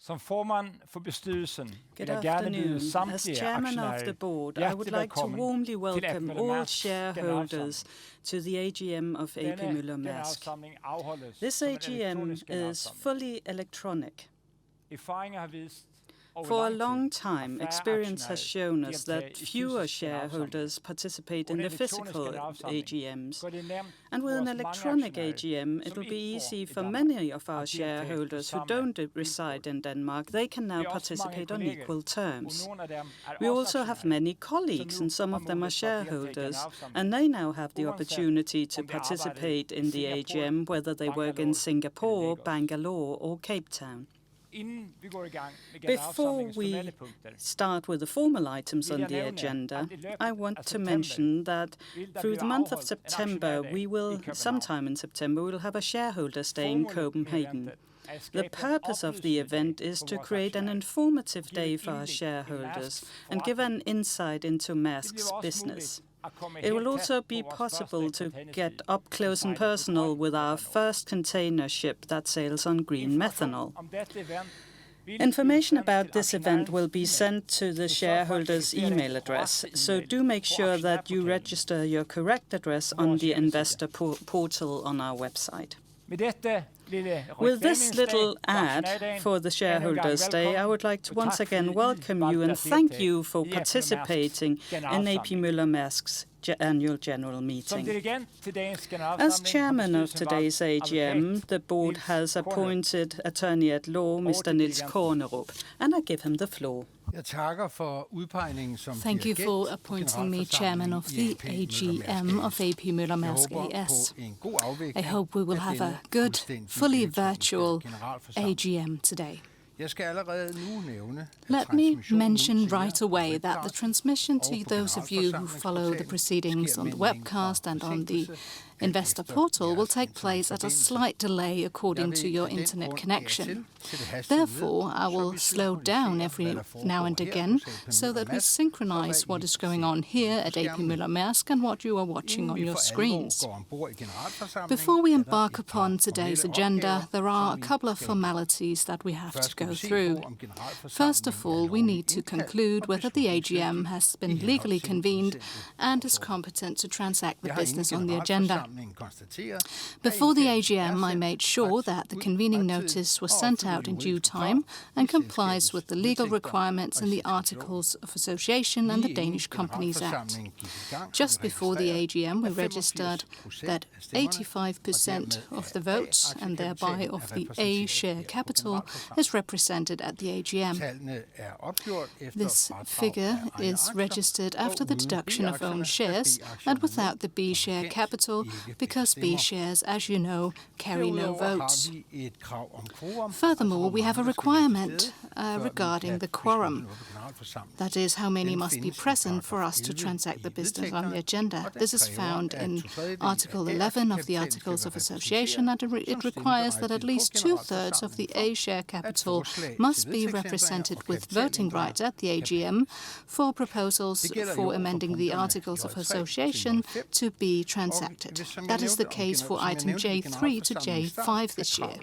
Good afternoon. As chairman of the board, I would like to warmly welcome all shareholders to the AGM of AP Møller Maersk. This AGM is fully electronic. For a long time, experience has shown us that fewer shareholders participate in the physical AGMs. And with an electronic AGM, it will be easy for many of our shareholders who don't reside in Denmark. They can now participate on equal terms. We also have many colleagues, and some of them are shareholders, and they now have the opportunity to participate in the AGM, whether they work in Singapore, Bangalore, or Cape Town. Before we start with the formal items on the agenda, I want to mention that through the month of September, sometime in September, we will have a shareholders' day in Copenhagen. The purpose of the event is to create an informative day for our shareholders and give an insight into Maersk's business. It will also be possible to get up close and personal with our first container ship that sails on green methanol. Information about this event will be sent to the shareholders' email address, so do make sure that you register your correct address on the investor portal on our website. With this little ad for the Shareholders' Day, I would like to once again welcome you and thank you for participating in AP Møller Mærsk's annual general meeting. As chairman of today's AGM, the board has appointed Attorney at Law, Mr. Niels Kornerup, and I give him the floor. Thank you for appointing me chairman of the AGM of AP Møller Mærsk AS. I hope we will have a good, fully virtual AGM today. Let me mention right away that the transmission to those of you who follow the proceedings on the webcast and on the investor portal will take place at a slight delay according to your internet connection. Therefore, I will slow down every now and again so that we synchronize what is going on here at AP Møller Maersk and what you are watching on your screens. Before we embark upon today's agenda, there are a couple of formalities that we have to go through. First of all, we need to conclude whether the AGM has been legally convened and is competent to transact the business on the agenda. Before the AGM, I made sure that the convening notice was sent out in due time and complies with the legal requirements in the Articles of Association and the Danish Companies Act. Just before the AGM, we registered that 85% of the votes, and thereby of the A share capital, is represented at the AGM. This figure is registered after the deduction of own shares and without the B share capital, because B shares, as you know, carry no votes. Furthermore, we have a requirement regarding the quorum. That is, how many must be present for us to transact the business on the agenda. This is found in Article 11 of the Articles of Association, and it requires that at least 2/3 of the A share capital must be represented with voting rights at the AGM for proposals for amending the Articles of Association to be transacted. That is the case for item J3 to J5 this year.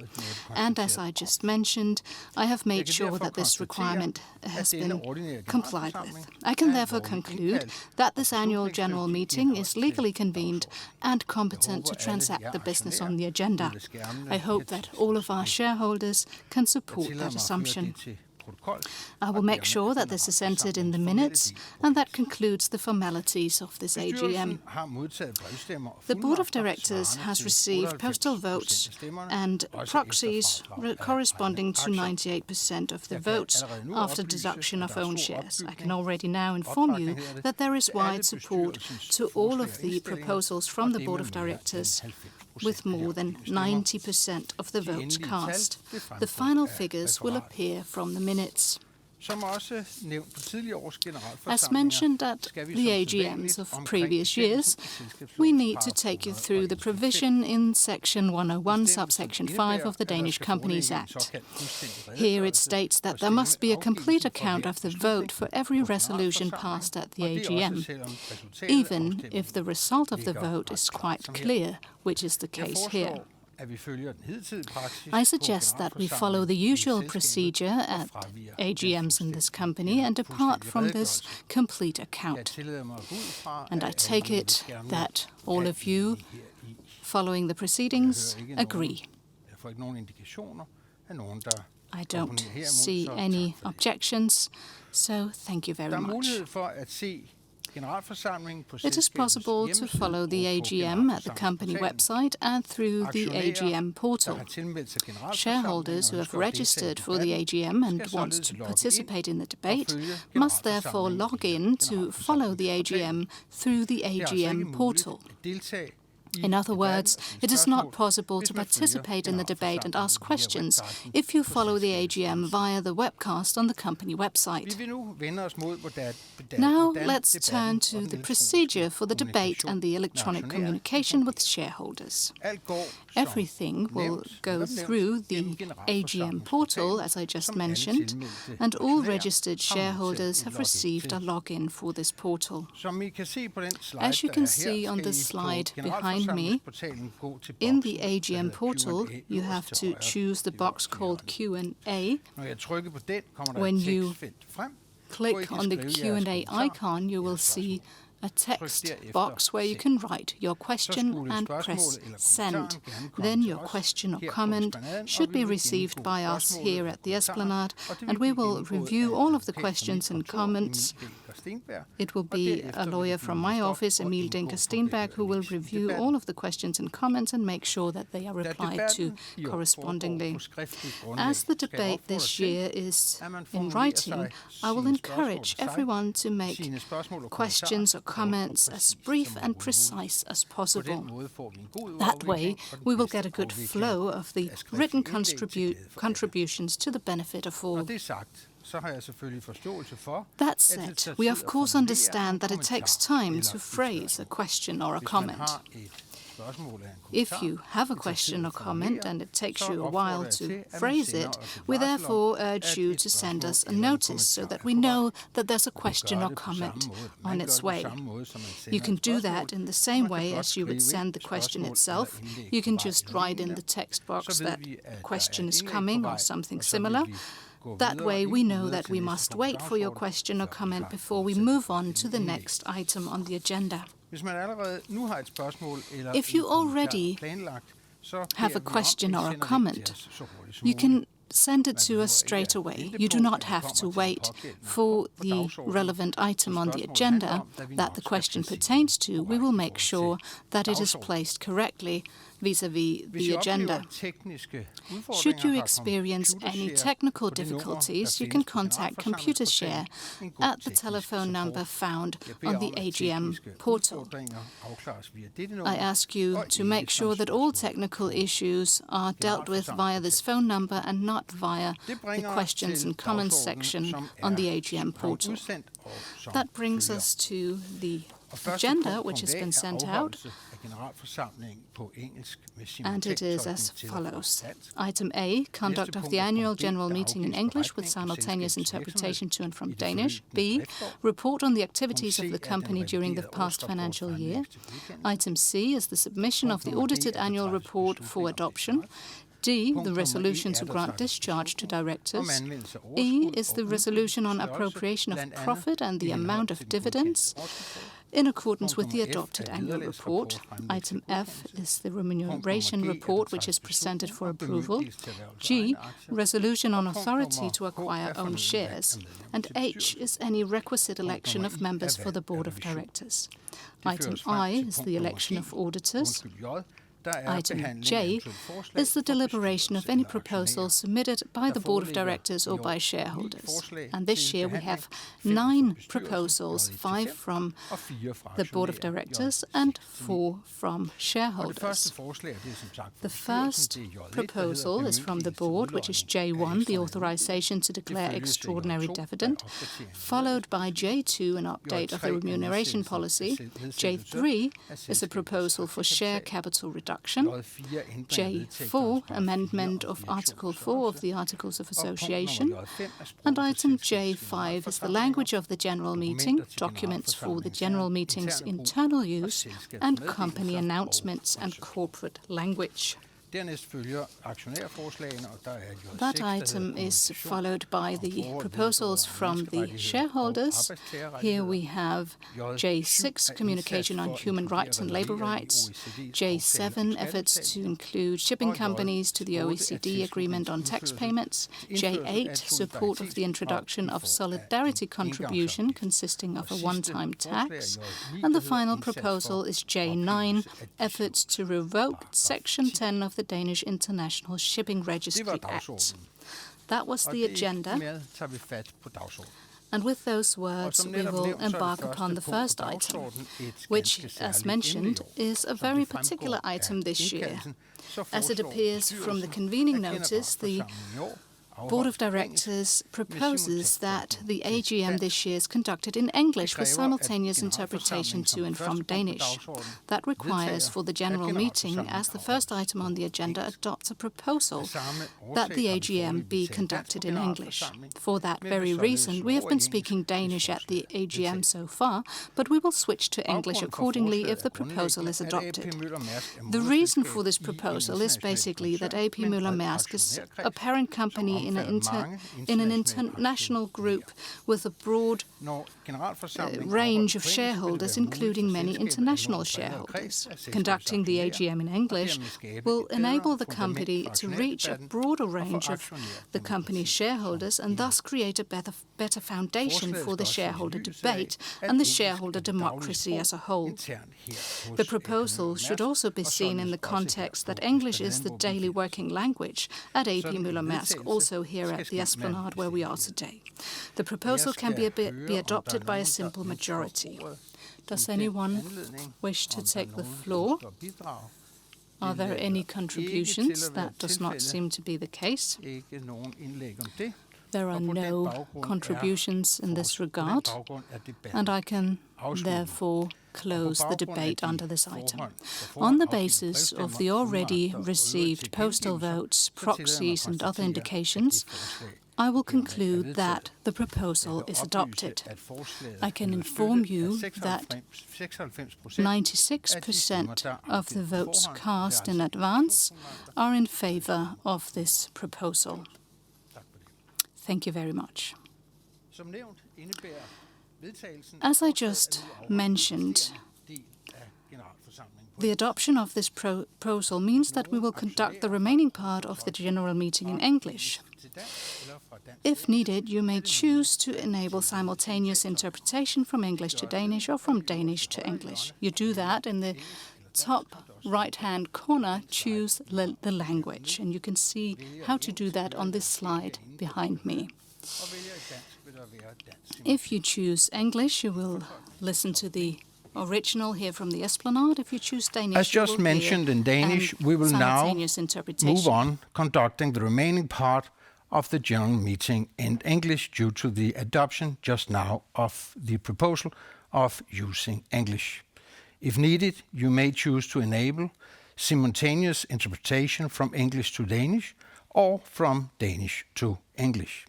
And as I just mentioned, I have made sure that this requirement has been complied with. I can therefore conclude that this annual general meeting is legally convened and competent to transact the business on the agenda. I hope that all of our shareholders can support that assumption. I will make sure that this is entered in the minutes, and that concludes the formalities of this AGM. The Board of Directors has received postal votes and proxies corresponding to 98% of the votes after deduction of own shares. I can already now inform you that there is wide support to all of the proposals from the Board of Directors, with more than 90% of the votes cast. The final figures will appear from the minutes. As mentioned at the AGMs of previous years, we need to take you through the provision in Section 101, subsection 5 of the Danish Companies Act. Here it states that there must be a complete account of the vote for every resolution passed at the AGM, even if the result of the vote is quite clear, which is the case here. I suggest that we follow the usual procedure at AGMs in this company and depart from this complete account. And I take it that all of you following the proceedings agree. I don't see any objections, so thank you very much. It is possible to follow the AGM at the company website and through the AGM portal. Shareholders who have registered for the AGM and want to participate in the debate must therefore log in to follow the AGM through the AGM portal. In other words, it is not possible to participate in the debate and ask questions if you follow the AGM via the webcast on the company website. Now let's turn to the procedure for the debate and the electronic communication with shareholders. Everything will go through the AGM portal, as I just mentioned, and all registered shareholders have received a login for this portal. As you can see on the slide behind me, in the AGM portal, you have to choose the box called Q&A. When you click on the Q&A icon, you will see a text box where you can write your question and press send. Then your question or comment should be received by us here at the Esplanade, and we will review all of the questions and comments. It will be a lawyer from my office, Emil Denker-Steenberg, who will review all of the questions and comments and make sure that they are replied to correspondingly. As the debate this year is in writing, I will encourage everyone to make questions or comments as brief and precise as possible. That way, we will get a good flow of the written contributions to the benefit of all. That said, we of course understand that it takes time to phrase a question or a comment. If you have a question or comment and it takes you a while to phrase it, we therefore urge you to send us a notice so that we know that there's a question or comment on its way. You can do that in the same way as you would send the question itself. You can just write in the text box that a question is coming or something similar. That way we know that we must wait for your question or comment before we move on to the next item on the agenda. If you already have a question or a comment, you can send it to us straight away. You do not have to wait for the relevant item on the agenda that the question pertains to. We will make sure that it is placed correctly vis-à-vis the agenda. Should you experience any technical difficulties, you can contact Computershare at the telephone number found on the AGM portal. I ask you to make sure that all technical issues are dealt with via this phone number and not via the questions and comments section on the AGM portal. That brings us to the agenda, which has been sent out, and it is as follows. Item A, conduct of the annual general meeting in English with simultaneous interpretation to and from Danish. B, report on the activities of the company during the past financial year. Item C is the submission of the audited annual report for adoption. D, the resolution to grant discharge to directors. E is the resolution on appropriation of profit and the amount of dividends in accordance with the adopted annual report. Item F is the remuneration report, which is presented for approval. G, resolution on authority to acquire own shares. And H is any requisite election of members for the board of directors. Item I is the election of auditors. Item J is the deliberation of any proposals submitted by the Board of Directors or by shareholders. And this year we have 9 proposals, 5 from the Board of Directors and 4 from shareholders. The first proposal is from the Board, which is J1, the authorization to declare extraordinary dividend, followed by J2, an update of the remuneration policy. J3 is a proposal for share capital reduction. J4, amendment of Article 4 of the Articles of Association. And item J5 is the language of the general meeting, documents for the general meeting's internal use, and company announcements and corporate language. That item is followed by the proposals from the shareholders. Here we have J6, Communication on Human Rights and Labour Rights, J7, efforts to include shipping companies to the OECD Agreement on Tax Payments, J8, support of the introduction of solidarity contribution consisting of a one-time tax, and the final proposal is J9, efforts to revoke Section 10 of the Danish International Shipping Registry Act. That was the agenda. And with those words, we will embark upon the first item, which, as mentioned, is a very particular item this year. As it appears from the convening notice, the Board of Directors proposes that the AGM this year is conducted in English with simultaneous interpretation to and from Danish. That requires for the general meeting, as the first item on the agenda adopts a proposal that the AGM be conducted in English. For that very reason, we have been speaking Danish at the AGM so far, but we will switch to English accordingly if the proposal is adopted. The reason for this proposal is basically that AP Møller Maersk is a parent company in an international group with a broad range of shareholders, including many international shareholders. Conducting the AGM in English will enable the company to reach a broader range of the company's shareholders and thus create a better foundation for the shareholder debate and the shareholder democracy as a whole. The proposal should also be seen in the context that English is the daily working language at AP Møller Maersk, also here at the Esplanade where we are today. The proposal can be adopted by a simple majority. Does anyone wish to take the floor? Are there any contributions? That does not seem to be the case. There are no contributions in this regard, and I can therefore close the debate under this item. On the basis of the already received postal votes, proxies and other indications, I will conclude that the proposal is adopted. I can inform you that 96% of the votes cast in advance are in favour of this proposal. Thank you very much. As I just mentioned, the adoption of this proposal means that we will conduct the remaining part of the general meeting in English. If needed, you may choose to enable simultaneous interpretation from English to Danish or from Danish to English. You do that in the top right-hand corner, choose the language, and you can see how to do that on this slide behind me. If you choose English, you will listen to the original here from the Esplanade. If you choose Danish, as just mentioned in Danish, we will now move on conducting the remaining part of the general meeting in English due to the adoption just now of the proposal of using English. If needed, you may choose to enable simultaneous interpretation from English to Danish or from Danish to English.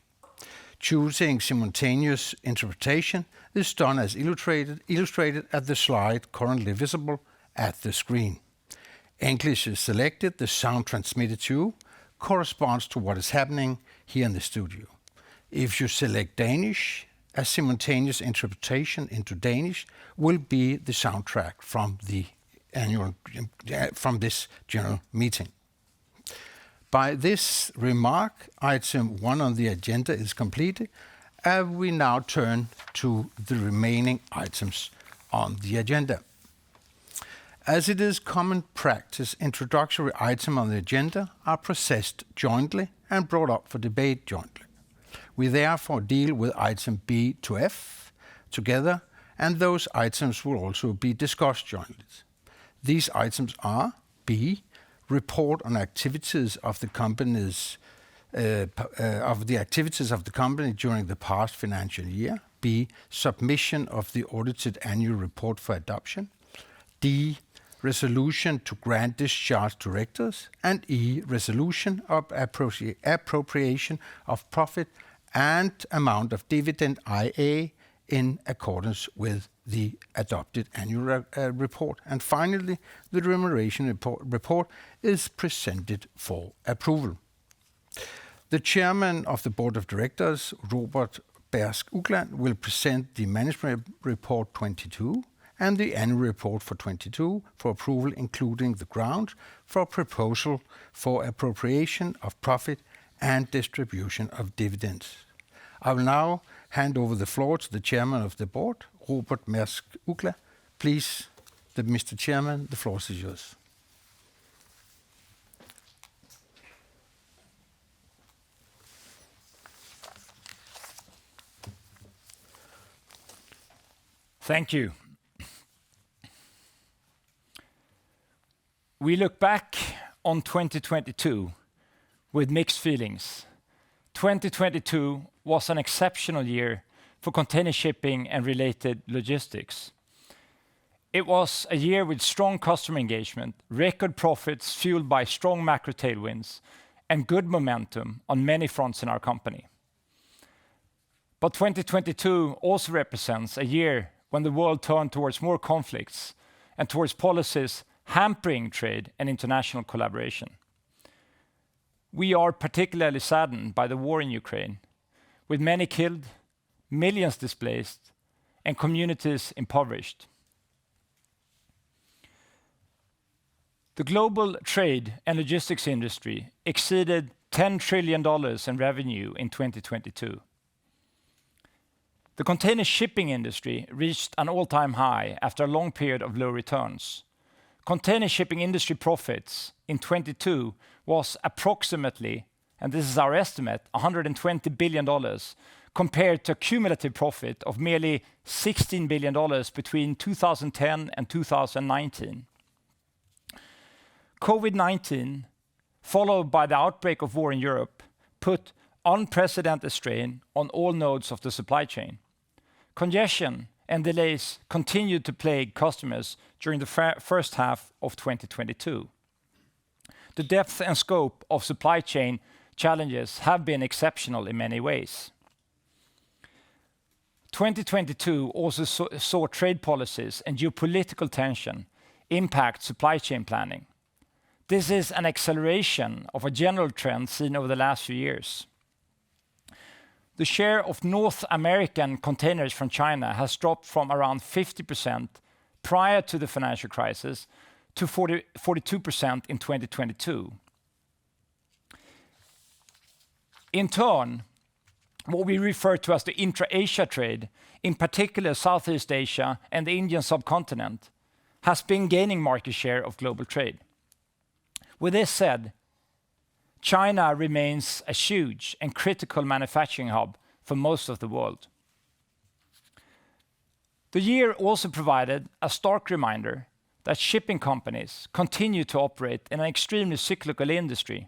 Choosing simultaneous interpretation is done as illustrated at the slide currently visible at the screen. English is selected, the sound transmitted to you corresponds to what is happening here in the studio. If you select Danish, a simultaneous interpretation into Danish will be the soundtrack from this general meeting. By this remark, item 1 on the agenda is completed, and we now turn to the remaining items on the agenda. As it is common practice, introductory items on the agenda are processed jointly and brought up for debate jointly. We therefore deal with item B to F together, and those items will also be discussed jointly. These items are B, report on activities of the company during the past financial year. B, submission of the audited annual report for adoption. D, resolution to grant discharge to directors. And E, resolution of appropriation of profit and amount of dividend, IA, in accordance with the adopted annual report. And finally, the remuneration report is presented for approval. The chairman of the board of directors, Robert Mærsk A, will present the management report 22 and the annual report for 22 for approval, including the grounds for proposal for appropriation of profit and distribution of dividends. I will now hand over the floor to the chairman of the board, Robert Mærsk A. Please, Mr. Chairman, the floor is yours. Thank you. We look back on 2022 with mixed feelings. 2022 was an exceptional year for container shipping and related logistics. It was a year with strong customer engagement, record profits fueled by strong macro tailwinds, and good momentum on many fronts in our company. But 2022 also represents a year when the world turned towards more conflicts and towards policies hampering trade and international collaboration. We are particularly saddened by the war in Ukraine, with many killed, millions displaced, and communities impoverished. The global trade and logistics industry exceeded $10 trillion in revenue in 2022. The container shipping industry reached an all-time high after a long period of low returns. Container shipping industry profits in 22 was approximately, and this is our estimate, $120 billion, compared to a cumulative profit of merely $16 billion between 2010 and 2019. COVID-19, followed by the outbreak of war in Europe, put unprecedented strain on all nodes of the supply chain. Congestion and delays continued to plague customers during the first half of 2022. The depth and scope of supply chain challenges have been exceptional in many ways. 2022 also saw trade policies and geopolitical tension impact supply chain planning. This is an acceleration of a general trend seen over the last few years. The share of North American containers from China has dropped from around 50% prior to the financial crisis to 42% in 2022. In turn, what we refer to as the intra-Asia trade, in particular Southeast Asia and the Indian subcontinent, has been gaining market share of global trade. With this said, China remains a huge and critical manufacturing hub for most of the world. The year also provided a stark reminder that shipping companies continue to operate in an extremely cyclical industry.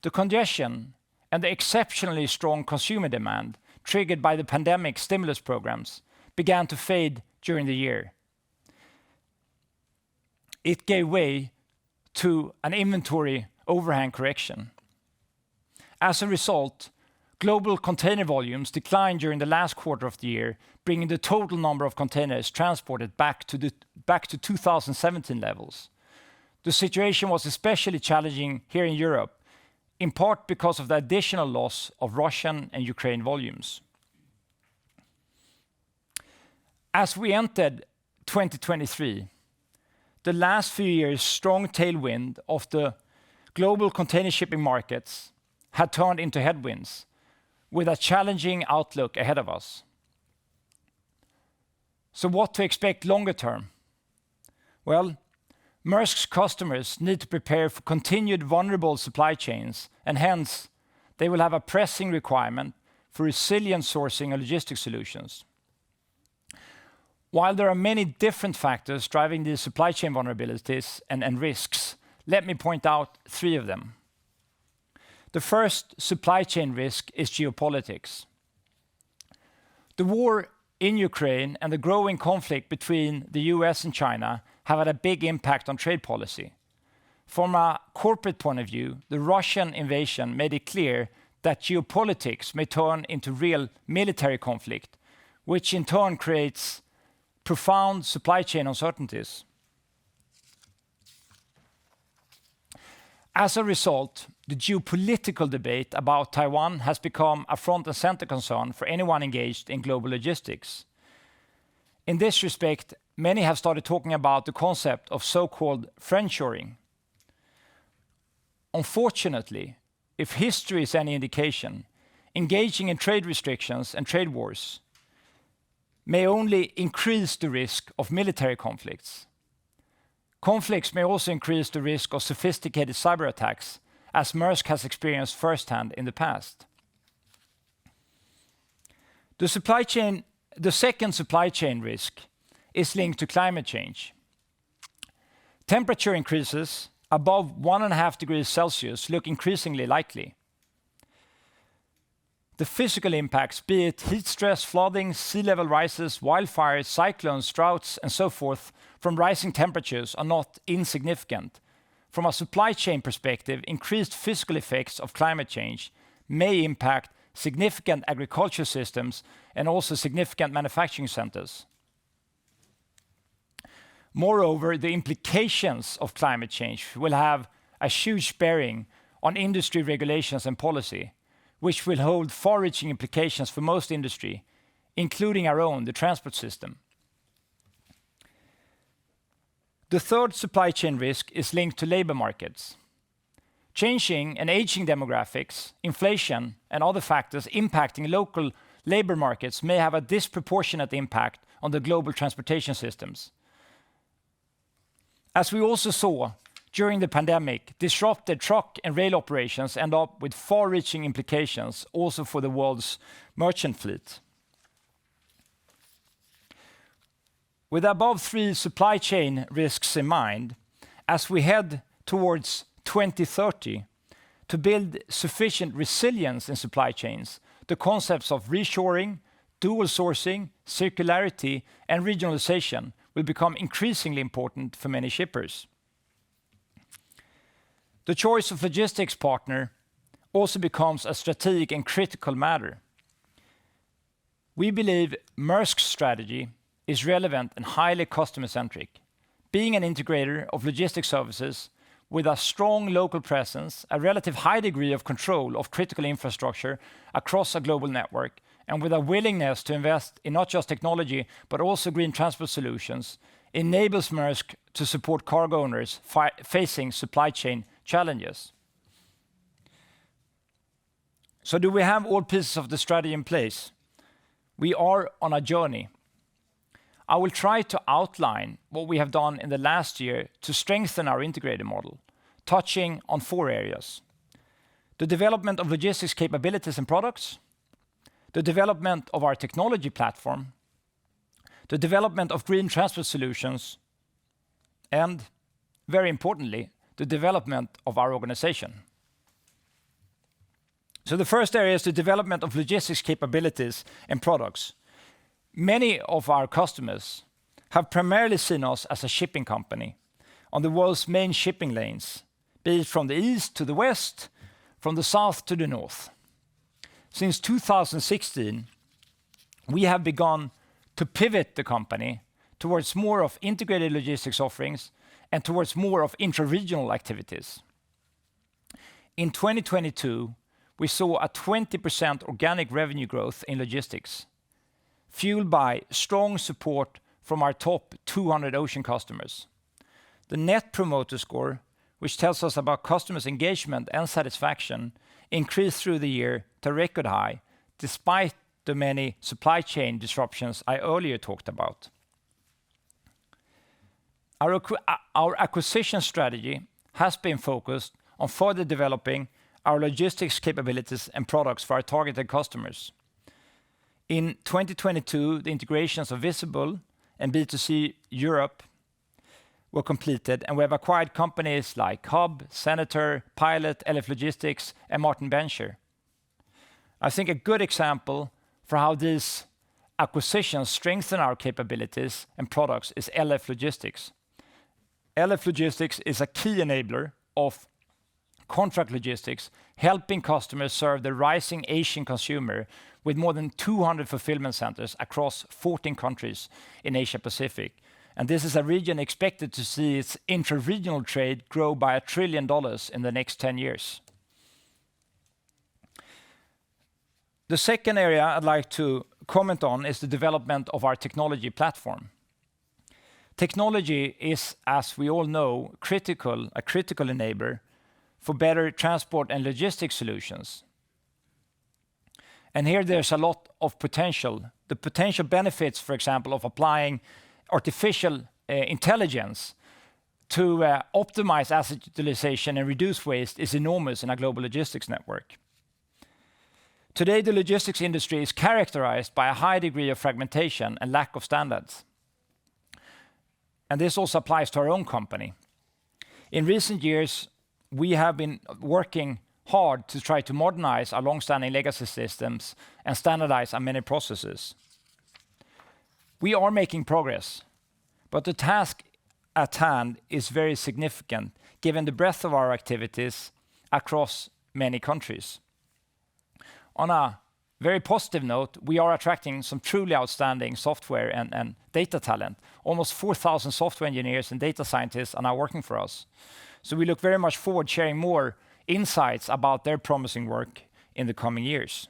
The congestion and the exceptionally strong consumer demand triggered by the pandemic stimulus programs began to fade during the year. It gave way to an inventory overhang correction. As a result, global container volumes declined during the last quarter of the year, bringing the total number of containers transported back to 2017 levels. The situation was especially challenging here in Europe, in part because of the additional loss of Russian and Ukraine volumes. As we entered 2023, the last few years' strong tailwind of the global container shipping markets had turned into headwinds, with a challenging outlook ahead of us. So what to expect longer term? Well, Maersk's customers need to prepare for continued vulnerable supply chains, and hence, they will have a pressing requirement for resilient sourcing and logistics solutions. While there are many different factors driving these supply chain vulnerabilities and risks, let me point out three of them. The first supply chain risk is geopolitics. The war in Ukraine and the growing conflict between the US and China have had a big impact on trade policy. From a corporate point of view, the Russian invasion made it clear that geopolitics may turn into real military conflict, which in turn creates profound supply chain uncertainties. As a result, the geopolitical debate about Taiwan has become a front and center concern for anyone engaged in global logistics. In this respect, many have started talking about the concept of so-called friendshoring. Unfortunately, if history is any indication, engaging in trade restrictions and trade wars may only increase the risk of military conflicts. Conflicts may also increase the risk of sophisticated cyber attacks, as Maersk has experienced firsthand in the past. The second supply chain risk is linked to climate change. Temperature increases above 1.5 degrees Celsius look increasingly likely. The physical impacts, be it heat stress, flooding, sea level rises, wildfires, cyclones, droughts, and so forth, from rising temperatures are not insignificant. From a supply chain perspective, increased physical effects of climate change may impact significant agriculture systems and also significant manufacturing centers. Moreover, the implications of climate change will have a huge bearing on industry regulations and policy, which will hold far-reaching implications for most industry, including our own, the transport system. The third supply chain risk is linked to labor markets. Changing and aging demographics, inflation, and other factors impacting local labor markets may have a disproportionate impact on the global transportation systems. As we also saw during the pandemic, disrupted truck and rail operations end up with far-reaching implications also for the world's merchant fleet. With the above three supply chain risks in mind, as we head towards 2030, to build sufficient resilience in supply chains, the concepts of reshoring, dual sourcing, circularity, and regionalization will become increasingly important for many shippers. The choice of logistics partner also becomes a strategic and critical matter. We believe Maersk's strategy is relevant and highly customer-centric, being an integrator of logistics services with a strong local presence, a relative high degree of control of critical infrastructure across a global network, and with a willingness to invest in not just technology, but also green transport solutions, enables Maersk to support cargo owners facing supply chain challenges. So do we have all pieces of the strategy in place? We are on a journey. I will try to outline what we have done in the last year to strengthen our integrated model, touching on 4 areas: the development of logistics capabilities and products, the development of our technology platform, the development of green transport solutions, and, very importantly, the development of our organization. So the first area is the development of logistics capabilities and products. Many of our customers have primarily seen us as a shipping company on the world's main shipping lanes, be it from the east to the west, from the south to the north. Since 2016, we have begun to pivot the company towards more of integrated logistics offerings and towards more of intra-regional activities. In 2022, we saw a 20% organic revenue growth in logistics, fueled by strong support from our top 200 ocean customers. The Net Promoter Score, which tells us about customers' engagement and satisfaction, increased through the year to record high, despite the many supply chain disruptions I earlier talked about. Our acquisition strategy has been focused on further developing our logistics capabilities and products for our targeted customers. In 2022, the integrations of Visible and B2C Europe were completed, and we have acquired companies like Hub, Senator, Pilot, LF Logistics, and Martin Bencher. I think a good example for how these acquisitions strengthen our capabilities and products is LF Logistics. LF Logistics is a key enabler of contract logistics, helping customers serve the rising Asian consumer with more than 200 fulfillment centers across 14 countries in Asia Pacific. And this is a region expected to see its intra-regional trade grow by $1 trillion in the next 10 years. The second area I'd like to comment on is the development of our technology platform. Technology is, as we all know, a critical enabler for better transport and logistics solutions. And here there's a lot of potential. The potential benefits, for example, of applying artificial intelligence to optimize asset utilization and reduce waste is enormous in a global logistics network. Today, the logistics industry is characterized by a high degree of fragmentation and lack of standards. And this also applies to our own company. In recent years, we have been working hard to try to modernize our long-standing legacy systems and standardize our many processes. We are making progress, but the task at hand is very significant given the breadth of our activities across many countries. On a very positive note, we are attracting some truly outstanding software and data talent. Almost 4,000 software engineers and data scientists are now working for us. So we look very much forward to sharing more insights about their promising work in the coming years.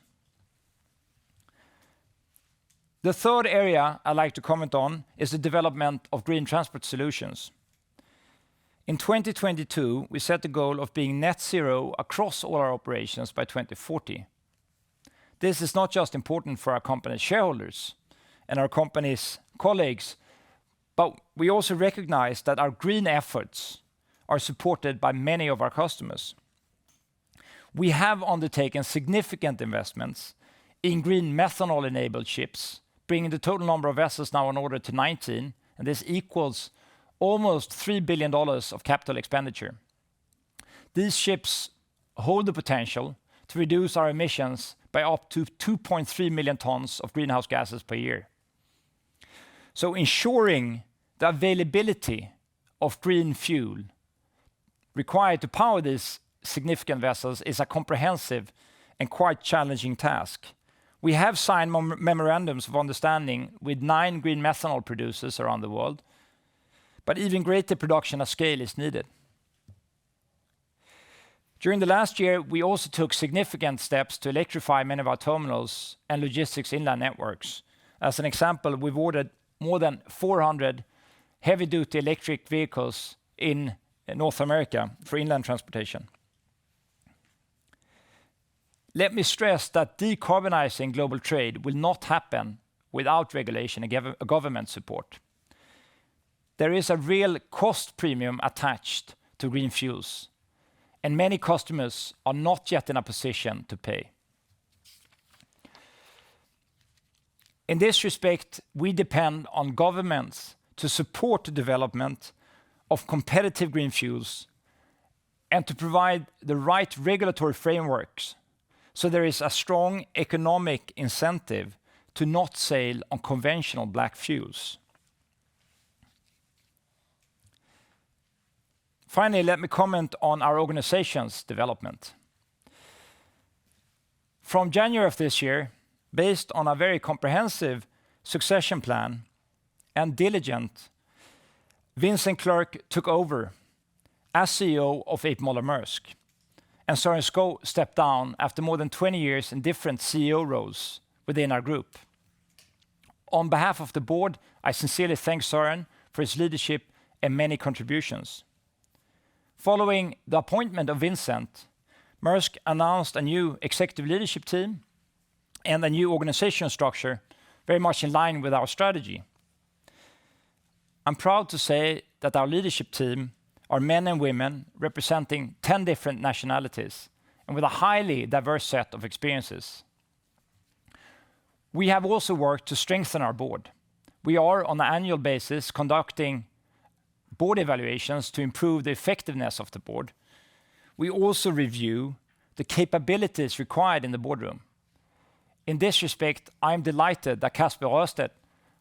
The third area I'd like to comment on is the development of green transport solutions. In 2022, we set the goal of being net zero across all our operations by 2040. This is not just important for our company's shareholders and our company's colleagues, but we also recognize that our green efforts are supported by many of our customers. We have undertaken significant investments in green methanol-enabled ships, bringing the total number of vessels now on order to 19, and this equals almost $3 billion of capital expenditure. These ships hold the potential to reduce our emissions by up to 2.3 million tons of greenhouse gases per year. So ensuring the availability of green fuel required to power these significant vessels is a comprehensive and quite challenging task. We have signed memorandums of understanding with 9 green methanol producers around the world, but even greater production at scale is needed. During the last year, we also took significant steps to electrify many of our terminals and logistics inland networks. As an example, we've ordered more than 400 heavy-duty electric vehicles in North America for inland transportation. Let me stress that decarbonizing global trade will not happen without regulation and government support. There is a real cost premium attached to green fuels, and many customers are not yet in a position to pay. In this respect, we depend on governments to support the development of competitive green fuels and to provide the right regulatory frameworks so there is a strong economic incentive to not sail on conventional black fuels. Finally, let me comment on our organization's development. From January of this year, based on a very comprehensive succession plan and diligent, Vincent Clerc took over as CEO of A.P. Møller Maersk, and Søren Skou stepped down after more than 20 years in different CEO roles within our group. On behalf of the board, I sincerely thank Søren for his leadership and many contributions. Following the appointment of Vincent, Maersk announced a new executive leadership team and a new organizational structure very much in line with our strategy. I'm proud to say that our leadership team are men and women representing 10 different nationalities and with a highly diverse set of experiences. We have also worked to strengthen our board. We are on an annual basis conducting board evaluations to improve the effectiveness of the board. We also review the capabilities required in the boardroom. In this respect, I'm delighted that Kasper Rørsted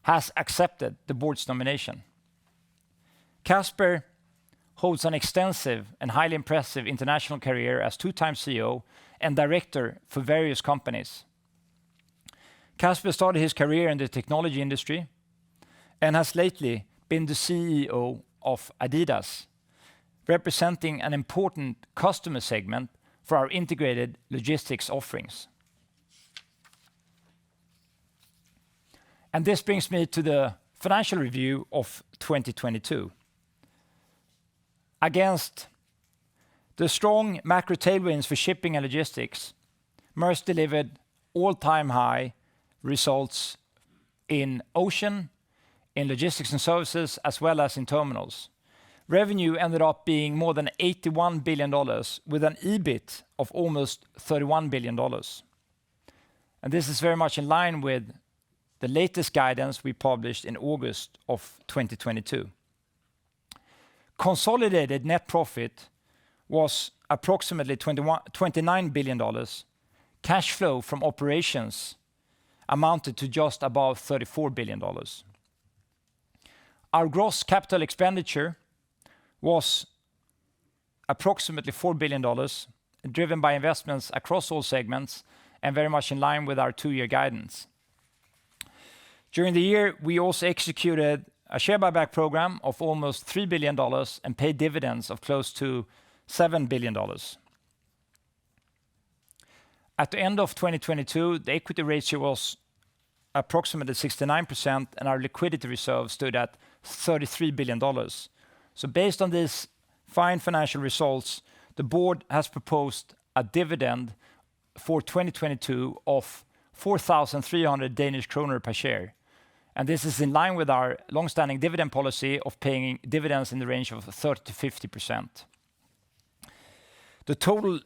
has accepted the board's nomination. Kasper holds an extensive and highly impressive international career as 2-time CEO and director for various companies. Kasper started his career in the technology industry and has lately been the CEO of Adidas, representing an important customer segment for our integrated logistics offerings. And this brings me to the financial review of 2022. Against the strong macro tailwinds for shipping and logistics, Maersk delivered all-time high results in ocean, in logistics and services, as well as in terminals. Revenue ended up being more than $81 billion, with an EBIT of almost $31 billion. And this is very much in line with the latest guidance we published in August of 2022. Consolidated net profit was approximately $29 billion. Cash flow from operations amounted to just above $34 billion. Our gross capital expenditure was approximately $4 billion, driven by investments across all segments and very much in line with our two-year guidance. During the year, we also executed a share buyback program of almost $3 billion and paid dividends of close to $7 billion. At the end of 2022, the equity ratio was approximately 69%, and our liquidity reserve stood at $33 billion. So based on these fine financial results, the board has proposed a dividend for 2022 of 4,300 Danish kroner per share. And this is in line with our long-standing dividend policy of paying dividends in the range of 30 to 50%. The total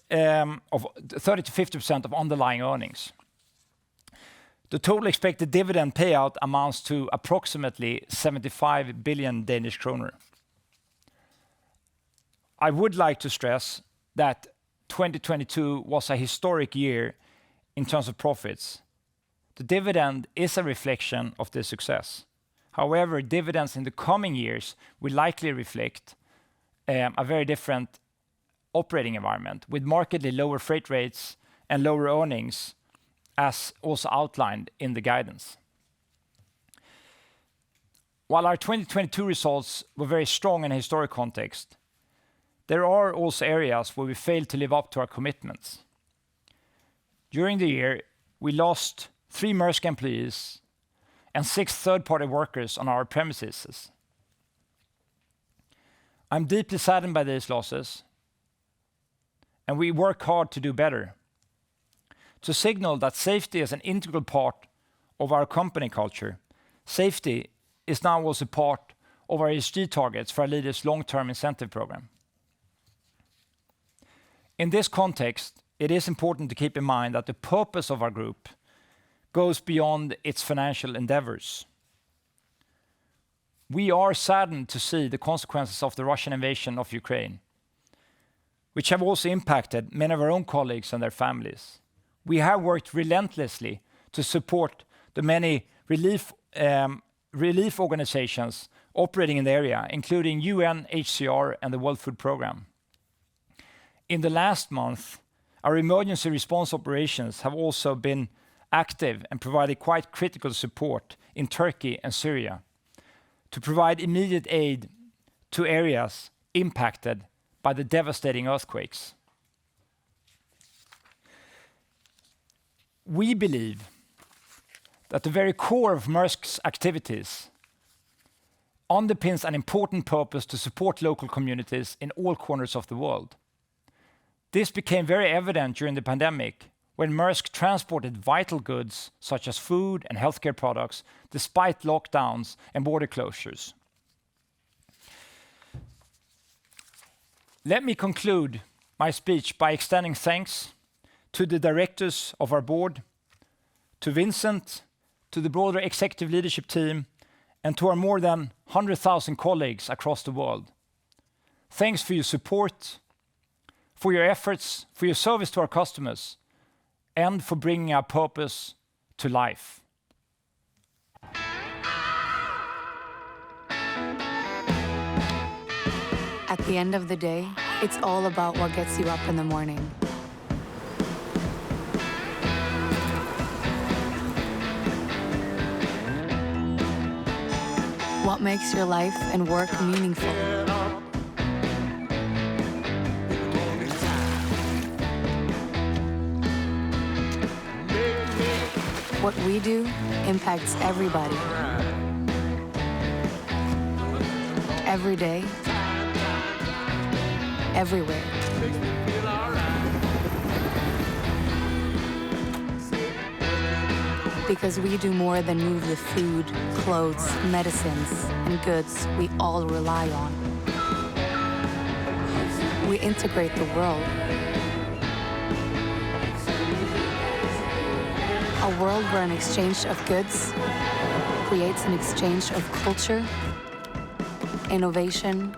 of 30 to 50% of underlying earnings. The total expected dividend payout amounts to approximately 75 billion Danish kroner. I would like to stress that 2022 was a historic year in terms of profits. The dividend is a reflection of this success. However, dividends in the coming years will likely reflect a very different operating environment with markedly lower freight rates and lower earnings, as also outlined in the guidance. While our 2022 results were very strong in a historic context, there are also areas where we failed to live up to our commitments. During the year, we lost 3 Mærsk employees and 6 third-party workers on our premises. I'm deeply saddened by these losses, and we work hard to do better. To signal that safety is an integral part of our company culture, safety is now also part of our ESG targets for our leaders' long-term incentive program. In this context, it is important to keep in mind that the purpose of our group goes beyond its financial endeavors. We are saddened to see the consequences of the Russian invasion of Ukraine, which have also impacted many of our own colleagues and their families. We have worked relentlessly to support the many relief organizations operating in the area, including UNHCR and the World Food Programme. In the last month, our emergency response operations have also been active and provided quite critical support in Turkey and Syria to provide immediate aid to areas impacted by the devastating earthquakes. We believe that the very core of Maersk's activities underpins an important purpose to support local communities in all corners of the world. This became very evident during the pandemic, when Maersk transported vital goods such as food and healthcare products despite lockdowns and border closures. Let me conclude my speech by extending thanks to the directors of our board, to Vincent, to the broader executive leadership team, and to our more than 100,000 colleagues across the world. Thanks for your support, for your efforts, for your service to our customers, and for bringing our purpose to life. At the end of the day, it's all about what gets you up in the morning. What makes your life and work meaningful? What we do impacts everybody. Every day, everywhere. Because we do more than move the food, clothes, medicines, and goods we all rely on. We integrate the world. A world where an exchange of goods creates an exchange of culture, innovation,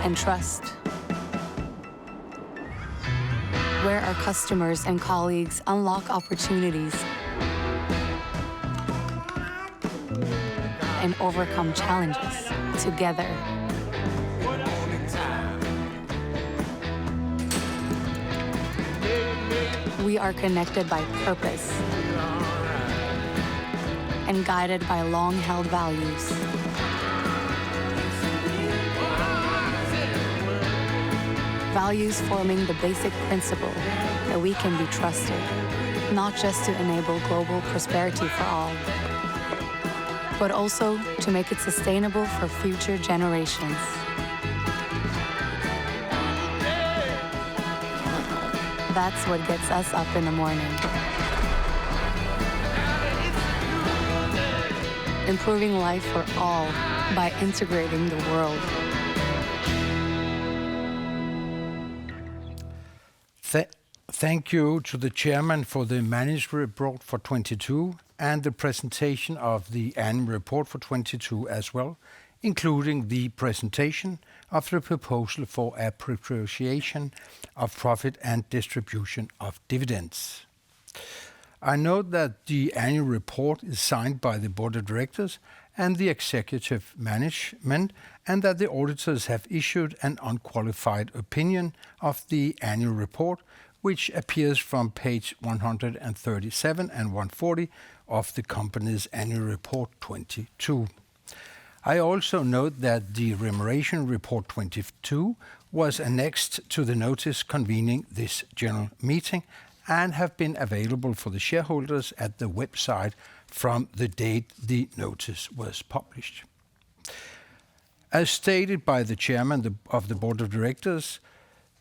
and trust. Where our customers and colleagues unlock opportunities and overcome challenges together. We are connected by purpose and guided by long-held values. Values forming the basic principle that we can be trusted, not just to enable global prosperity for all, but also to make it sustainable for future generations. That's what gets us up in the morning. Improving life for all by integrating the world. Thank you to the chairman for the management report for 22 and the presentation of the annual report for 22 as well, including the presentation of the proposal for appropriation of profit and distribution of dividends. I note that the annual report is signed by the board of directors and the executive management, and that the auditors have issued an unqualified opinion of the annual report, which appears from page 137 and 140 of the company's annual report 22. I also note that the remuneration report 22 was annexed to the notice convening this general meeting and have been available for the shareholders at the website from the date the notice was published. As stated by the chairman of the board of directors,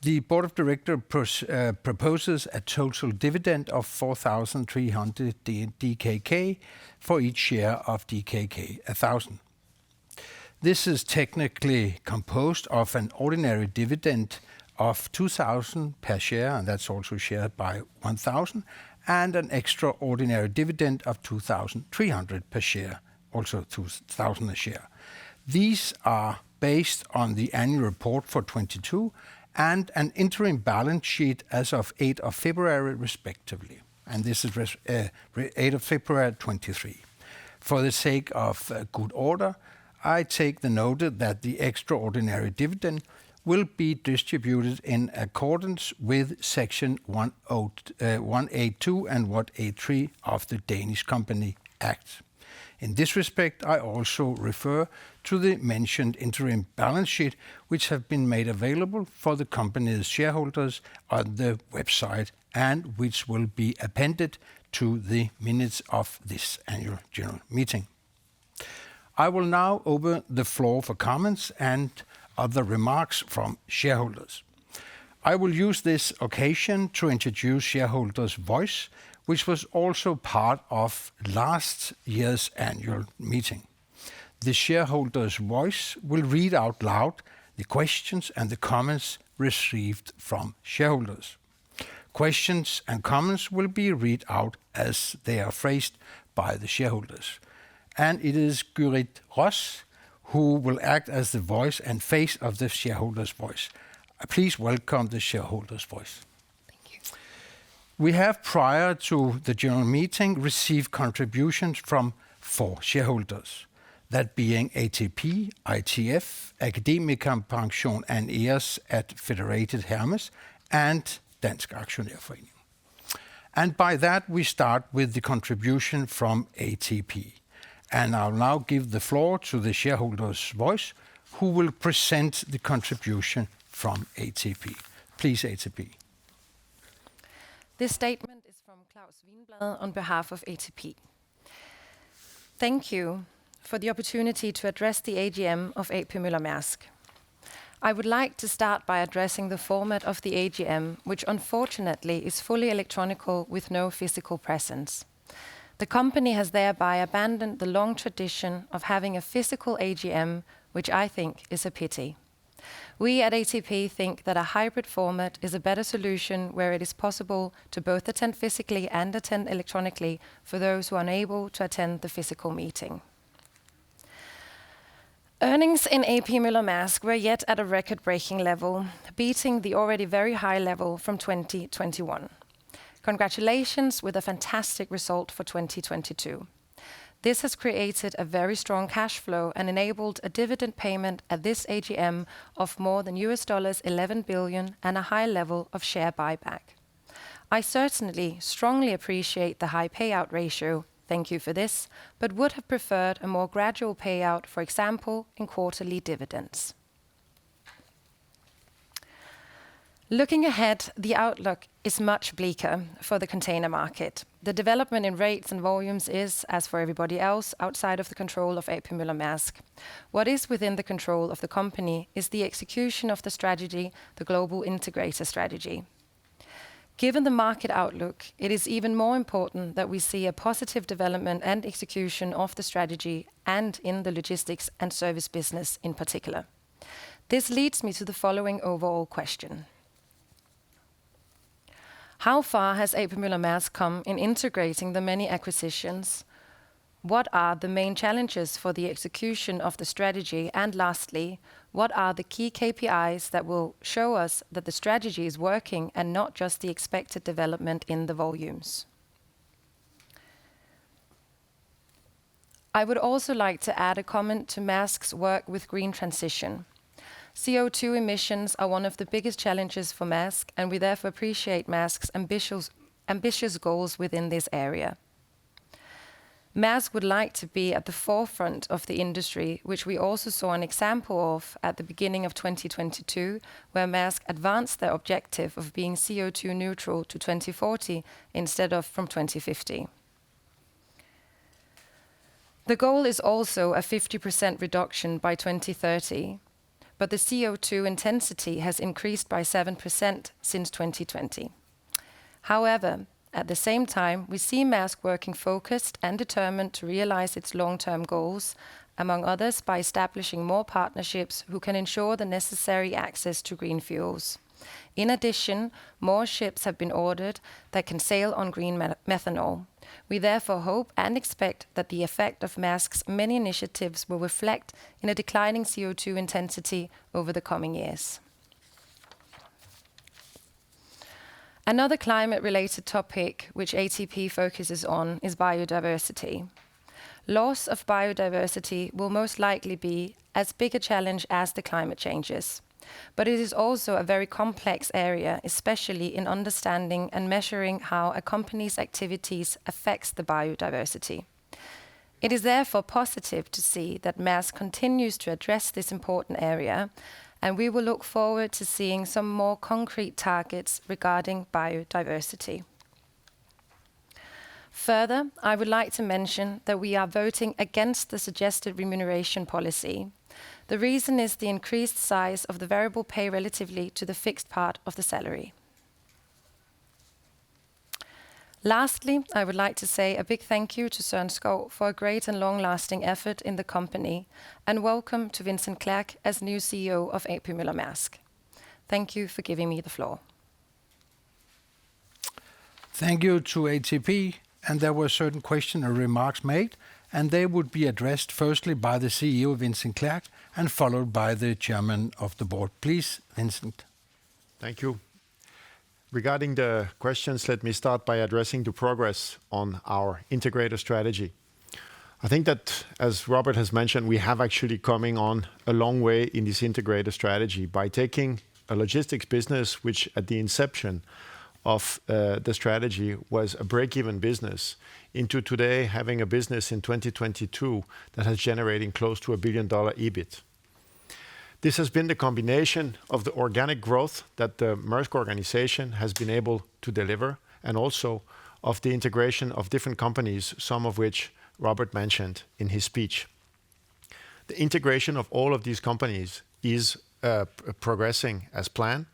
the board of directors proposes a total dividend of 4,300 DKK for each share of DKK 1,000. This is technically composed of an ordinary dividend of 2,000 per share, and that's also shared by 1,000, and an extraordinary dividend of 2,300 per share, also 2,000 a share. These are based on the annual report for 22 and an interim balance sheet as of 8th of February, respectively. And this is 8th of February 23. For the sake of good order, I take the note that the extraordinary dividend will be distributed in accordance with Section 182 and 183 of the Danish Company Act. In this respect, I also refer to the mentioned interim balance sheet, which have been made available for the company's shareholders on the website and which will be appended to the minutes of this annual general meeting. I will now open the floor for comments and other remarks from shareholders. I will use this occasion to introduce Shareholders' Voice, which was also part of last year's annual meeting. The Shareholders' Voice will read out loud the questions and the comments received from shareholders. Questions and comments will be read out as they are phrased by the shareholders. And it is Gyrit Ross who will act as the voice and face of the Shareholders' Voice. Please welcome the Shareholders' Voice. Thank you. We have, prior to the general meeting, received contributions from 4 shareholders, that being ATP, ITF, Akademikerpension and EOS at Federated Hermes, and Dansk Aktionærforening. And by that, we start with the contribution from ATP. And I'll now give the floor to the shareholders' voice, who will present the contribution from ATP. Please, ATP. This statement is from Claus Wienblad on behalf of ATP. Thank you for the opportunity to address the AGM of A.P. Møller - Maersk. I would like to start by addressing the format of the AGM, which unfortunately is fully electronical with no physical presence. The company has thereby abandoned the long tradition of having a physical AGM, which I think is a pity. We at ATP think that a hybrid format is a better solution where it is possible to both attend physically and attend electronically for those who are unable to attend the physical meeting. Earnings in A.P. Møller - Maersk were yet at a record-breaking level, beating the already very high level from 2021. Congratulations with a fantastic result for 2022. This has created a very strong cash flow and enabled a dividend payment at this AGM of more than $11 billion and a high level of share buyback. I certainly strongly appreciate the high payout ratio, thank you for this, but would have preferred a more gradual payout, for example, in quarterly dividends. Looking ahead, the outlook is much bleaker for the container market. The development in rates and volumes is, as for everybody else, outside of the control of A.P. Møller - Maersk. What is within the control of the company is the execution of the strategy, the global integrator strategy. Given the market outlook, it is even more important that we see a positive development and execution of the strategy and in the logistics and service business in particular. This leads me to the following overall question. How far has A.P. Møller - Maersk come in integrating the many acquisitions? What are the main challenges for the execution of the strategy? And lastly, what are the key KPIs that will show us that the strategy is working and not just the expected development in the volumes? I would also like to add a comment to Maersk's work with green transition. CO2 emissions are one of the biggest challenges for Maersk, and we therefore appreciate Maersk's ambitious goals within this area. Maersk would like to be at the forefront of the industry, which we also saw an example of at the beginning of 2022, where Maersk advanced their objective of being CO2 neutral to 2040 instead of from 2050. The goal is also a 50% reduction by 2030. But the CO2 intensity has increased by 7% since 2020. However, at the same time, we see Maersk working focused and determined to realize its long-term goals, among others by establishing more partnerships who can ensure the necessary access to green fuels. In addition, more ships have been ordered that can sail on green methanol. We therefore hope and expect that the effect of Maersk's many initiatives will reflect in a declining CO2 intensity over the coming years. Another climate-related topic which ATP focuses on is biodiversity. Loss of biodiversity will most likely be as big a challenge as the climate changes. But it is also a very complex area, especially in understanding and measuring how a company's activities affects the biodiversity. It is therefore positive to see that Maersk continues to address this important area, and we will look forward to seeing some more concrete targets regarding biodiversity. Further, I would like to mention that we are voting against the suggested remuneration policy. The reason is the increased size of the variable pay relatively to the fixed part of the salary. Lastly, I would like to say a big thank you to Søren Skou for a great and long-lasting effort in the company, and welcome to Vincent Clerc as new CEO of A.P. Møller - Maersk. Thank you for giving me the floor. Thank you to ATP, and there were certain questions and remarks made, and they would be addressed firstly by the CEO, Vincent Clerc, and followed by the chairman of the board. Please, Vincent. Thank you. Regarding the questions, let me start by addressing the progress on our integrator strategy. I think that, as Robert has mentioned, we have actually coming on a long way in this integrator strategy by taking a logistics business, which at the inception of the strategy was a break-even business into today having a business in 2022 that has generating close to $1 billion EBIT. This has been the combination of the organic growth that the Maersk organization has been able to deliver, and also of the integration of different companies, some of which Robert mentioned in his speech. The integration of all of these companies is progressing as planned,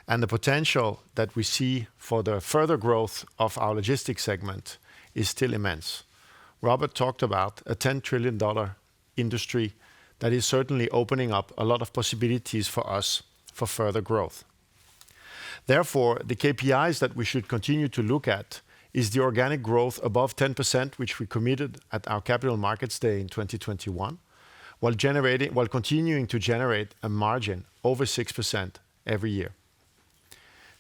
and the potential that we see for the further growth of our logistics segment is still immense. Robert talked about a $10 trillion industry that is certainly opening up a lot of possibilities for us for further growth. Therefore, the KPIs that we should continue to look at is the organic growth above 10%, which we committed at our Capital Markets Day in 2021, while continuing to generate a margin over 6% every year.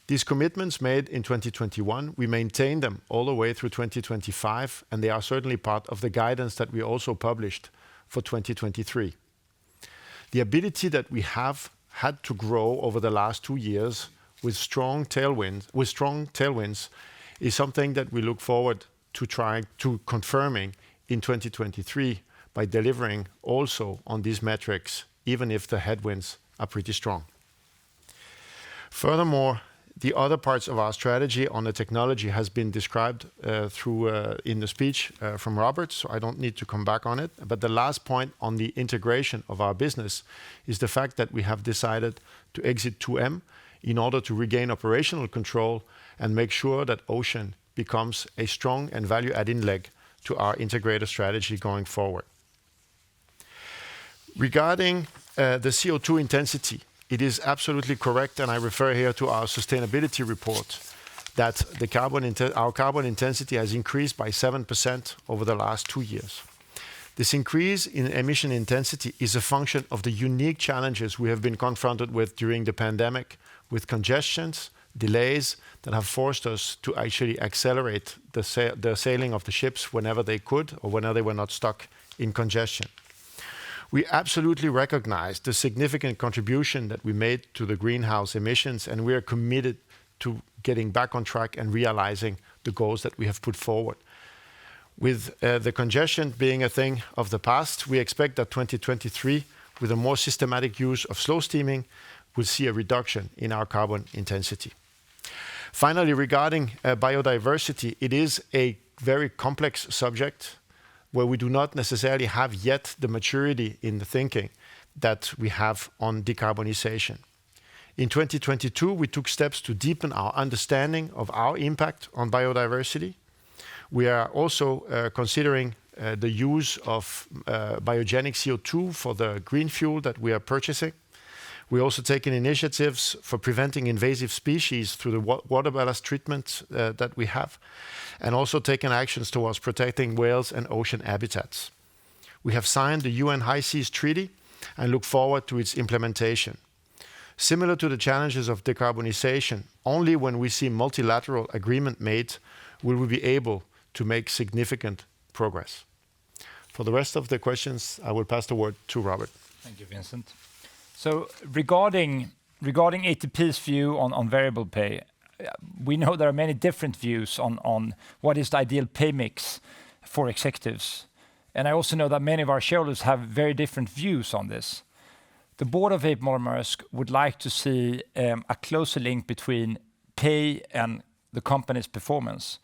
These commitments made in 2021, we maintain them all the way through 2025, and they are certainly part of the guidance that we also published for 2023. The ability that we have had to grow over the last 2 years with strong tailwinds is something that we look forward to trying to confirming in 2023 by delivering also on these metrics, even if the headwinds are pretty strong. Furthermore, the other parts of our strategy on the technology has been described in the speech from Robert, so I don't need to come back on it. But the last point on the integration of our business is the fact that we have decided to exit 2M in order to regain operational control and make sure that Ocean becomes a strong and value-adding leg to our integrated strategy going forward. Regarding the CO2 intensity, it is absolutely correct, and I refer here to our sustainability report, that our carbon intensity has increased by 7% over the last 2 years. This increase in emission intensity is a function of the unique challenges we have been confronted with during the pandemic, with congestions, delays that have forced us to actually accelerate the sailing of the ships whenever they could or whenever they were not stuck in congestion. We absolutely recognize the significant contribution that we made to the greenhouse emissions, and we are committed to getting back on track and realizing the goals that we have put forward. With the congestion being a thing of the past, we expect that 2023, with a more systematic use of slow steaming, will see a reduction in our carbon intensity. Finally, regarding biodiversity, it is a very complex subject where we do not necessarily have yet the maturity in the thinking that we have on decarbonization. In 2022, we took steps to deepen our understanding of our impact on biodiversity. We are also considering the use of biogenic CO2 for the green fuel that we are purchasing. We're also taking initiatives for preventing invasive species through the water ballast treatment that we have, and also taking actions towards protecting whales and ocean habitats. We have signed the UN High Seas Treaty and look forward to its implementation. Similar to the challenges of decarbonization, only when we see multilateral agreement made will we be able to make significant progress. For the rest of the questions, I will pass the word to Robert. Thank you, Vincent. So regarding ATP's view on variable pay, we know there are many different views on what is the ideal pay mix for executives. And I also know that many of our shareholders have very different views on this. The board of A.P. Møller - Maersk would like to see a closer link between pay and the company's performance.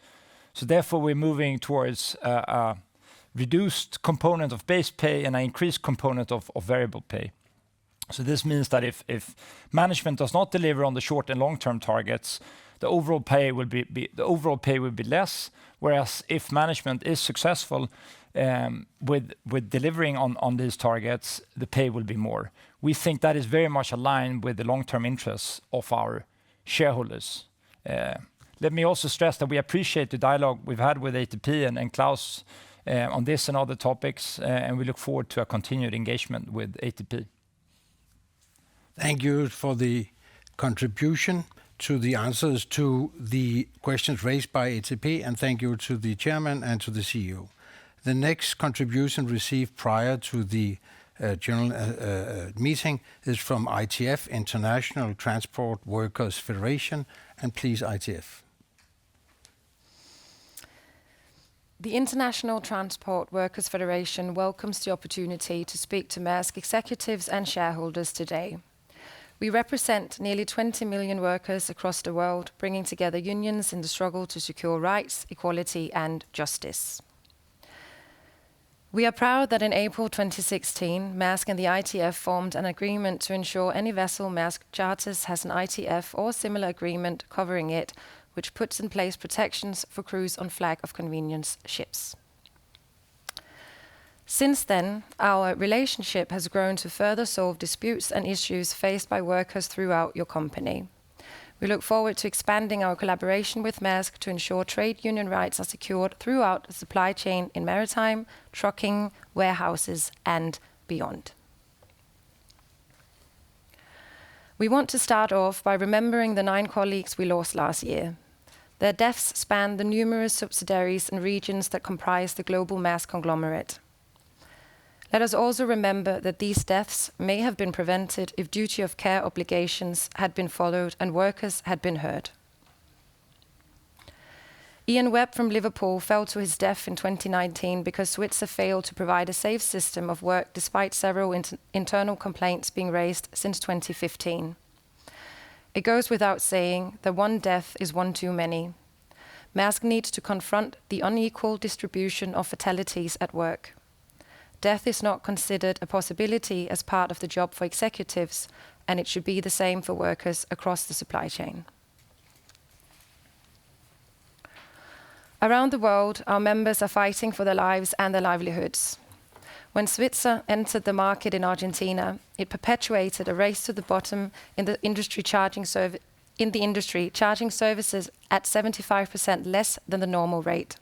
So therefore, we're moving towards a reduced component of base pay and an increased component of variable pay. So this means that if management does not deliver on the short and long-term targets, the overall pay will be less. Whereas if management is successful with delivering on these targets, the pay will be more. We think that is very much aligned with the long-term interests of our shareholders. Let me also stress that we appreciate the dialogue we've had with ATP and Klaus on this and other topics, and we look forward to a continued engagement with ATP. Thank you for the contribution to the answers to the questions raised by ATP, and thank you to the chairman and to the CEO. The next contribution received prior to the general meeting is from ITF, International Transport Workers Federation, and please, ITF. The International Transport Workers Federation welcomes the opportunity to speak to Maersk executives and shareholders today. We represent nearly 20 million workers across the world, bringing together unions in the struggle to secure rights, equality, and justice. We are proud that in April 2016, Maersk and the ITF formed an agreement to ensure any vessel Maersk charters has an ITF or similar agreement covering it, which puts in place protections for crews on flag of convenience ships. Since then, our relationship has grown to further solve disputes and issues faced by workers throughout your company. We look forward to expanding our collaboration with Maersk to ensure trade union rights are secured throughout the supply chain in maritime, trucking, warehouses, and beyond. We want to start off by remembering the 9 colleagues we lost last year. Their deaths span the numerous subsidiaries and regions that comprise the global Maersk conglomerate. Let us also remember that these deaths may have been prevented if duty of care obligations had been followed and workers had been heard. Ian Webb from Liverpool fell to his death in 2019 because Svitzer failed to provide a safe system of work despite several internal complaints being raised since 2015. It goes without saying that one death is one too many. Maersk needs to confront the unequal distribution of fatalities at work. Death is not considered a possibility as part of the job for executives, and it should be the same for workers across the supply chain. Around the world, our members are fighting for their lives and their livelihoods. When Svitzer entered the market in Argentina, it perpetuated a race to the bottom in the industry charging services at 75% less than the normal rate.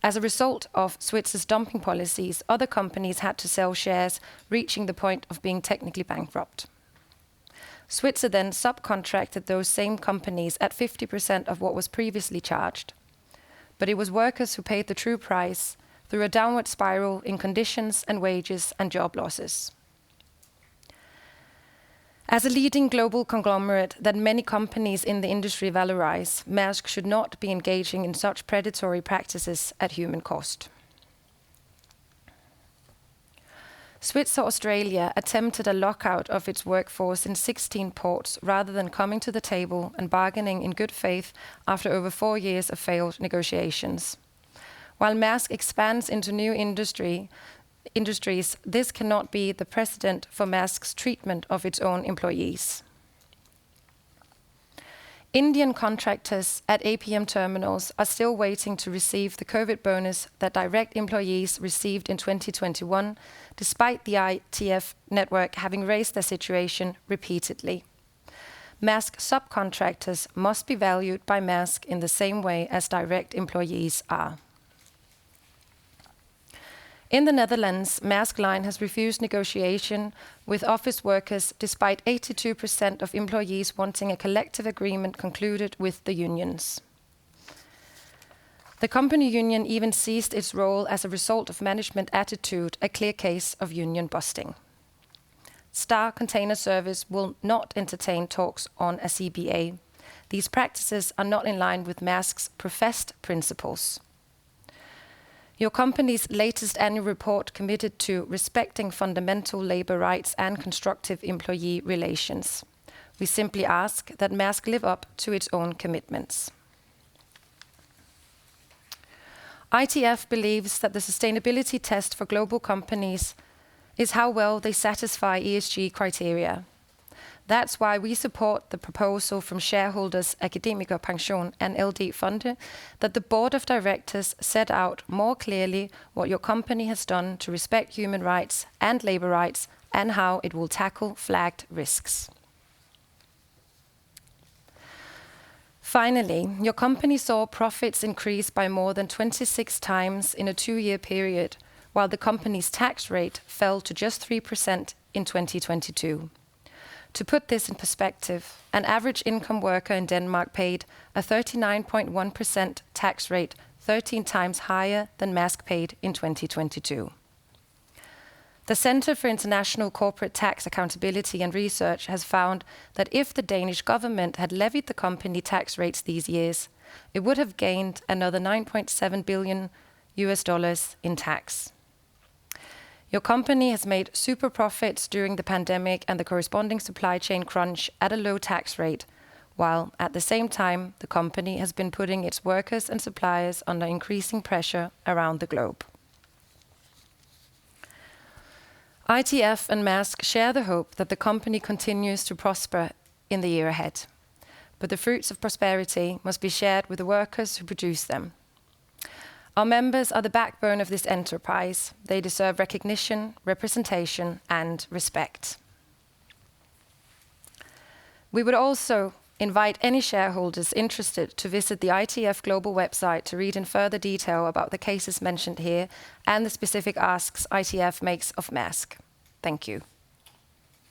As a result of Switzer's dumping policies, other companies had to sell shares, reaching the point of being technically bankrupt. Svitzer then subcontracted those same companies at 50% of what was previously charged. But it was workers who paid the true price through a downward spiral in conditions and wages and job losses. As a leading global conglomerate that many companies in the industry valorize, Maersk should not be engaging in such predatory practices at human cost. Svitzer Australia attempted a lockout of its workforce in 16 ports rather than coming to the table and bargaining in good faith after over 4 years of failed negotiations. While Maersk expands into new industries, this cannot be the precedent for Maersk's treatment of its own employees. Indian contractors at APM terminals are still waiting to receive the COVID bonus that direct employees received in 2021, despite the ITF network having raised their situation repeatedly. Maersk subcontractors must be valued by Maersk in the same way as direct employees are. In the Netherlands, Maersk Line has refused negotiation with office workers despite 82% of employees wanting a collective agreement concluded with the unions. The company union even ceased its role as a result of management attitude, a clear case of union busting. Star Container Service will not entertain talks on a CBA. These practices are not in line with Maersk's professed principles. Your company's latest annual report committed to respecting fundamental labor rights and constructive employee relations. We simply ask that Maersk live up to its own commitments. ITF believes that the sustainability test for global companies is how well they satisfy ESG criteria. That's why we support the proposal from shareholders Akademikerpension and LD Fonde that the board of directors set out more clearly what your company has done to respect human rights and labor rights and how it will tackle flagged risks. Finally, your company saw profits increase by more than 26 times in a 2-year period, while the company's tax rate fell to just 3% in 2022. To put this in perspective, an average income worker in Denmark paid a 39.1% tax rate, 13 times higher than Maersk paid in 2022. The Centre for International Corporate Tax Accountability and Research has found that if the Danish government had levied the company tax rates these years, it would have gained another $9.7 billion in tax. Your company has made super profits during the pandemic and the corresponding supply chain crunch at a low tax rate, while at the same time the company has been putting its workers and suppliers under increasing pressure around the globe. ITF and Maersk share the hope that the company continues to prosper in the year ahead, but the fruits of prosperity must be shared with the workers who produce them. Our members are the backbone of this enterprise. They deserve recognition, representation, and respect. We would also invite any shareholders interested to visit the ITF Global website to read in further detail about the cases mentioned here and the specific asks ITF makes of Maersk. Thank you.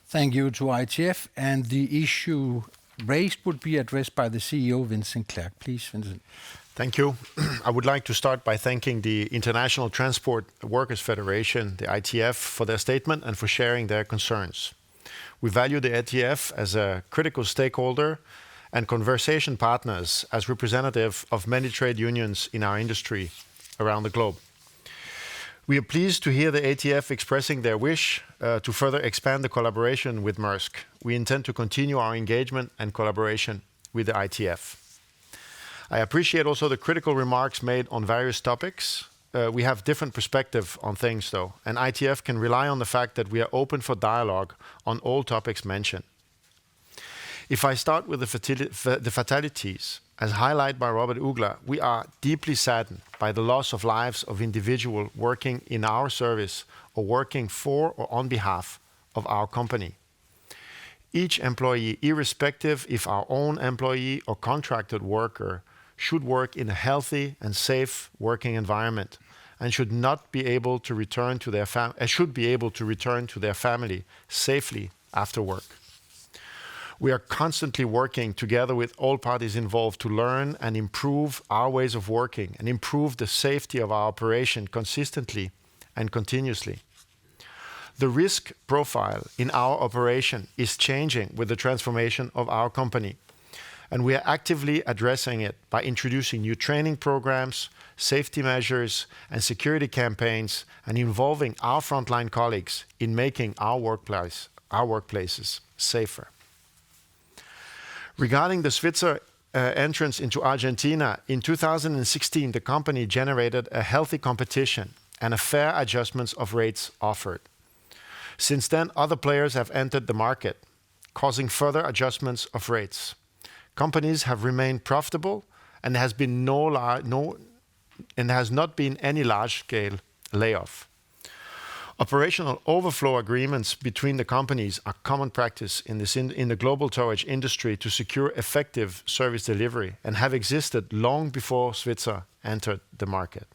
Thank you to ITF. And the issue raised would be addressed by the CEO, Vincent Clerc. Please, Vincent. Thank you. I would like to start by thanking the International Transport Workers Federation, the ITF, for their statement and for sharing their concerns. We value the ITF as a critical stakeholder and conversation partners as representative of many trade unions in our industry around the globe. We are pleased to hear the ATF expressing their wish to further expand the collaboration with Maersk. We intend to continue our engagement and collaboration with the ITF. I appreciate also the critical remarks made on various topics. We have different perspective on things though, and ITF can rely on the fact that we are open for dialogue on all topics mentioned. If I start with the fatalities, as highlighted by Robert Ugler, we are deeply saddened by the loss of lives of individuals working in our service or working for or on behalf of our company. Each employee, irrespective if our own employee or contracted worker, should work in a healthy and safe working environment and should be able to return to their family safely after work. We are constantly working together with all parties involved to learn and improve our ways of working and improve the safety of our operation consistently and continuously. The risk profile in our operation is changing with the transformation of our company, and we are actively addressing it by introducing new training programs, safety measures, and security campaigns, and involving our frontline colleagues in making our workplaces safer. Regarding the Svitzer entrance into Argentina, in 2016, the company generated a healthy competition and a fair adjustments of rates offered. Since then, other players have entered the market, causing further adjustments of rates. Companies have remained profitable, and there has not been any large-scale layoff. Operational overflow agreements between the companies are common practice in the global towage industry to secure effective service delivery and have existed long before Svitzer entered the market.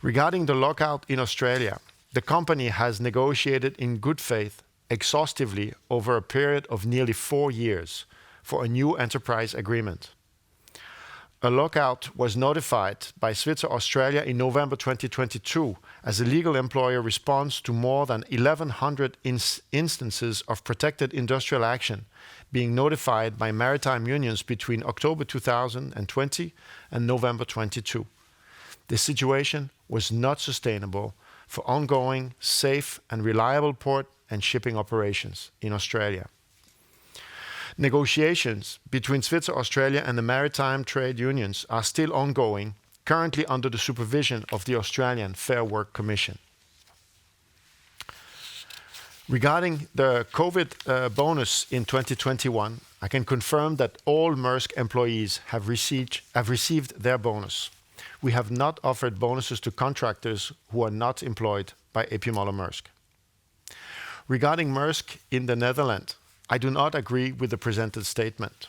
Regarding the lockout in Australia, the company has negotiated in good faith exhaustively over a period of nearly 4 years for a new enterprise agreement. A lockout was notified by Svitzer Australia in November 2022 as a legal employer response to more than 1,100 instances of protected industrial action being notified by maritime unions between October 2020 and November 22. This situation was not sustainable for ongoing, safe and reliable port and shipping operations in Australia. Negotiations between Svitzer Australia and the maritime trade unions are still ongoing, currently under the supervision of the Australian Fair Work Commission. Regarding the COVID bonus in 2021, I can confirm that all Maersk employees have received their bonus. We have not offered bonuses to contractors who are not employed by A.P. Møller - Maersk. Regarding Maersk in the Netherlands, I do not agree with the presented statement.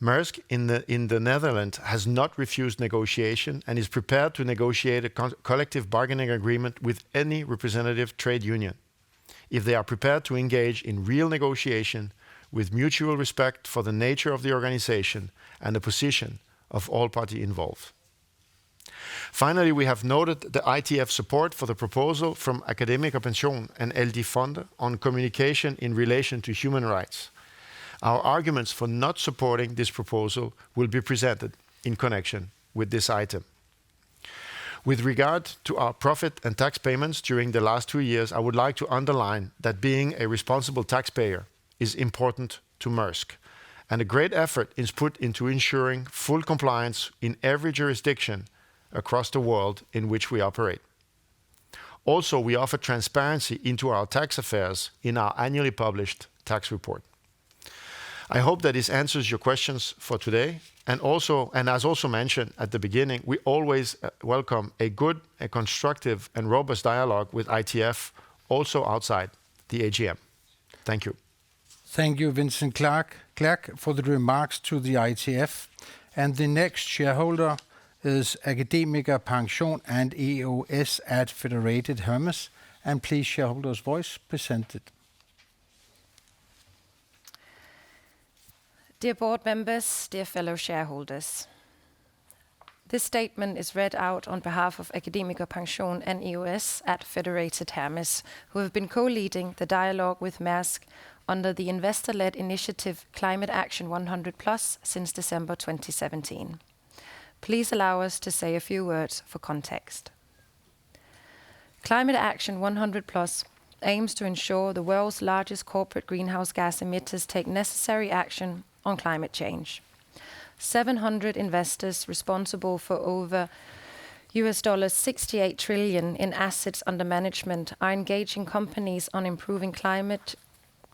Maersk in the Netherlands has not refused negotiation and is prepared to negotiate a collective bargaining agreement with any representative trade union, if they are prepared to engage in real negotiation with mutual respect for the nature of the organization and the position of all parties involved. Finally, we have noted the ITF support for the proposal from AkademikerPension and LD Fonde on communication in relation to human rights. Our arguments for not supporting this proposal will be presented in connection with this item. With regard to our profit and tax payments during the last 2 years, I would like to underline that being a responsible taxpayer is important to Maersk, and a great effort is put into ensuring full compliance in every jurisdiction across the world in which we operate. Also, we offer transparency into our tax affairs in our annually published tax report. I hope that this answers your questions for today. And as also mentioned at the beginning, we always welcome a good, a constructive and robust dialogue with ITF, also outside the AGM. Thank you. Thank you, Vincent Clerc, for the remarks to the ITF. And the next shareholder is AkademikerPension and EOS at Federated Hermes. And please, shareholders' voice presented. Dear board members, dear fellow shareholders, this statement is read out on behalf of AkademikerPension and EOS at Federated Hermes, who have been co-leading the dialogue with Maersk under the investor-led initiative Climate Action 100+ since December 2017. Please allow us to say a few words for context. Climate Action 100+ aims to ensure the world's largest corporate greenhouse gas emitters take necessary action on climate change. 700 investors responsible for over $68 trillion in assets under management are engaging companies on improving climate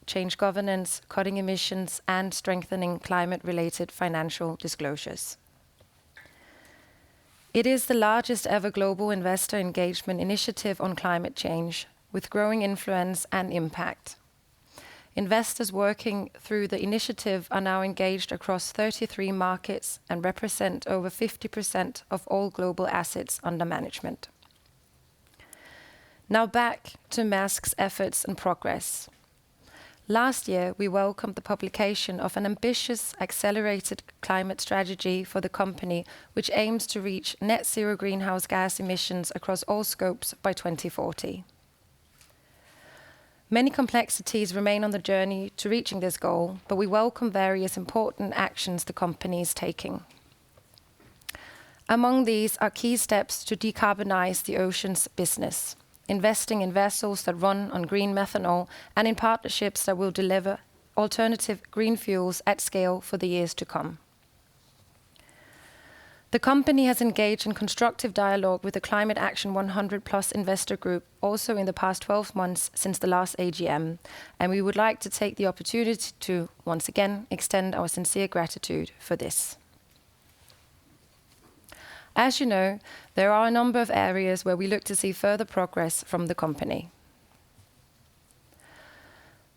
change governance, cutting emissions, and strengthening climate-related financial disclosures. It is the largest ever global investor engagement initiative on climate change, with growing influence and impact. Investors working through the initiative are now engaged across 33 markets and represent over 50% of all global assets under management. Now back to Maersk's efforts and progress. Last year, we welcomed the publication of an ambitious, accelerated climate strategy for the company, which aims to reach net zero greenhouse gas emissions across all scopes by 2040. Many complexities remain on the journey to reaching this goal, but we welcome various important actions the company is taking. Among these are key steps to decarbonize the ocean's business, investing in vessels that run on green methanol and in partnerships that will deliver alternative green fuels at scale for the years to come. The company has engaged in constructive dialogue with the Climate Action 100+ investor group also in the past 12 months since the last AGM, and we would like to take the opportunity to once again extend our sincere gratitude for this. As you know, there are a number of areas where we look to see further progress from the company.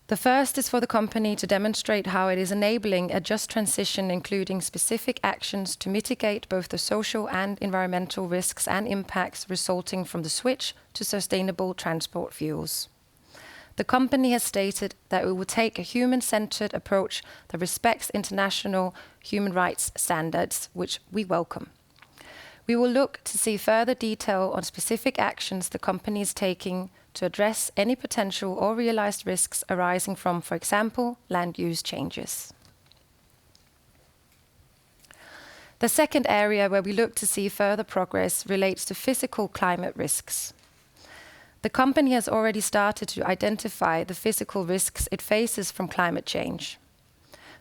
The first is for the company to demonstrate how it is enabling a just transition, including specific actions to mitigate both the social and environmental risks and impacts resulting from the switch to sustainable transport fuels. The company has stated that it will take a human-centered approach that respects international human rights standards, which we welcome. We will look to see further detail on specific actions the company is taking to address any potential or realized risks arising from, for example, land use changes. The second area where we look to see further progress relates to physical climate risks. The company has already started to identify the physical risks it faces from climate change.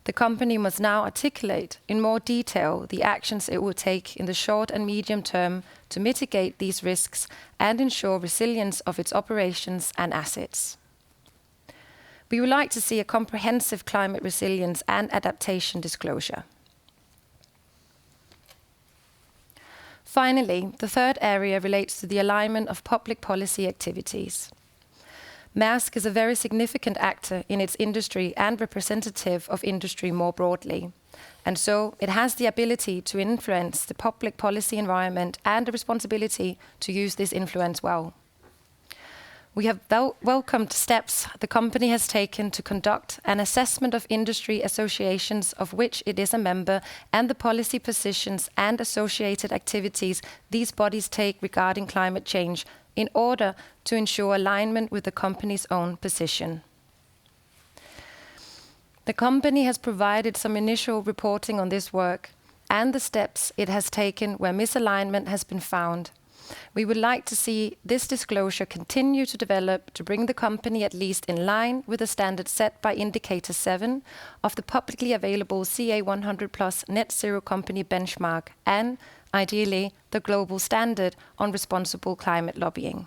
The company must now articulate in more detail the actions it will take in the short and medium term to mitigate these risks and ensure resilience of its operations and assets. We would like to see a comprehensive climate resilience and adaptation disclosure. Finally, the third area relates to the alignment of public policy activities. Maersk is a very significant actor in its industry and representative of industry more broadly, and so it has the ability to influence the public policy environment and the responsibility to use this influence well. We have welcomed steps the company has taken to conduct an assessment of industry associations of which it is a member and the policy positions and associated activities these bodies take regarding climate change in order to ensure alignment with the company's own position. The company has provided some initial reporting on this work and the steps it has taken where misalignment has been found. We would like to see this disclosure continue to develop to bring the company at least in line with the standard set by Indicator 7 of the publicly available CA100+ Net Zero Company benchmark and, ideally, the global standard on responsible climate lobbying.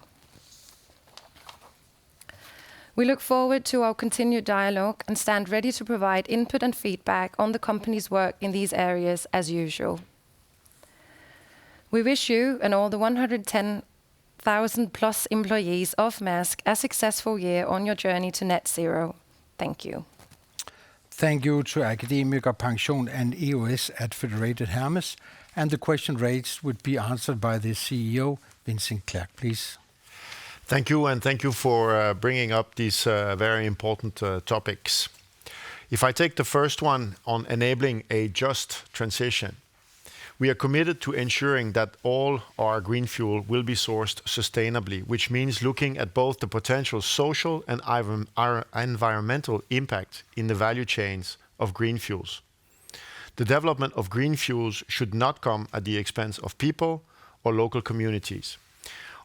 We look forward to our continued dialogue and stand ready to provide input and feedback on the company's work in these areas as usual. We wish you and all the 110,000 plus employees of Maersk a successful year on your journey to net zero. Thank you. Thank you to Akademikerpension and EOS at Federated Hermes. And the question raised would be answered by the CEO, Vincent Clerc, please. Thank you, and thank you for bringing up these very important topics. If I take the first one on enabling a just transition, we are committed to ensuring that all our green fuel will be sourced sustainably, which means looking at both the potential social and environmental impact in the value chains of green fuels. The development of green fuels should not come at the expense of people or local communities.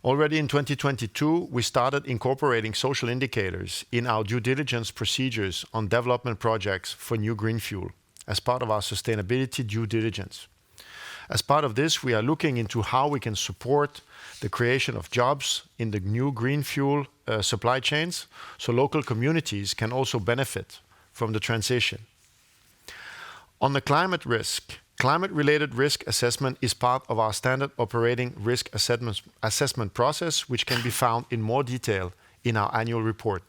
Already in 2022, we started incorporating social indicators in our due diligence procedures on development projects for new green fuel as part of our sustainability due diligence. As part of this, we are looking into how we can support the creation of jobs in the new green fuel supply chains so local communities can also benefit from the transition. On the climate risk, climate-related risk assessment is part of our standard operating risk assessment process, which can be found in more detail in our annual report.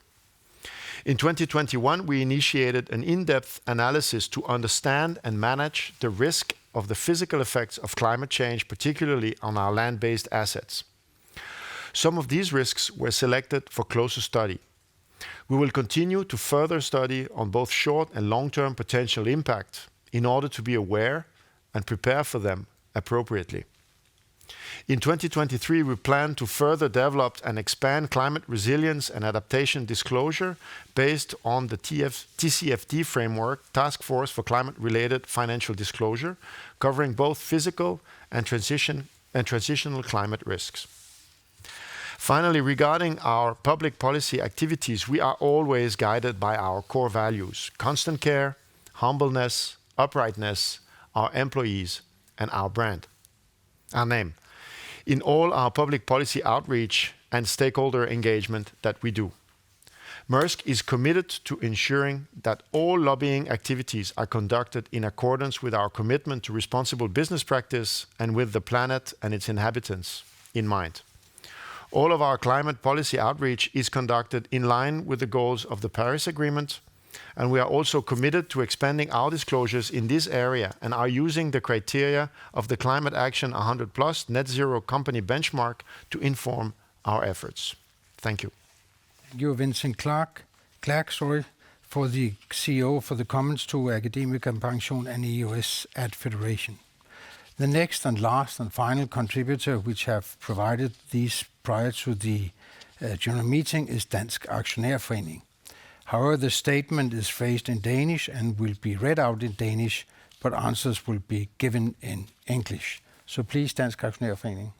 In 2021, we initiated an in-depth analysis to understand and manage the risk of the physical effects of climate change, particularly on our land-based assets. Some of these risks were selected for closer study. We will continue to further study on both short and long-term potential impact in order to be aware and prepare for them appropriately. In 2023, we plan to further develop and expand climate resilience and adaptation disclosure based on the TCFD framework, Task Force for Climate-Related Financial Disclosure, covering both physical and transitional climate risks. Finally, regarding our public policy activities, we are always guided by our core values: constant care, humbleness, uprightness, our employees, and our brand, our name, in all our public policy outreach and stakeholder engagement that we do. Maersk is committed to ensuring that all lobbying activities are conducted in accordance with our commitment to responsible business practice and with the planet and its inhabitants in mind. All of our climate policy outreach is conducted in line with the goals of the Paris Agreement, and we are also committed to expanding our disclosures in this area and are using the criteria of the Climate Action 100+ Net Zero Company benchmark to inform our efforts. Thank you. Thank you, Vincent Clerc, for the CEO, for the comments to Akademikerpension and EOS at Federation. The next and last and final contributor which have provided these prior to the general meeting is Dansk Aktionærforening. However, the statement is phrased in Danish and will be read out in Danish, but answers will be given in English. So please, Dansk Aktionærforening.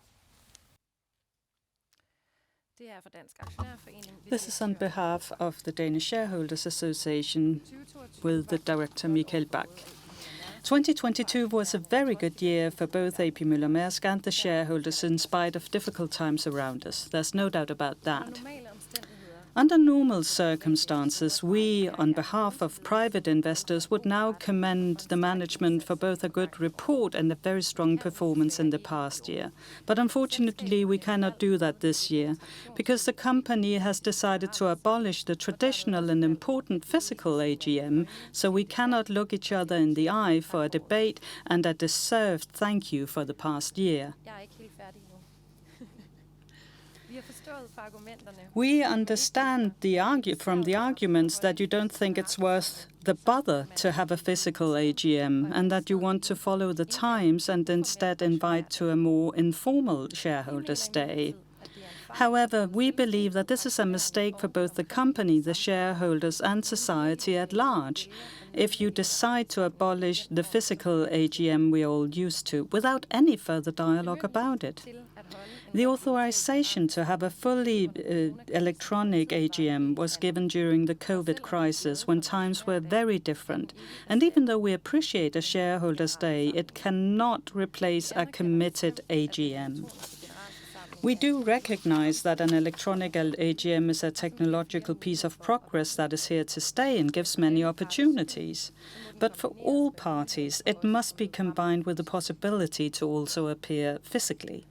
This is on behalf of the Danish Shareholders Association with the director Michael Bach. 2022 was a very good year for both AP Møller Mærsk and the shareholders in spite of difficult times around us. There's no doubt about that. Under normal circumstances, we, on behalf of private investors, would now commend the management for both a good report and a very strong performance in the past year. But unfortunately, we cannot do that this year, because the company has decided to abolish the traditional and important physical AGM, so we cannot look each other in the eye for a debate and a deserved thank you for the past year. We understand from the arguments that you don't think it's worth the bother to have a physical AGM and that you want to follow the times and instead invite to a more informal shareholders' day. However, we believe that this is a mistake for both the company, the shareholders, and society at large if you decide to abolish the physical AGM we're all used to without any further dialogue about it. The authorization to have a fully electronic AGM was given during the COVID crisis when times were very different. And even though we appreciate a shareholders' day, it cannot replace a committed AGM. We do recognize that an electronic AGM is a technological piece of progress that is here to stay and gives many opportunities. But for all parties, it must be combined with the possibility to also appear physically.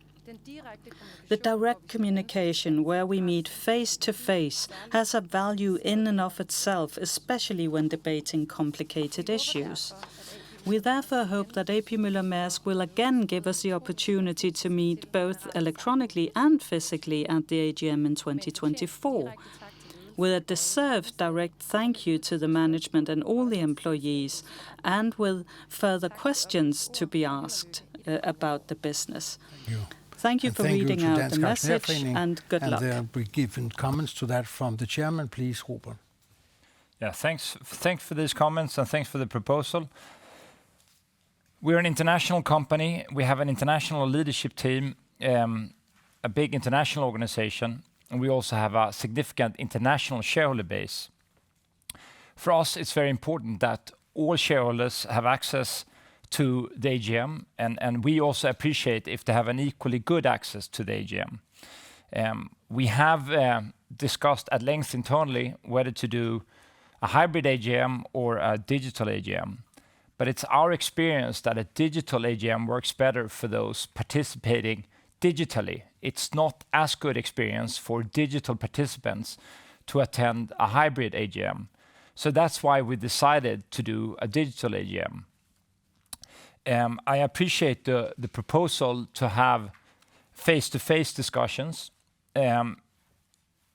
The direct communication where we meet face-to-face has a value in and of itself, especially when debating complicated issues. We therefore hope that A.P. Møller-Maersk will again give us the opportunity to meet both electronically and physically at the AGM in 2024. With a deserved direct thank you to the management and all the employees, and with further questions to be asked about the business. Thank you for reading out the message, and good luck. And there will be given comments to that from the chairman. Please, Robert. Yeah, thanks for these comments and thanks for the proposal. We're an international company. We have an international leadership team, a big international organization, and we also have a significant international shareholder base. For us, it's very important that all shareholders have access to the AGM, and we also appreciate if they have an equally good access to the AGM. We have discussed at length internally whether to do a hybrid AGM or a digital AGM. But it's our experience that a digital AGM works better for those participating digitally. It's not as good experience for digital participants to attend a hybrid AGM. So that's why we decided to do a digital AGM. I appreciate the proposal to have face-to-face discussions.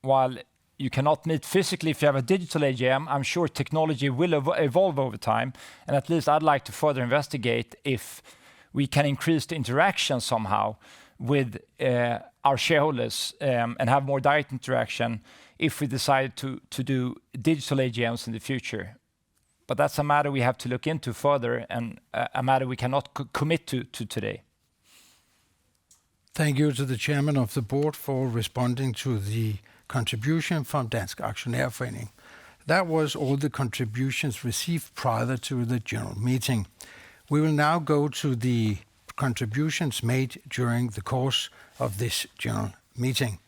While you cannot meet physically if you have a digital AGM, I'm sure technology will evolve over time. And at least I'd like to further investigate if we can increase the interaction somehow with our shareholders and have more direct interaction if we decide to do digital AGMs in the future. But that's a matter we have to look into further and a matter we cannot commit to today. Thank you to the chairman of the board for responding to the contribution from Dansk Aktionærforening. That was all the contributions received prior to the general meeting. We will now go to the contributions made during the course of this general meeting.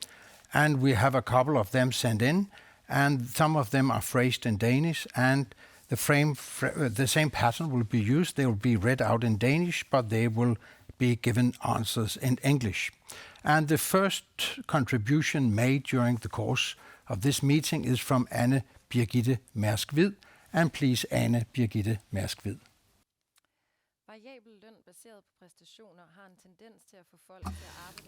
And we have a couple of them sent in, and some of them are phrased in Danish, and the same pattern will be used. They will be read out in Danish, but they will be given answers in English. And the first contribution made during the course of this meeting is from Anne Birgitte Mærsk-Hvid. And please, Anne Birgitte Mærsk-Hvid.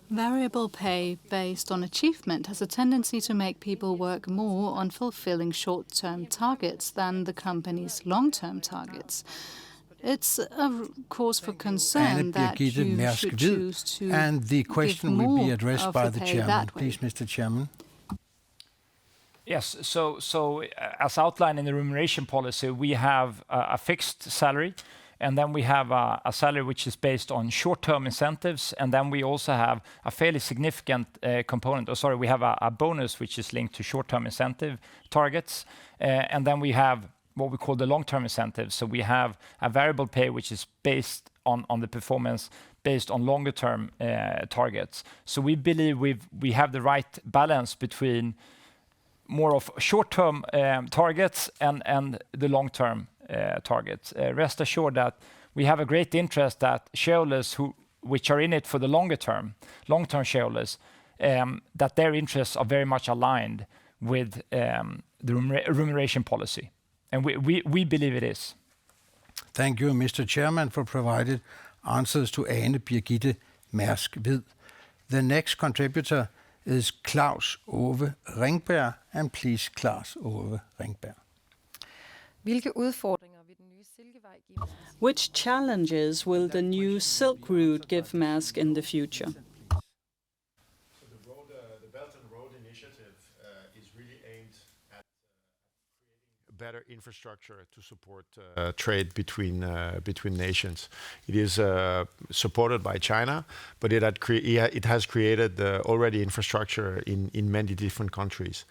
Variable pay based on achievement has a tendency to make people work more on fulfilling short-term targets than the company's long-term targets. It's a cause for concern that you should choose to and the question will be addressed by the chairman. Please, Mr. Chairman. Yes, so as outlined in the remuneration policy, we have a fixed salary, and then we have a salary which is based on short-term incentives, and then we also have a fairly significant component. We have a bonus which is linked to short-term incentive targets, and then we have what we call the long-term incentives. So we have a variable pay which is based on the performance based on longer-term targets. So we believe we have the right balance between more of short-term targets and the long-term targets. Rest assured that we have a great interest that shareholders which are in it for the long-term shareholders, that their interests are very much aligned with the remuneration policy. And we believe it is. Thank you, Mr. Chairman, for provided answers to Anne Birgitte Mærsk-Hvid. The next contributor is Claus Ove Ringberg, and please Claus Ove Ringberg. Hvilke udfordringer vil den nye Silkevej give Mærsk? Which challenges will the new Silk Route give Maersk in the future? So the Belt and Road Initiative is really aimed at creating better infrastructure to support trade between nations. It is supported by China, but it has created already infrastructure in many different countries.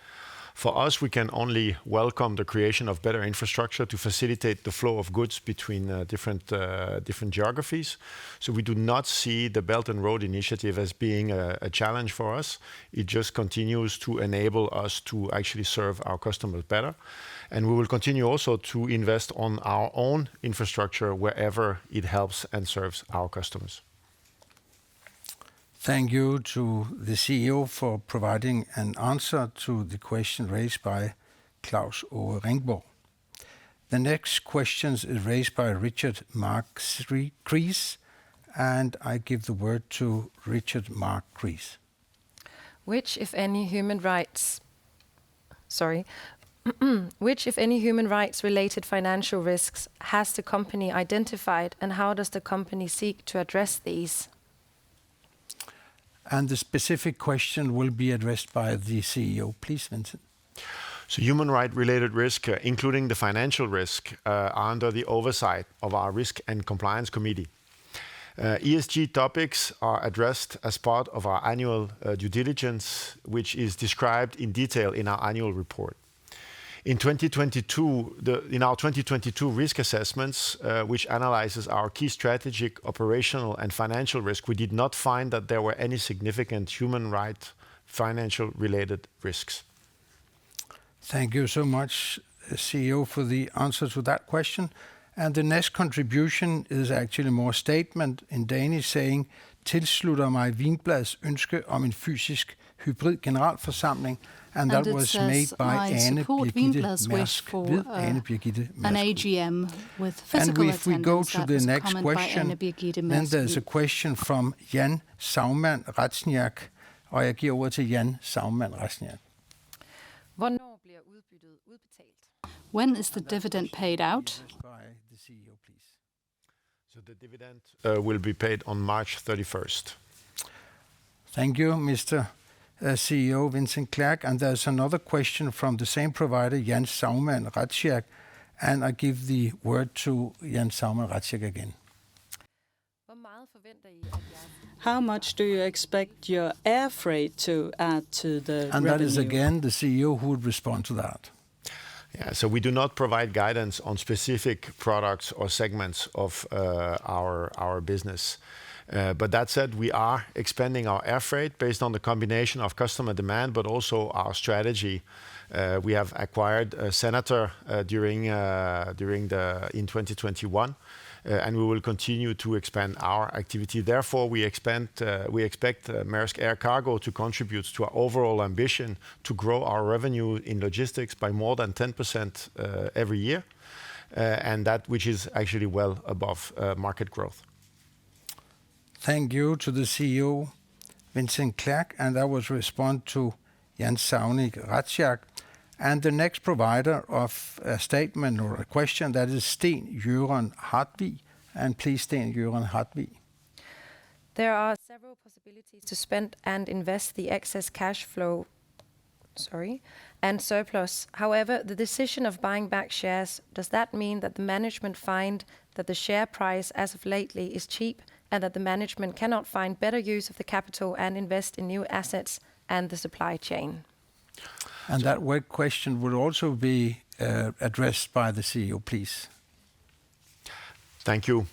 For us, we can only welcome the creation of better infrastructure to facilitate the flow of goods between different geographies. So we do not see the Belt and Road Initiative as being a challenge for us. It just continues to enable us to actually serve our customers better. And we will continue also to invest on our own infrastructure wherever it helps and serves our customers. Thank you to the CEO for providing an answer to the question raised by Claus Ove Ringborg. The next question is raised by Richard Mark Kreis, and I give the word to Richard Mark Kreis. Which, if any, human rights related financial risks has the company identified, and how does the company seek to address these? And the specific question will be addressed by the CEO. Please, Vincent. So human right-related risk, including the financial risk, are under the oversight of our Risk and Compliance Committee. ESG topics are addressed as part of our annual due diligence, which is described in detail in our annual report. In 2022, in our 2022 risk assessments, which analyzes our key strategic, operational, and financial risk, we did not find that there were any significant human right financial related risks. Thank you so much, CEO, for the answer to that question. And the next contribution is actually more statement in Danish saying, tilslutter mig Vinblads ønske om en fysisk hybrid generalforsamling. And that was made by Ane Birgitte Mærsk with Ane Birgitte Mærsk. An AGM with physical and if we go to the next question, then there's a question from Jan Saumann Ratsniak, og jeg giver ordet til Jan Saumann Ratsniak. Hvornår bliver udbyttet udbetalt? When is the dividend paid out? By the CEO, please. So the dividend will be paid on March 31st. Thank you, Mr. CEO Vincent Clerc. And there's another question from the same provider, Jan Saumann Ratsniak, and I give the word to Jan Saumann Ratsniak again. How much do you expect your air freight to add to the And revenue? that is again the CEO who would respond to that. Yeah, so we do not provide guidance on specific products or segments of our business. But that said, we are expanding our air freight based on the combination of customer demand, but also our strategy. We have acquired Senator in 2021, and we will continue to expand our activity. Therefore, we expect Mærsk Air Cargo to contribute to our overall ambition to grow our revenue in logistics by more than 10% every year, and that which is actually well above market growth. Thank you to the CEO, Vincent Clerc, and that was respond to Jan Saumann Ratsniak. And the next provider of a statement or a question, that is Sten Jørgen Hartvig. And please, Sten Jørgen Hartvig. There are several possibilities to spend and invest the excess cash flow, and surplus. However, the decision of buying back shares, does that mean that the management find that the share price as of lately is cheap and that the management cannot find better use of the capital and invest in new assets and the supply chain? And that question would also be addressed by the CEO, please. Thank you.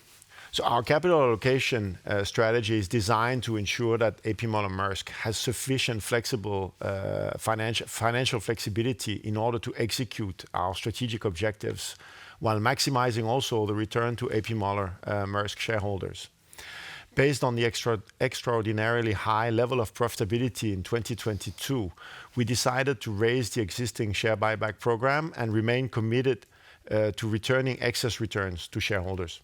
So our capital allocation strategy is designed to ensure that A.P. Møller - Maersk has sufficient flexible financial flexibility in order to execute our strategic objectives, while maximizing also the return to A.P. Møller - Maersk shareholders. Based on the extraordinarily high level of profitability in 2022, we decided to raise the existing share buyback program and remain committed to returning excess returns to shareholders.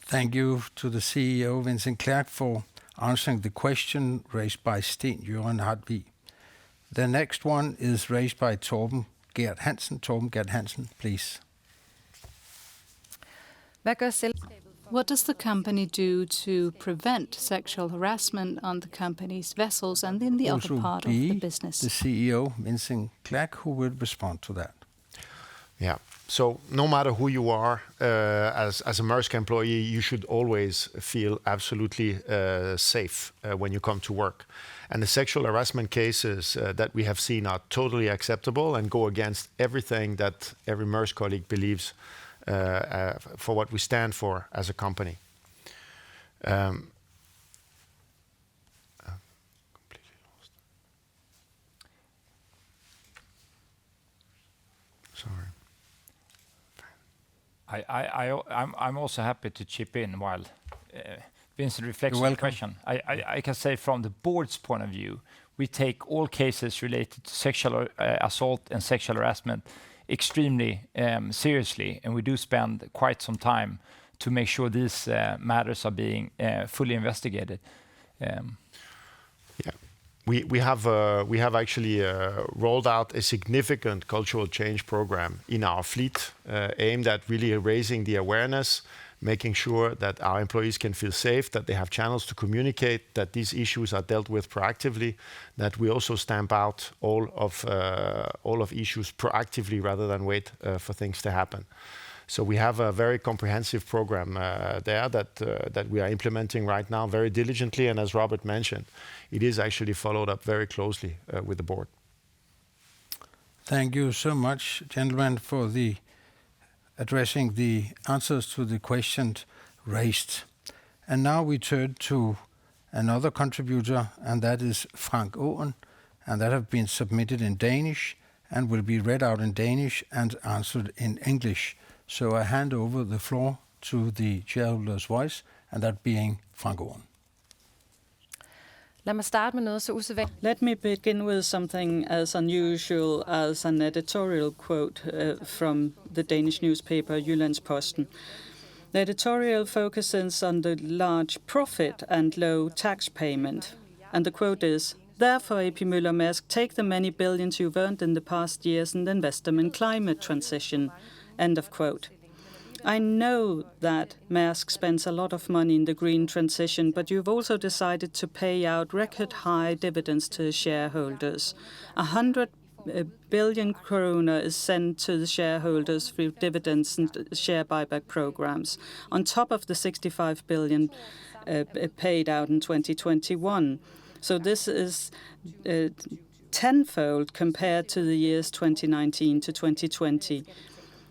Thank you to the CEO, Vincent Clerc, for answering the question raised by Sten Jørgen Hartvig. The next one is raised by Torben Gert Hansen. Torben Gert Hansen, please. What does the company do to prevent sexual harassment on the company's vessels and in the other part of the business? The CEO, Vincent Clerc, who will respond to that. Yeah. So no matter who you are, as a Maersk employee, you should always feel absolutely safe when you come to work. And the sexual harassment cases that we have seen are totally acceptable and go against everything that every Maersk colleague believes for what we stand for as a company. Completely lost. Sorry. I'm also happy to chip in while Vincent reflects on the question. I can say from the board's point of view, we take all cases related to sexual assault and sexual harassment extremely seriously, and we do spend quite some time to make sure these matters are being fully investigated. Yeah. We have actually rolled out a significant cultural change program in our fleet aimed at really raising the awareness, making sure that our employees can feel safe, that they have channels to communicate, that these issues are dealt with proactively, that we also stamp out all of issues proactively rather than wait for things to happen. So we have a very comprehensive program there that we are implementing right now very diligently, and as Robert mentioned, it is actually followed up very closely with the board. Thank you so much, gentlemen, for addressing the answers to the questions raised. And now we turn to another contributor, and that is Frank Aaen, and that have been submitted in Danish and will be read out in Danish and answered in English. So I hand over the floor to the shareholder's voice, and that being Frank Aaen. Let me begin with something as unusual as an editorial quote from the Danish newspaper Jyllands-Posten. The editorial focuses on the large profit and low tax payment. And the quote is, "Therefore, A.P. Møller Maersk, take the many billions you've earned in the past years and invest them in climate transition." End of quote. I know that Maersk spends a lot of money in the green transition, but you've also decided to pay out record high dividends to shareholders. 100 billion kroner is sent to the shareholders through dividends and share buyback programs, on top of the 65 billion paid out in 2021. So this is tenfold compared to the years 2019 to 2020.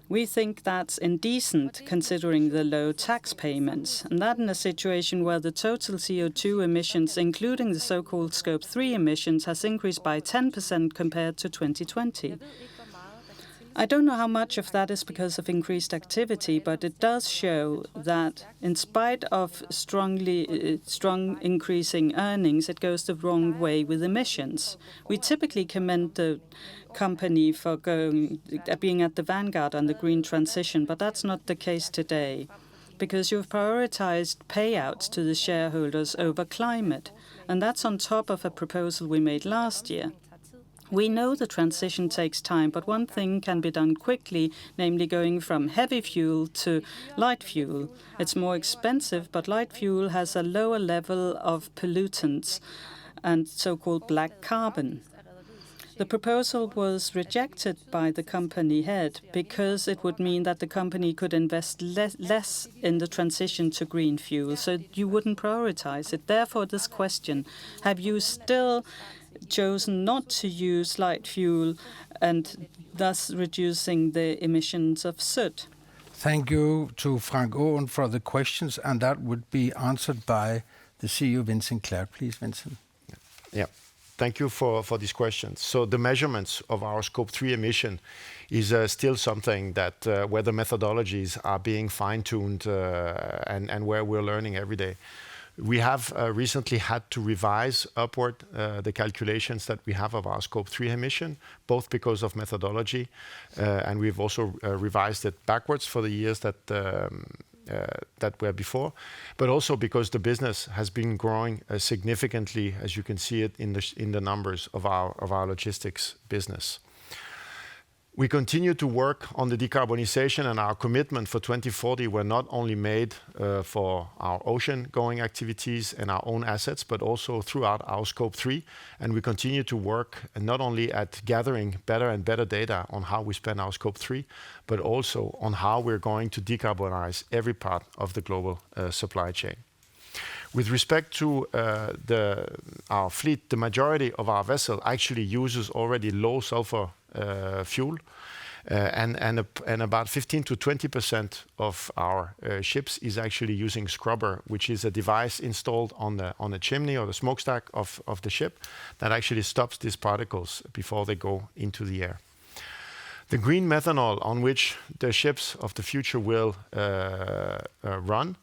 We think that's indecent considering the low tax payments, and that in a situation where the total CO2 emissions, including the so-called Scope 3 emissions, has increased by 10% compared to 2020. I don't know how much of that is because of increased activity, but it does show that in spite of strong increasing earnings, it goes the wrong way with emissions. We typically commend the company for being at the vanguard on the green transition, but that's not the case today, because you've prioritized payouts to the shareholders over climate, and that's on top of a proposal we made last year. We know the transition takes time, but one thing can be done quickly, namely going from heavy fuel to light fuel. It's more expensive, but light fuel has a lower level of pollutants and so-called black carbon. The proposal was rejected by the company head because it would mean that the company could invest less in the transition to green fuel, so you wouldn't prioritize it. Therefore, this question, have you still chosen not to use light fuel and thus reducing the emissions of soot? Thank you to Frank Aaen for the questions, and that would be answered by the CEO, Vincent Clerc. Please, Vincent. Yeah. Thank you for these questions. So the measurements of our Scope 3 emission is still something that where the methodologies are being fine-tuned and where we're learning every day. We have recently had to revise upward the calculations that we have of our Scope 3 emission, both because of methodology, and we've also revised it backwards for the years were before, but also because the business has been growing significantly, as you can see it in the numbers of our logistics business. We continue to work on the decarbonization, and our commitment for 2040 were not only made for our ocean-going activities and our own assets, but also throughout our Scope 3. And we continue to work not only at gathering better and better data on how we spend our Scope 3, but also on how we're going to decarbonize every part of the global supply chain. With respect to our fleet, the majority of our vessel actually uses already low sulfur fuel, and about 15 to 20% of our ships is actually using scrubber, which is a device installed on the chimney or the smokestack of the ship that actually stops these particles before they go into the air. The green methanol on which the ships of the future will run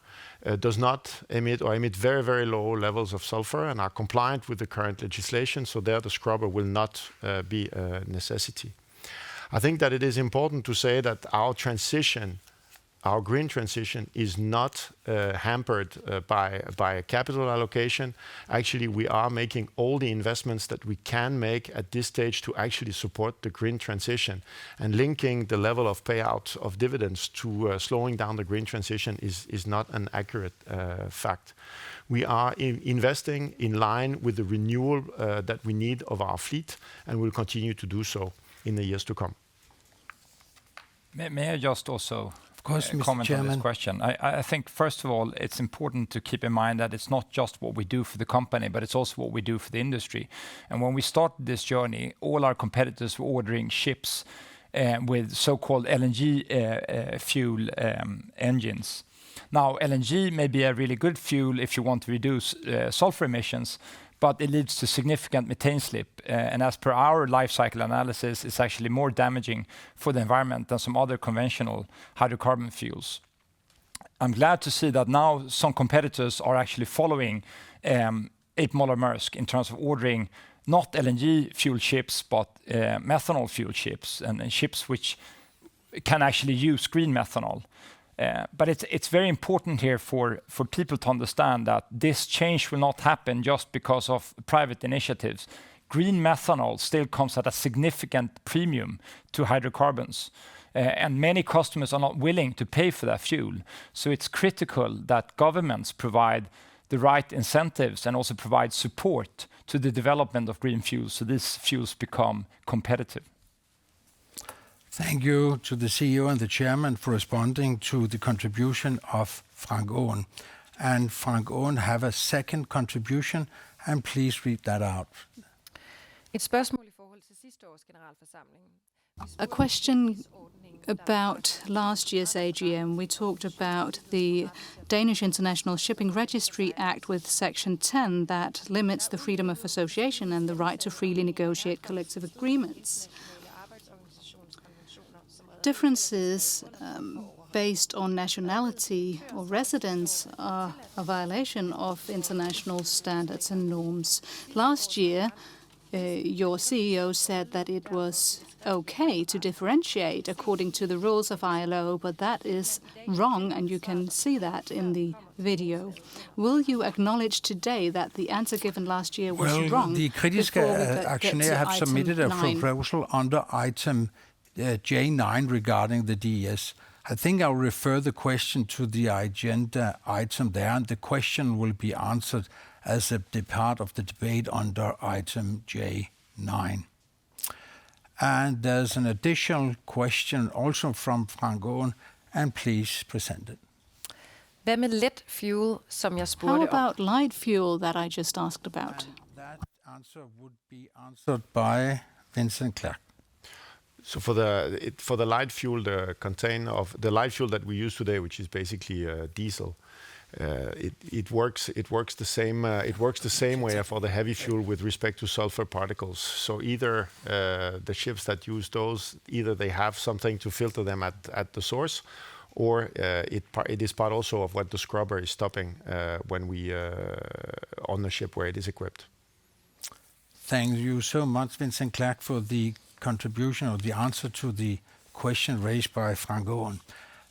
does not emit or emit very, very low levels of sulfur and are compliant with the current legislation, so there the scrubber will not be a necessity. I think that it is important to say that our transition, our green transition, is not hampered by a capital allocation. Actually, we are making all the investments that we can make at this stage to actually support the green transition. And linking the level of payout of dividends to slowing down the green transition is not an accurate fact. We are investing in line with the renewal that we need of our fleet, and will continue to do so in the years to come. May I just also comment on this question? I think, first of all, it's important to keep in mind that it's not just what we do for the company, but it's also what we do for the industry. And when we started this journey, all our competitors were ordering ships with so-called LNG fuel engines. Now, LNG may be a really good fuel if you want to reduce sulfur emissions, but it leads to significant methane slip. And as per our life cycle analysis, it's actually more damaging for the environment than some other conventional hydrocarbon fuels. I'm glad to see that now some competitors are actually following Møller Maersk in terms of ordering not LNG fuel ships, but methanol fuel ships and ships which can actually use green methanol. But it's very important here for people to understand that this change will not happen just because of private initiatives. Green methanol still comes at a significant premium to hydrocarbons, and many customers are not willing to pay for that fuel. So it's critical that governments provide the right incentives and also provide support to the development of green fuels so these fuels become competitive. Thank you to the CEO and the chairman for responding to the contribution of Frank Aaen. And Frank Aaen have a second contribution, and please read that out. A question about last year's AGM. We talked about the Danish International Shipping Registry Act with Section 10 that limits the freedom of association and the right to freely negotiate collective agreements. Differences based on nationality or residence are a violation of international standards and norms. Last year, your CEO said that it was okay to differentiate according to the rules of ILO, but that is wrong, and you can see that in the video. Will you acknowledge today that the answer given last year was wrong? The kritiske aktionærer have submitted a proposal under item J9 regarding the DES. I think I'll refer the question to the agenda item there, and the question will be answered as a part of the debate under item J9. And there's an additional question also from Frank Aaen, and please present it. Hvad med let fuel, som jeg spurgte om? How about light fuel that I just asked about? That answer would be answered by Vincent Clerc. So for the light fuel, the light fuel that we use today, which is basically diesel, it works the same. It works the same way for the heavy fuel with respect to sulfur particles. So either the ships that use those, either they have something to filter them at the source, or it is part also of what the scrubber is stopping when we on the ship where it is equipped. Thank you so much, Vincent Clerc, for the contribution or the answer to the question raised by Frank Aaen.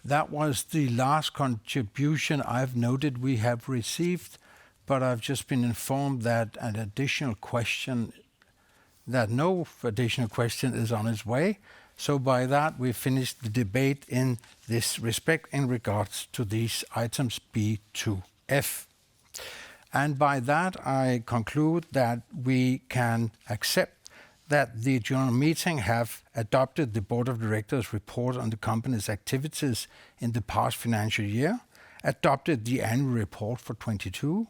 That was the last contribution I've noted we have received, but I've just been informed that no additional question is on its way. So by that, we've finished the debate in this respect in regards to these items B to F. And by that, I conclude that we can accept that the general meeting have adopted the Board of Directors' report on the company's activities in the past financial year, adopted the annual report for 22,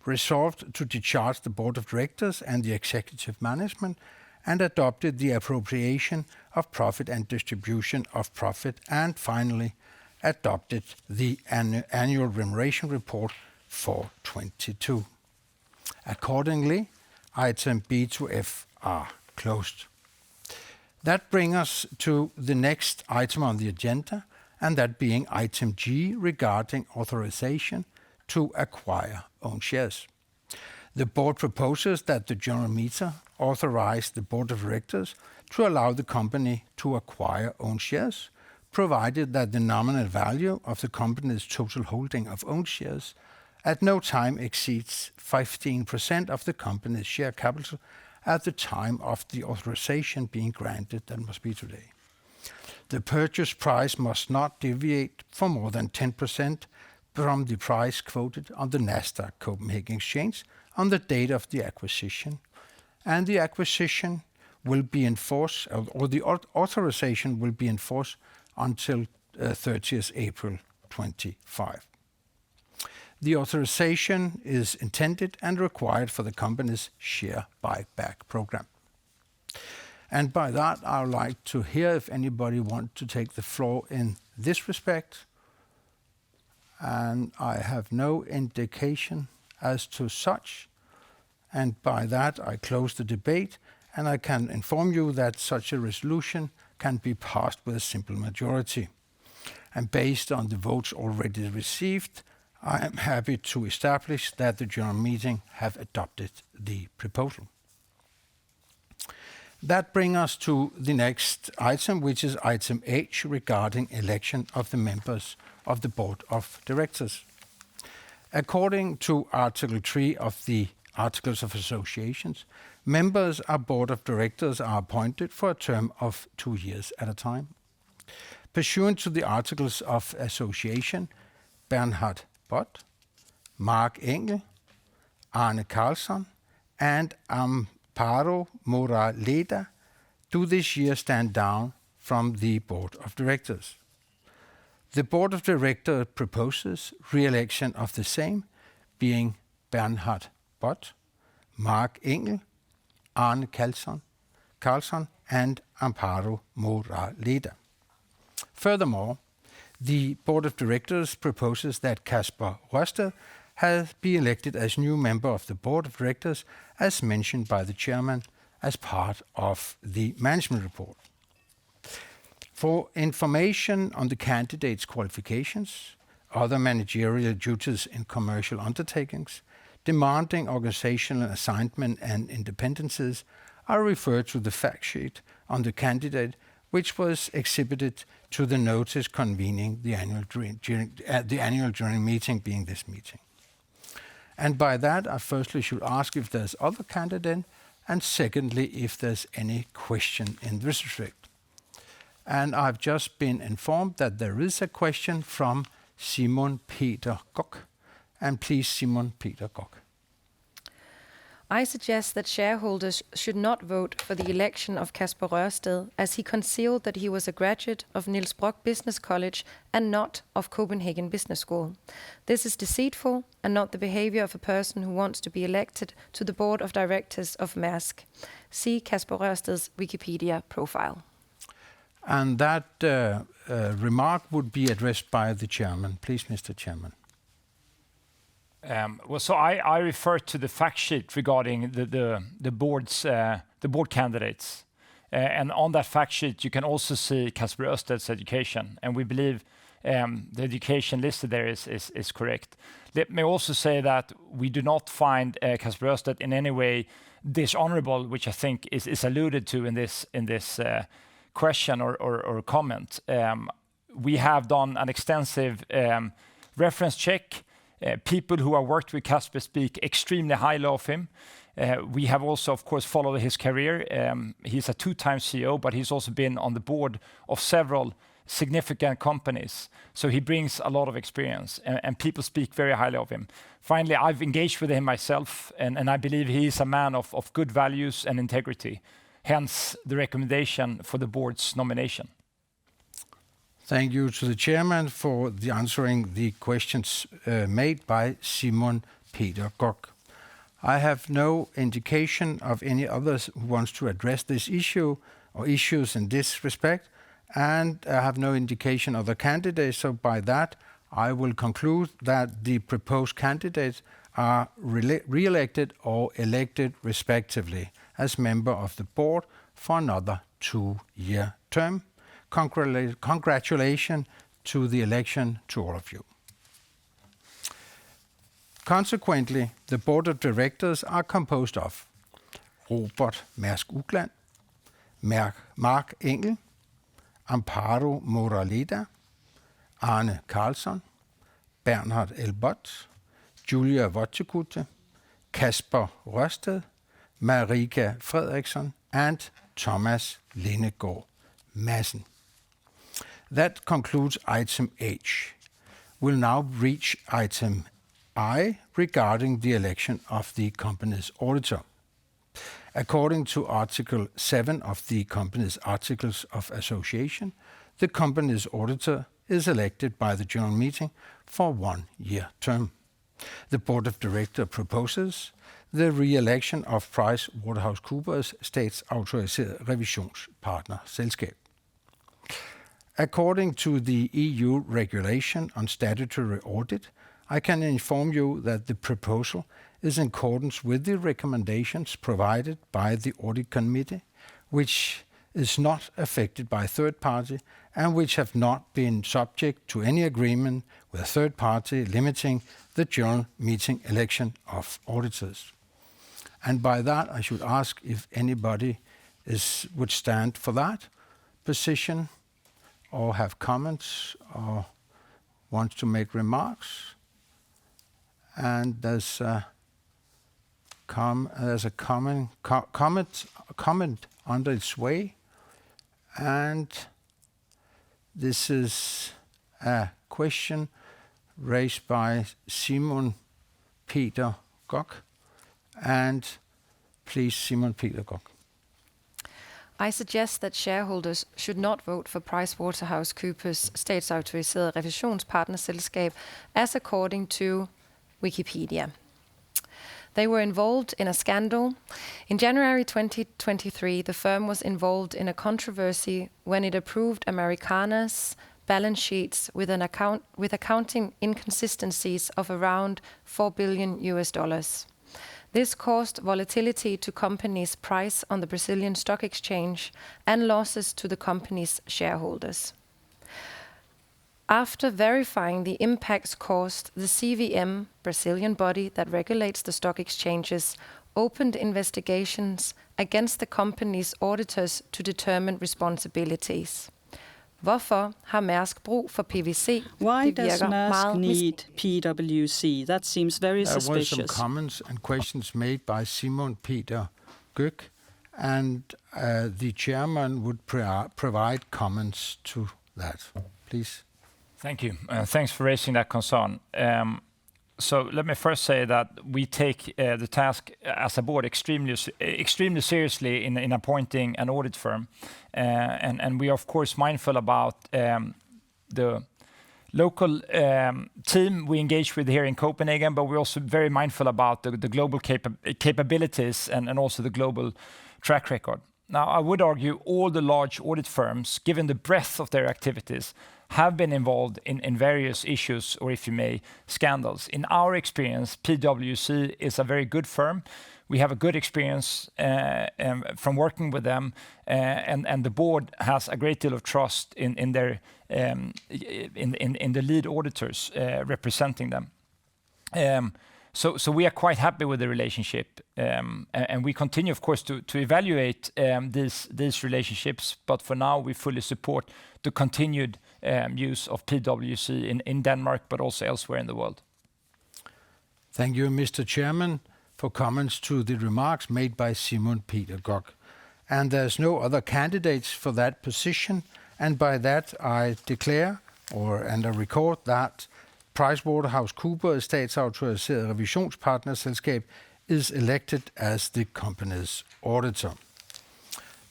resolved to discharge the Board of Directors and the executive management, and adopted the appropriation of profit and distribution of profit, and finally adopted the annual remuneration report for 22. Accordingly, item B to F are closed. That brings us to the next item on the agenda, and that being item G regarding authorization to acquire own shares. The board proposes that the general meeting authorize the Board of Directors to allow the company to acquire own shares, provided that the nominal value of the company's total holding of own shares at no time exceeds 15% of the company's share capital at the time of the authorization being granted, that must be today. The purchase price must not deviate for more than 10% from the price quoted on the Nasdaq Copenhagen Exchange on the date of the acquisition, and the acquisition will be enforced, or the authorization will be enforced until 30th April 25. The authorization is intended and required for the company's share buyback program. And by that, I would like to hear if anybody wants to take the floor in this respect. And I have no indication as to such. And by that, I close the debate, and I can inform you that such a resolution can be passed with a simple majority. And based on the votes already received, I am happy to establish that the general meeting have adopted the proposal. That brings us to the next item, which is item H regarding election of the members of the Board of Directors. According to Article 3 of the Articles of Associations, members of Board of Directors are appointed for a term of 2 years at a time. Pursuant to the Articles of Association, Bernhard Bott, Mark Engel, Arne Karlsson, and Amparo Moraleda do this year stand down from the Board of Directors. The Board of Directors proposes re-election of the same, being Bernhard Bott, Mark Engel, Arne Karlsson, and Amparo Moraleda. Furthermore, the Board of Directors proposes that Kasper Rørsted be elected as new member of the Board of Directors, as mentioned by the chairman, as part of the management report. For information on the candidate's qualifications, other managerial duties in commercial undertakings, demanding organizational assignment and independences, are referred to the fact sheet on the candidate, which was exhibited to the notice convening the annual general meeting, being this meeting. And by that, I firstly should ask if there's other candidate, and secondly, if there's any question in this respect. And I've just been informed that there is a question from Simon Peter Gok. And please, Simon Peter Gok. I suggest that shareholders should not vote for the election of Kasper Rørsted, as he concealed that he was a graduate of Niels Brock Business College and not of Copenhagen Business School. This is deceitful and not the behavior of a person who wants to be elected to the Board of Directors of Maersk. See Kasper Rørsted's Wikipedia profile. And that remark would be addressed by the chairman. Please, Mr. Chairman. So I refer to the fact sheet regarding the board candidates, and on that fact sheet you can also see Kasper Rørsted's education, and we believe the education listed there is correct. Let me also say that we do not find Kasper Rørsted in any way dishonorable, which I think is alluded to in this question or comment. we have done an extensive reference check. People who have worked with Kasper speak extremely highly of him. We have also, of course, followed his career. He's a two-time CEO, but he's also been on the board of several significant companies. So he brings a lot of experience, and people speak very highly of him. Finally, I've engaged with him myself, and I believe he is a man of good values and integrity. Hence, the recommendation for the board's nomination. Thank you to the chairman for answering the questions made by Simon Peter Gok. I have no indication of any others who wants to address this issue or issues in this respect, and I have no indication of the candidates. So by that, I will conclude that the proposed candidates are re-elected or elected respectively as member of the board for another 2-year term. Congratulations to the election to all of you. Consequently, the board of directors are composed of Robert Mærsk Utland, Mark Engel, Amparo Moraleda, Arne Karlsson, Bernhard Elbott, Julia Vottekute, Kasper Rørsted, Marika Fredriksson, and Thomas Lindegaard Madsen. That concludes item H. We'll now reach item I regarding the election of the company's auditor. According to Article 7 of the company's Articles of Association, the company's auditor is elected by the general meeting for 1-year term. The board of directors proposes the re-election of PricewaterhouseCoopers statsautoriseret revisionspartnerselskab. According to the EU regulation on statutory audit, I can inform you that the proposal is in accordance with the recommendations provided by the audit committee, which is not affected by third party and which have not been subject to any agreement with a third party limiting the general meeting election of auditors. And by that, I should ask if anybody would stand for that position or have comments or wants to make remarks. And there's a comment under its way, and this is a question raised by Simon Peter Gok. And please, Simon Peter Gok. I suggest that shareholders should not vote for PricewaterhouseCoopers statsautoriseret revisionspartnerselskab as according to Wikipedia. They were involved in a scandal. In January 2023, the firm was involved in a controversy when it approved Americana's balance sheets with accounting inconsistencies of around $4 billion. This caused volatility to company's price on the Brazilian stock exchange and losses to the company's shareholders. After verifying the impacts caused, the CVM, Brazilian body that regulates the stock exchanges, opened investigations against the company's auditors to determine responsibilities. Hvorfor har Mærsk brug for PwC? Why does Maersk need PwC? That seems very suspicious. There were some comments and questions made by Simon Peter Gok, and the chairman would provide comments to that. Please. Thank you. Thanks for raising that concern. So let me first say that we take the task as a board extremely seriously in appointing an audit firm. And we are, of course, mindful about the local team we engage with here in Copenhagen, but we're also very mindful about the global capabilities and also the global track record. Now, I would argue all the large audit firms, given the breadth of their activities, have been involved in various issues, or if you may, scandals. In our experience, PwC is a very good firm. We have a good experience from working with them, and the board has a great deal of trust in their in the lead auditors representing them. So we are quite happy with the relationship, and we continue, of course, to evaluate these relationships. But for now, we fully support the continued use of PwC in Denmark, but also elsewhere in the world. Thank you, Mr. Chairman, for comments to the remarks made by Simon Peter Gok. And there's no other candidates for that position, and by that I declare, I record that PricewaterhouseCoopers statsautoriseret revisionspartnerselskab is elected as the company's auditor.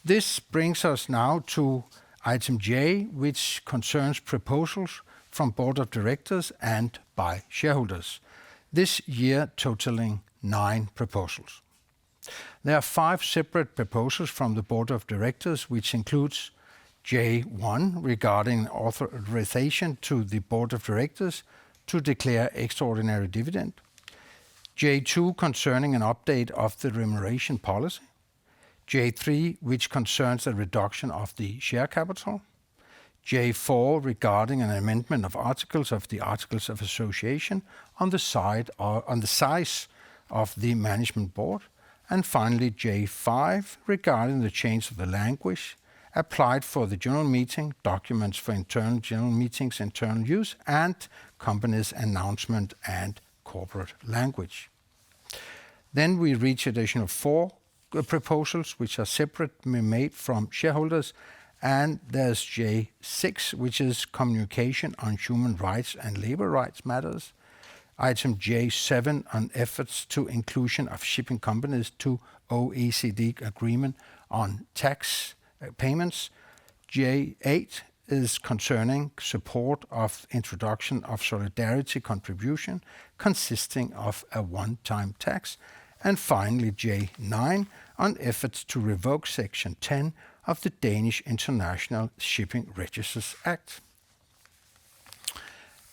This brings us now to item J, which concerns proposals from Board of Directors and by shareholders, this year totaling 9 proposals. There are 5 separate proposals from the Board of Directors, which includes J1 regarding authorization to the Board of Directors to declare extraordinary dividend, J2 concerning an update of the remuneration policy, J3 which concerns a reduction of the share capital, J4 regarding an amendment of articles of the Articles of Association on the size of the management board, and finally J5 regarding the change of the language applied for the general meeting, documents for internal general meetings, internal use, and company's announcement and corporate language. Then we reach additional 4 proposals which are separately made from shareholders, and there's J6, which is communication on human rights and labor rights matters, item J7 on efforts to inclusion of shipping companies to OECD agreement on tax payments, J8 is concerning support of introduction of solidarity contribution consisting of a one-time tax, and finally J9 on efforts to revoke Section 10 of the Danish International Shipping Registers Act.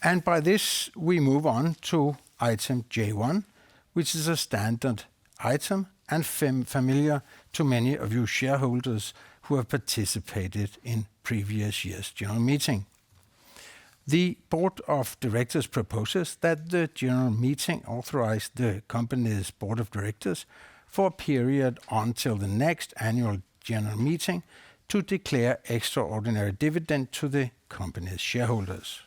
And by this we move on to item J1, which is a standard item and familiar to many of you shareholders who have participated in previous year's general meeting. The Board of Directors proposes that the general meeting authorize the company's Board of Directors for a period until the next annual general meeting to declare extraordinary dividend to the company's shareholders.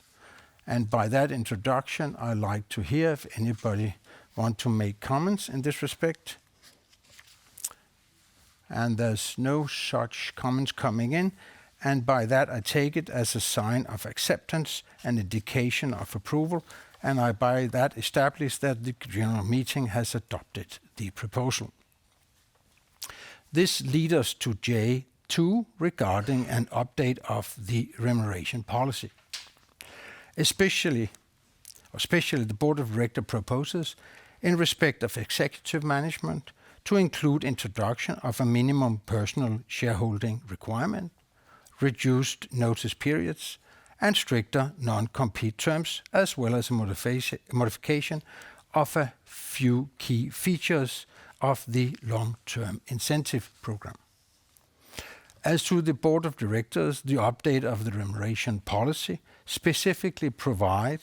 And by that introduction, I'd like to hear if anybody want to make comments in this respect. And there's no such comments coming in, and by that I take it as a sign of acceptance and indication of approval, and I by that establish that the general meeting has adopted the proposal. This leads us to J2 regarding an update of the remuneration policy. Especially the Board of Directors proposes, in respect of executive management, to include introduction of a minimum personal shareholding requirement, reduced notice periods, and stricter non-compete terms, as well as a modification of a few key features of the long-term incentive program. As to the Board of Directors, the update of the remuneration policy specifically provide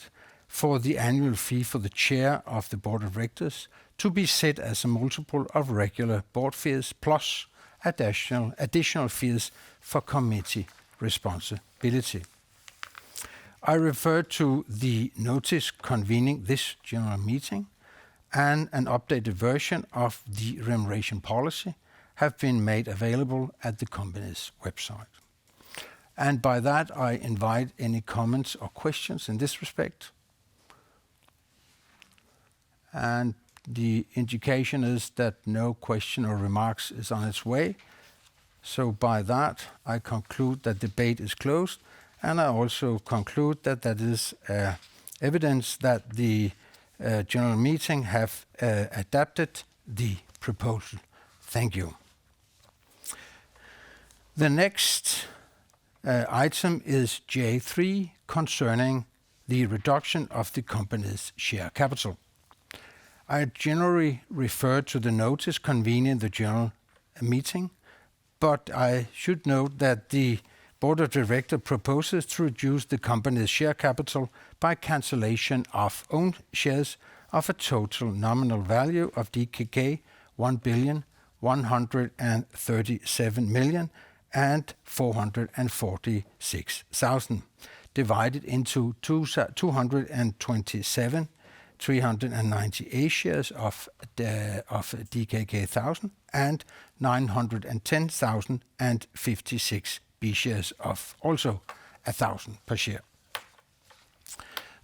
for the annual fee for the chair of the Board of Directors to be set as a multiple of regular board fees plus additional fees for committee responsibility. I refer to the notice convening this general meeting, and an updated version of the remuneration policy have been made available at the company's website. And by that, I invite any comments or questions in this respect. And the indication is that no question or remarks is on its way. So by that, I conclude that debate is closed, and I also conclude that that is evidence that the general meeting have adapted the proposal. Thank you. The next item is J3 concerning the reduction of the company's share capital. I generally refer to the notice convening the general meeting, but I should note that the Board of Directors proposes to reduce the company's share capital by cancellation of own shares of a total nominal value of DKK 1,137,446,000 divided into 227 398 shares of DKK 1,000 and 910,056 B shares of also 1,000 per share.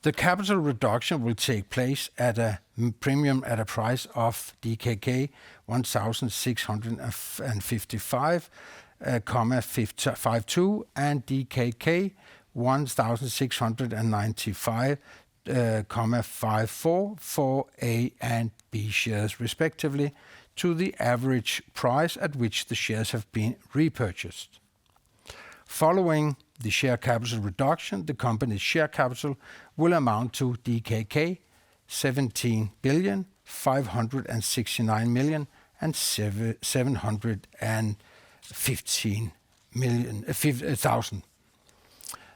The capital reduction will take place at a premium at a price of DKK 1,655,52 and DKK 1,695,54 for A and B shares respectively, to the average price at which the shares have been repurchased. Following the share capital reduction, the company's share capital will amount to DKK 17,569,715,000.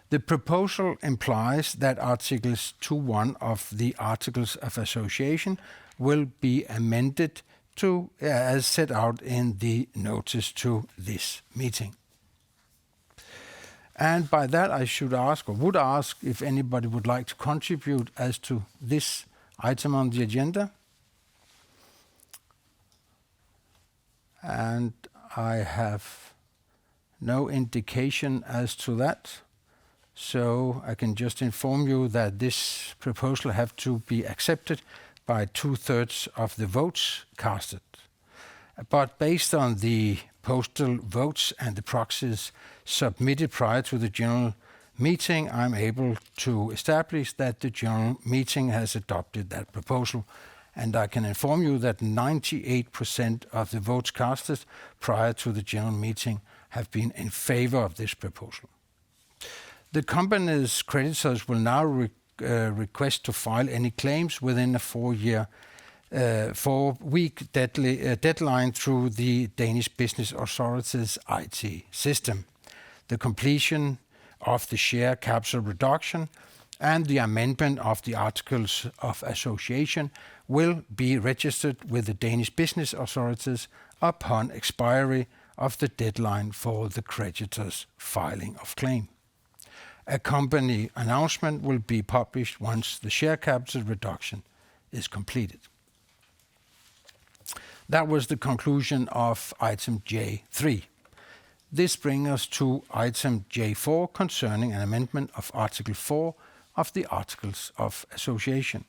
The proposal implies that Articles 2.1 of the Articles of Association will be amended to as set out in the notice to this meeting. And by that I should ask, or would ask, if anybody would like to contribute as to this item on the agenda. And I have no indication as to that. So I can just inform you that this proposal have to be accepted by 2/3 of the votes casted. But based on the postal votes and the proxies submitted prior to the general meeting, I'm able to establish that the general meeting has adopted that proposal. And I can inform you that 98% of the votes casted prior to the general meeting have been in favor of this proposal. The company's creditors will now request to file any claims within a 4-week deadline through the Danish Business Authority's IT system. The completion of the share capital reduction and the amendment of the Articles of Association will be registered with the Danish Business Authorities upon expiry of the deadline for the creditors' filing of claim. A company announcement will be published once the share capital reduction is completed. That was the conclusion of item J3. This brings us to item J4 concerning an amendment of Article 4 of the Articles of Association.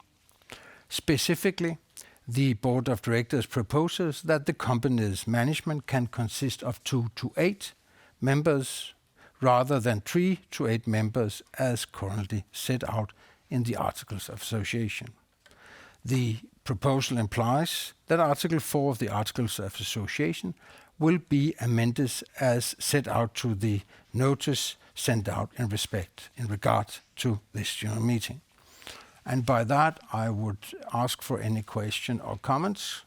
Specifically, the Board of Directors proposes that the company's management can consist of 2 to 8 members rather than 3 to 8 members as currently set out in the Articles of Association. The proposal implies that Article 4 of the Articles of Association will be amended as set out to the notice sent out in regard to this general meeting. And by that, I would ask for any question or comments.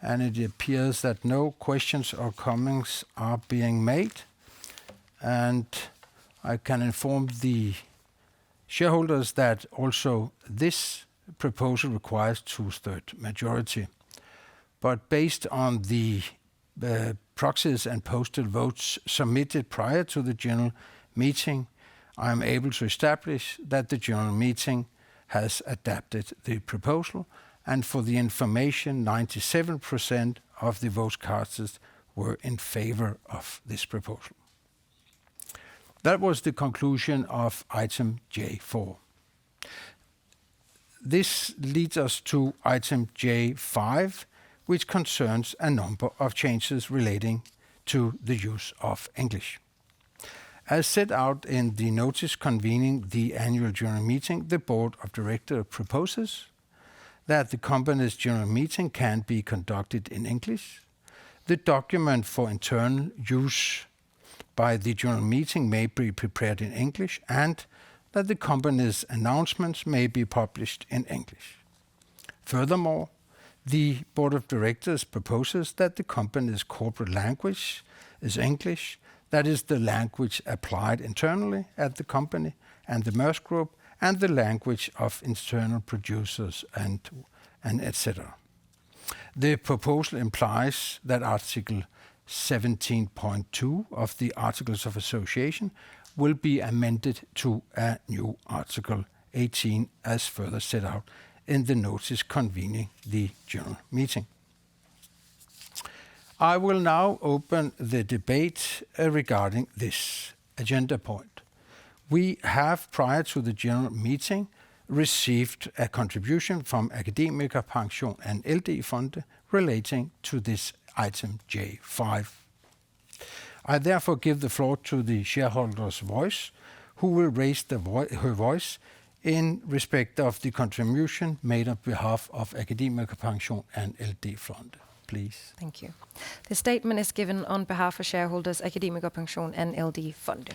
And it appears that no questions or comments are being made. And I can inform the shareholders that also this proposal requires 2/3 majority. But based on the proxies and posted votes submitted prior to the general meeting, I am able to establish that the general meeting has adopted the proposal, and for the information, 97% of the votes cast were in favor of this proposal. That was the conclusion of item J4. This leads us to item J5, which concerns a number of changes relating to the use of English. As set out in the notice convening the annual general meeting, the Board of Directors proposes that the company's general meeting can be conducted in English. The document for internal use by the general meeting may be prepared in English, and that the company's announcements may be published in English. Furthermore, the Board of Directors proposes that the company's corporate language is English, that is the language applied internally at the company and the Maersk Group, and the language of internal producers and etc. The proposal implies that Article 17.2 of the Articles of Association will be amended to a new Article 18 as further set out in the notice convening the general meeting. I will now open the debate regarding this agenda point. We have, prior to the general meeting, received a contribution from Akademikerpension and LD-Fonde relating to this item J5. I therefore give the floor to the shareholder's voice, who will raise her voice in respect of the contribution made on behalf of Akademikerpension and LD-Fonde. Please. Thank you. The statement is given on behalf of shareholders Akademikerpension and LD-Fonde.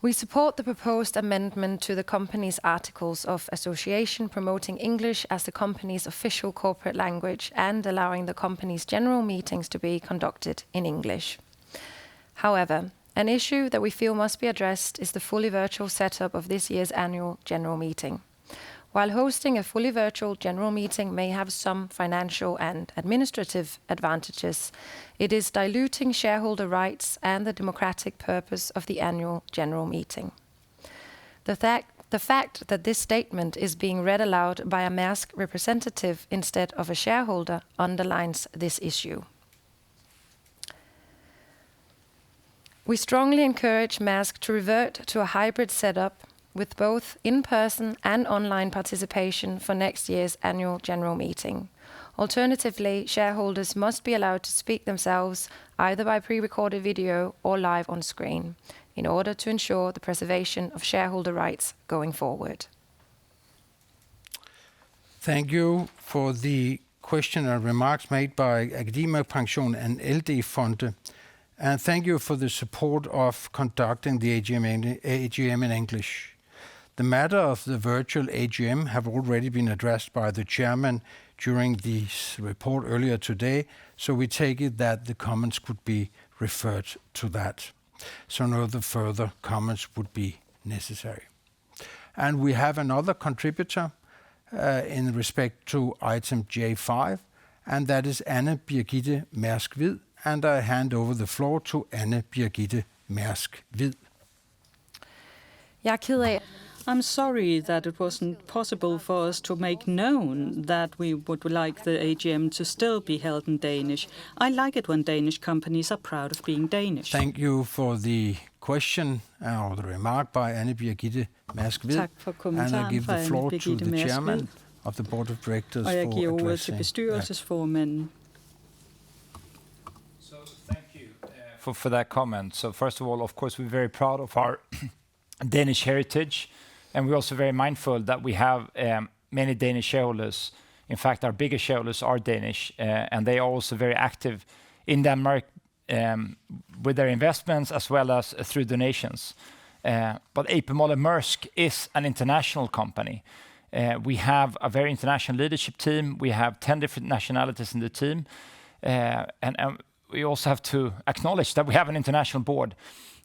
We support the proposed amendment to the company's Articles of Association promoting English as the company's official corporate language and allowing the company's general meetings to be conducted in English. However, an issue that we feel must be addressed is the fully virtual setup of this year's annual general meeting. While hosting a fully virtual general meeting may have some financial and administrative advantages, it is diluting shareholder rights and the democratic purpose of the annual general meeting. The fact that this statement is being read aloud by a Maersk representative instead of a shareholder underlines this issue. We strongly encourage Maersk to revert to a hybrid setup with both in-person and online participation for next year's annual general meeting. Alternatively, shareholders must be allowed to speak themselves either by pre-recorded video or live on screen in order to ensure the preservation of shareholder rights going forward. Thank you for the question and remarks made by Akademikerpension and LD-Fonde. And thank you for the support of conducting the AGM in English. The matter of the virtual AGM have already been addressed by the chairman during the report earlier today, so we take it that the comments could be referred to that. So no further comments would be necessary. And we have another contributor in respect to item J5, and that is Anne Birgitte Mærsk Hvid, and I hand over the floor to Anne Birgitte Mærsk Hvid. I'm sorry that it wasn't possible for us to make known that we would like the AGM to still be held in Danish. I like it when Danish companies are proud of being Danish. Thank you for the question or the remark by Anne Birgitte Mærsk Hvid. Tak for kommentaren, and I give the floor to the chairman of the board of directors og jeg giver for ordet til bestyrelsesformanden. So thank you for that comment. So first of all, of course, we're very proud of our Danish heritage. And we're also very mindful that we have many Danish shareholders. In fact, our biggest shareholders are Danish, and they are also very active in Denmark with their investments as well as through donations. But A.P. Møller Maersk is an international company. We have a very international leadership team. We have 10 different nationalities in the team. And we also have to acknowledge that we have an international board.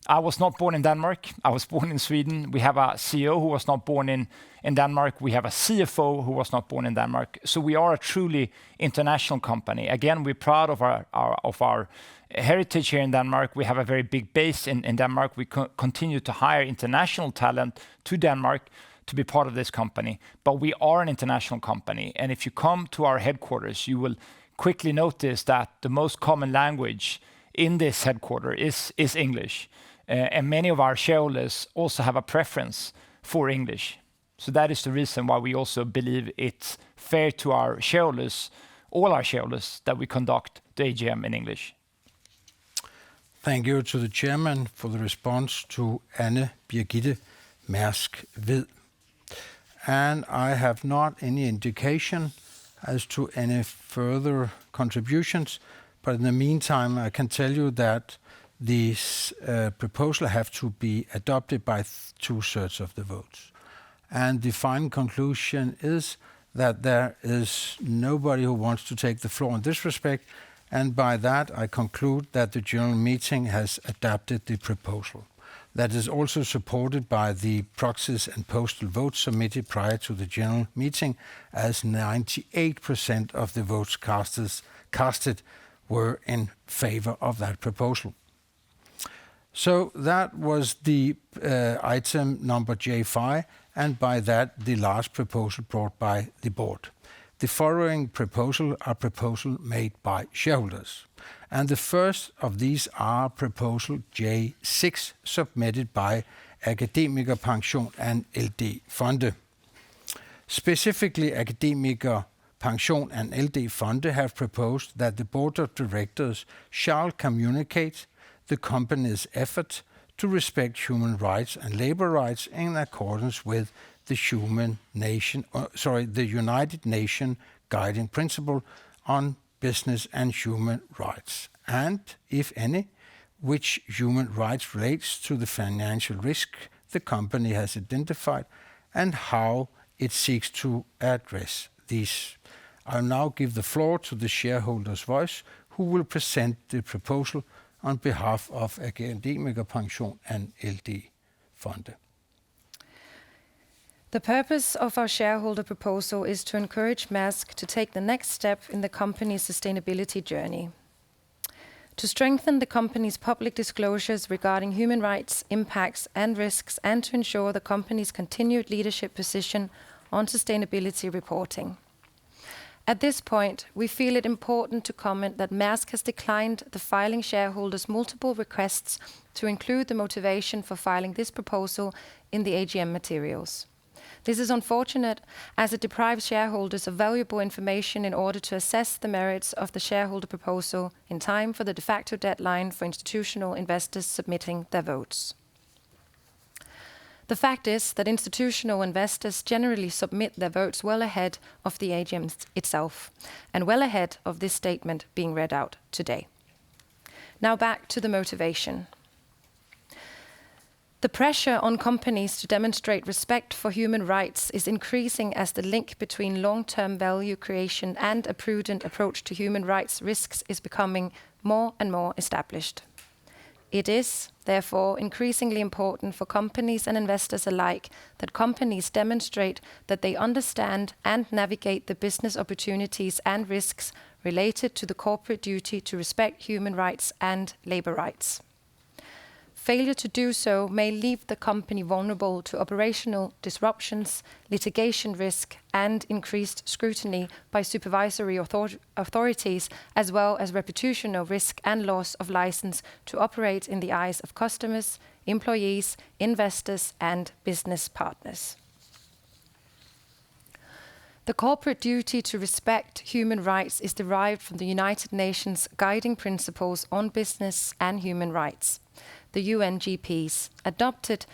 I was not born in Denmark. I was born in Sweden. We have a CEO who was not born in Denmark. We have a CFO who was not born in Denmark. So we are a truly international company. Again, we're proud of our heritage here in Denmark. We have a very big base in Denmark. We continue to hire international talent to Denmark to be part of this company. But we are an international company. And if you come to our headquarters, you will quickly notice that the most common language in this headquarter is English. And many of our shareholders also have a preference for English. So that is the reason why we also believe it's fair to our shareholders, all our shareholders, that we conduct the AGM in English. Thank you to the chairman for the response to Anne Birgitte Mærsk Hvid. And I have not any indication as to any further contributions, but in the meantime, I can tell you that this proposal have to be adopted by 2/3 of the votes. And the final conclusion is that there is nobody who wants to take the floor in this respect, and by that I conclude that the general meeting has adopted the proposal. That is also supported by the proxies and postal votes submitted prior to the general meeting, as 98% of the votes casted were in favor of that proposal. So that was the item number J5, and by that the last proposal brought by the board. The following proposal are proposal made by shareholders. And the first of these are proposal J6, submitted by Akademikerpension and LD Fonde. Specifically, Akademikerpension and LD Fonde have proposed that the board of directors shall communicate the company's effort to respect human rights and labor rights in accordance with the United Nations Guiding Principle on Business and Human Rights, and, if any, which human rights relates to the financial risk the company has identified and how it seeks to address these. I'll now give the floor to the shareholders' voice, who will present the proposal on behalf of Akademikerpension and LD Fonde. The purpose of our shareholder proposal is to encourage Maersk to take the next step in the company's sustainability journey. To strengthen the company's public disclosures regarding human rights, impacts and risks, and to ensure the company's continued leadership position on sustainability reporting. At this point, we feel it important to comment that Maersk has declined the filing shareholders' multiple requests to include the motivation for filing this proposal in the AGM materials. This is unfortunate, as it deprives shareholders of valuable information in order to assess the merits of the shareholder proposal in time for the de facto deadline for institutional investors submitting their votes. The fact is that institutional investors generally submit their votes well ahead of the AGM itself, and well ahead of this statement being read out today. Now back to the motivation. The pressure on companies to demonstrate respect for human rights is increasing as the link between long-term value creation and a prudent approach to human rights risks is becoming more and more established. It is, therefore, increasingly important for companies and investors alike that companies demonstrate that they understand and navigate the business opportunities and risks related to the corporate duty to respect human rights and labor rights. Failure to do so may leave the company vulnerable to operational disruptions, litigation risk, and increased scrutiny by supervisory authorities, as well as reputational risk and loss of license to operate in the eyes of customers, employees, investors, and business partners. The corporate duty to respect human rights is derived from the United Nations Guiding Principles on Business and Human Rights, the UNGPs, adopted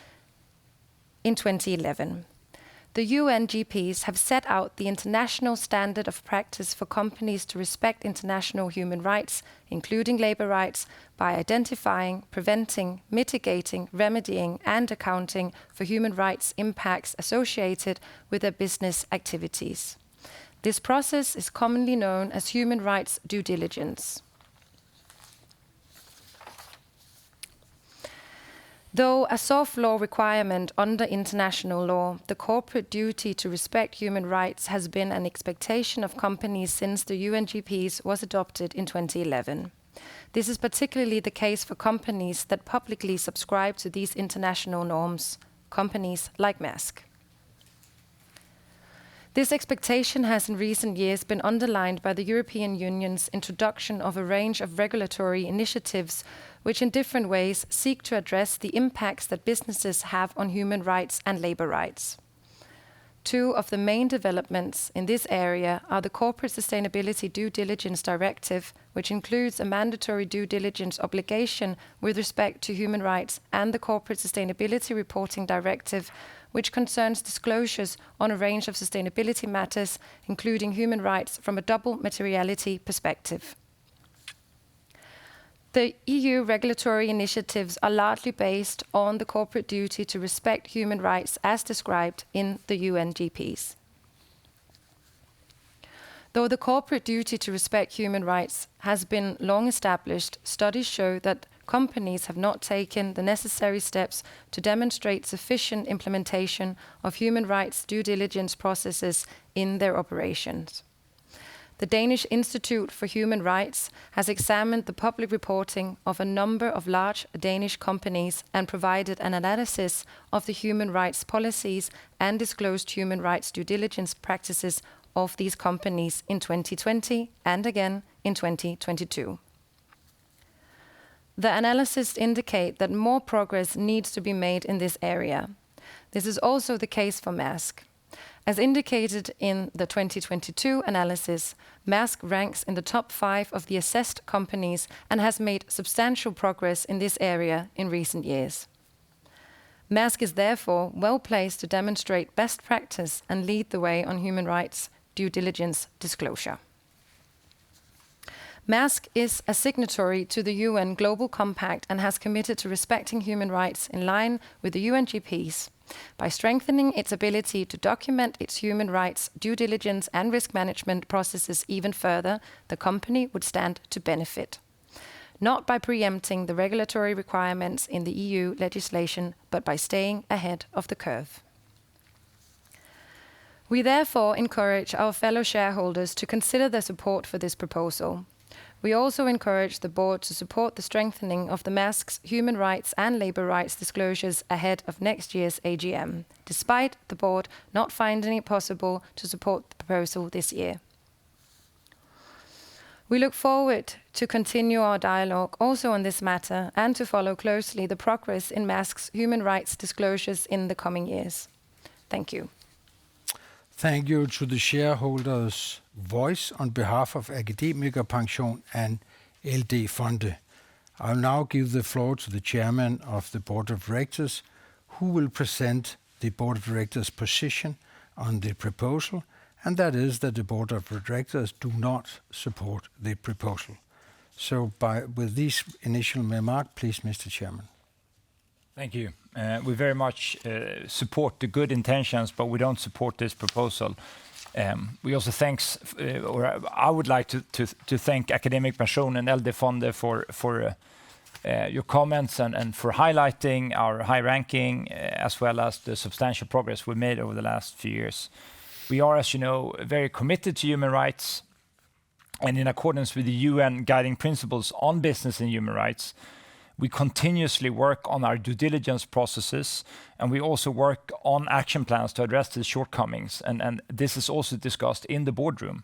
in 2011. The UNGPs have set out the international standard of practice for companies to respect international human rights, including labor rights, by identifying, preventing, mitigating, remedying, and accounting for human rights impacts associated with their business activities. This process is commonly known as human rights due diligence. Though a soft law requirement under international law, the corporate duty to respect human rights has been an expectation of companies since the UNGPs was adopted in 2011. This is particularly the case for companies that publicly subscribe to these international norms, companies like Maersk. This expectation has in recent years been underlined by the European Union's introduction of a range of regulatory initiatives which in different ways seek to address the impacts that businesses have on human rights and labor rights. Two of the main developments in this area are the Corporate Sustainability Due Diligence Directive, which includes a mandatory due diligence obligation with respect to human rights, and the Corporate Sustainability Reporting Directive, which concerns disclosures on a range of sustainability matters, including human rights from a double materiality perspective. The EU regulatory initiatives are largely based on the corporate duty to respect human rights as described in the UNGPs. Though the corporate duty to respect human rights has been long established, studies show that companies have not taken the necessary steps to demonstrate sufficient implementation of human rights due diligence processes in their operations. the Danish Institute for Human Rights has examined the public reporting of a number of large Danish companies and provided an analysis of the human rights policies and disclosed human rights due diligence practices of these companies in 2020 and again in 2022. The analysis indicate that more progress needs to be made in this area. This is also the case for Maersk. As indicated in the 2022 analysis, Maersk ranks in the top 5 of the assessed companies and has made substantial progress in this area in recent years. Maersk is therefore well placed to demonstrate best practice and lead the way on human rights due diligence disclosure. Maersk is a signatory to the UN Global Compact and has committed to respecting human rights in line with the UNGPs. By strengthening its ability to document its human rights, due diligence and risk management processes even further, the company would stand to benefit. Not by preempting the regulatory requirements in the EU legislation, but by staying ahead of the curve. We therefore encourage our fellow shareholders to consider their support for this proposal. We also encourage the board to support the strengthening of the Maersk's human rights and labour rights disclosures ahead of next year's AGM, despite the board not finding it possible to support the proposal this year. We look forward to continue our dialogue also on this matter and to follow closely the progress in Maersk's human rights disclosures in the coming years. Thank you. Thank you to the shareholders' voice on behalf of Akademikerpension and LD Fonde. I'll now give the floor to the chairman of the board of directors, who will present the board of directors' position on the proposal, and that is that the board of directors do not support the proposal. So with these initial remarks, please, Mr. Chairman. Thank you. We very much support the good intentions, but we don't support this proposal. We also I would like to thank Akademikerpension and LD Fonde for your comments and for highlighting our high ranking as well as the substantial progress we made over the last few years. We are, as you know, very committed to human rights, and in accordance with the UN guiding principles on business and human rights, we continuously work on our due diligence processes, and we also work on action plans to address the shortcomings, and this is also discussed in the boardroom.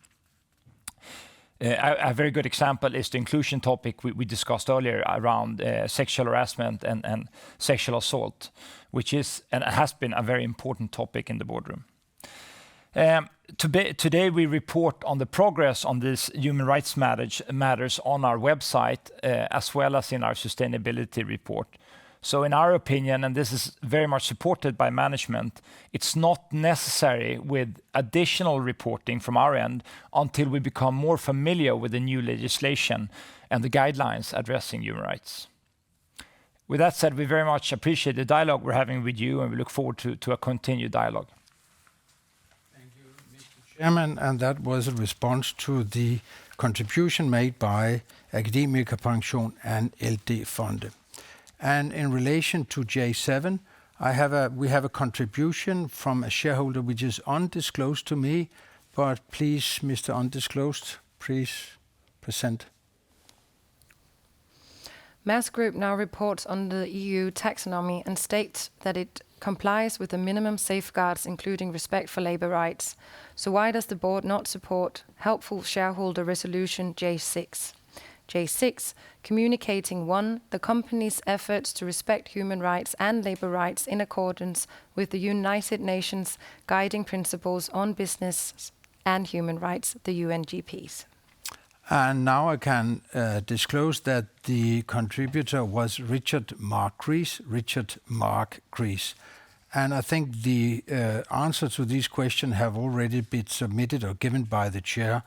A very good example is the inclusion topic we discussed earlier around sexual harassment and sexual assault, which is and has been a very important topic in the boardroom. Today we report on the progress on these human rights matters on our website as well as in our sustainability report. So in our opinion, and this is very much supported by management, it's not necessary with additional reporting from our end until we become more familiar with the new legislation and the guidelines addressing human rights. With that said, we very much appreciate the dialogue we're having with you, and we look forward to a continued dialogue. Chairman, and that was a response to the contribution made by Akademikerpension and LD Fonde. And in relation to J7, we have a contribution from a shareholder which is undisclosed to me, but please, Mr. Undisclosed, please present. Maersk Group now reports on the EU taxonomy and states that it complies with the minimum safeguards, including respect for labour rights. So why does the board not support helpful shareholder resolution J6? J6, communicating 1, the company's efforts to respect human rights and labour rights in accordance with the United Nations guiding principles on business and human rights, the UNGPs. And now I can disclose that the contributor was Richard Mark Crease. And I think the answer to these questions have already been submitted or given by the chair,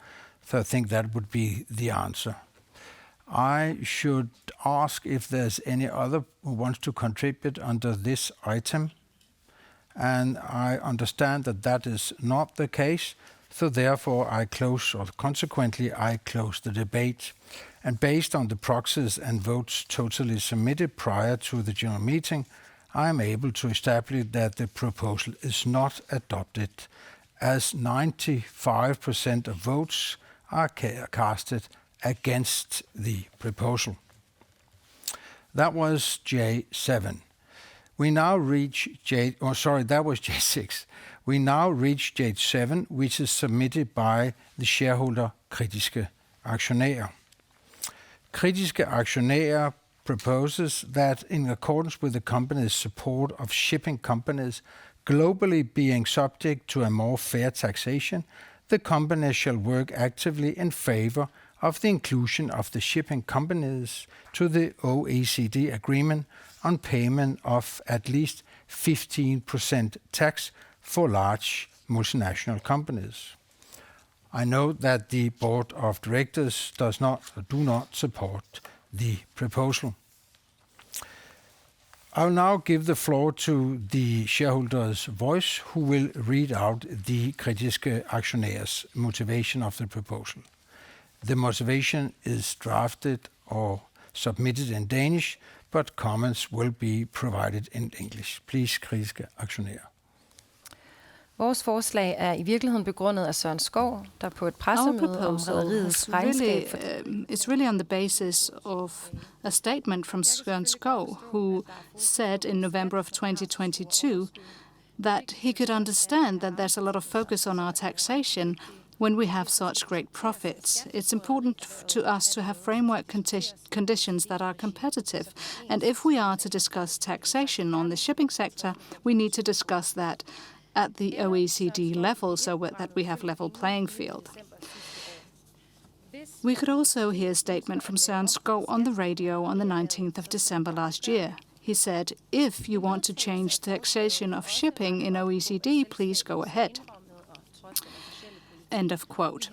so I think that would be the answer. I should ask if there's any other who wants to contribute under this item. And I understand that that is not the case. So therefore, I close the debate. And based on the proxies and votes totally submitted prior to the general meeting, I am able to establish that the proposal is not adopted, as 95% of votes are casted against the proposal. That was J7. We now reach that was J6. We now reach J7, which is submitted by the shareholder Kritiske Aktionærer. Kritiske Aktionærer proposes that in accordance with the company's support of shipping companies globally being subject to a more fair taxation, the company shall work actively in favor of the inclusion of the shipping companies to the OECD agreement on payment of at least 15% tax for large multinational companies. I note that the board of directors do not support the proposal. I will now give the floor to the shareholders' voice, who will read out the Kritiske Aktionærers motivation of the proposal. The motivation is drafted or submitted in Danish, but comments will be provided in English. Please, Kritiske Aktionærer. Vores forslag er i virkeligheden begrundet af Søren Skov, der på et pressemøde om rederiets regnskab it's really on the basis of a statement from Søren Skov, who said in November of 2022 that he could understand that there's a lot of focus on our taxation when we have such great profits. It's important to us to have framework conditions that are competitive. And if we are to discuss taxation on the shipping sector, we need to discuss that at the OECD level so that we have level playing field. We could also hear a statement from Søren Skov on the radio on the 19th of December last year. He said, if you want to change taxation of shipping in OECD, please go ahead. End of quote.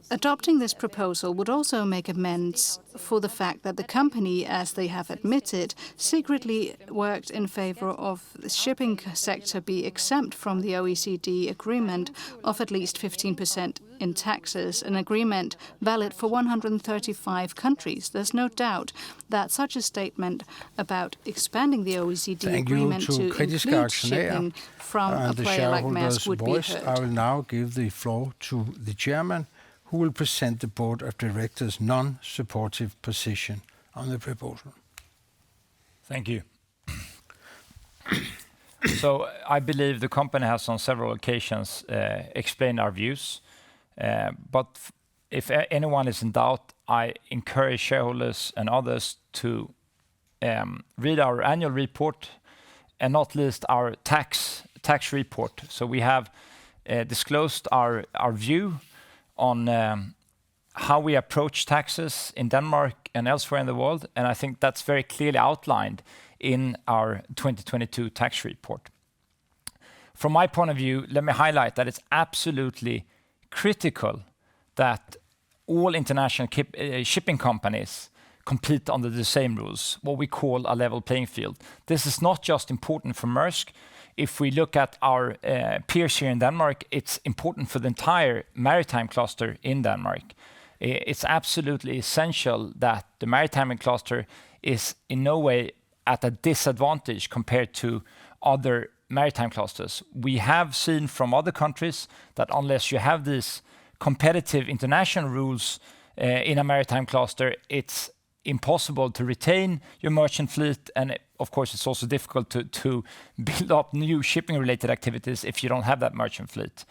Adopting this proposal would also make amends for the fact that the company, as they have admitted, secretly worked in favor of the shipping sector be exempt from the OECD agreement of at least 15% in taxes, an agreement valid for 135 countries. There's no doubt that such a statement about expanding the OECD agreement to include shipping from a player like Maersk would be heard. I will now give the floor to the chairman, who will present the board of directors' non-supportive position on the proposal. Thank you. So I believe the company has on several occasions explained our views. But if anyone is in doubt, I encourage shareholders and others to read our annual report and not least our tax report. So we have disclosed our view on how we approach taxes in Denmark and elsewhere in the world, and I think that's very clearly outlined in our 2022 tax report. From my point of view, let me highlight that it's absolutely critical that all international shipping companies compete under the same rules, what we call a level playing field. This is not just important for Maersk. If we look at our peers here in Denmark, it's important for the entire maritime cluster in Denmark. It's absolutely essential that the maritime cluster is in no way at a disadvantage compared to other maritime clusters. We have seen from other countries that unless you have these competitive international rules in a maritime cluster, it's impossible to retain your merchant fleet, and of course it's also difficult to build up new shipping related activities if you don't have that merchant fleet.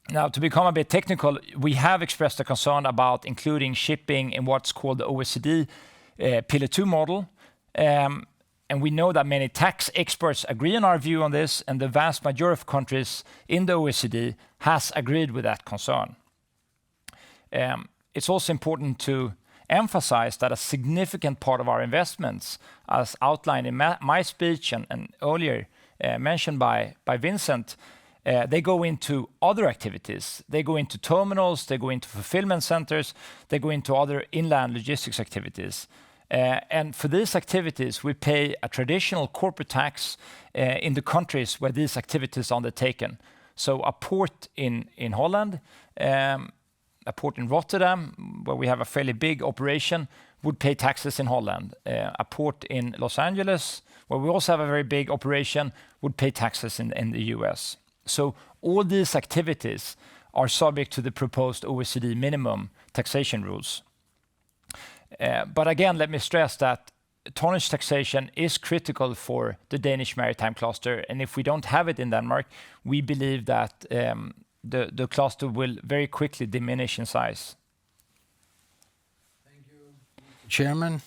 Now, to become a bit technical, we have expressed a concern about including shipping in what's called the OECD Pillar 2 model. And we know that many tax experts agree on our view on this, and the vast majority of countries in the OECD has agreed with that concern. It's also important to emphasize that a significant part of our investments, as outlined in my speech and earlier mentioned by Vincent, they go into other activities. They go into terminals, they go into fulfillment centers, they go into other inland logistics activities. And for these activities, we pay a traditional corporate tax in the countries where these activities are undertaken. So a port in Holland, a port in Rotterdam, where we have a fairly big operation, would pay taxes in Holland. A port in Los Angeles, where we also have a very big operation, would pay taxes in the US. So all these activities are subject to the proposed OECD minimum taxation rules. But again, let me stress that tonnage taxation is critical for the Danish maritime cluster, and if we don't have it in Denmark, we believe that the cluster will very quickly diminish in size. Thank you, Chairman,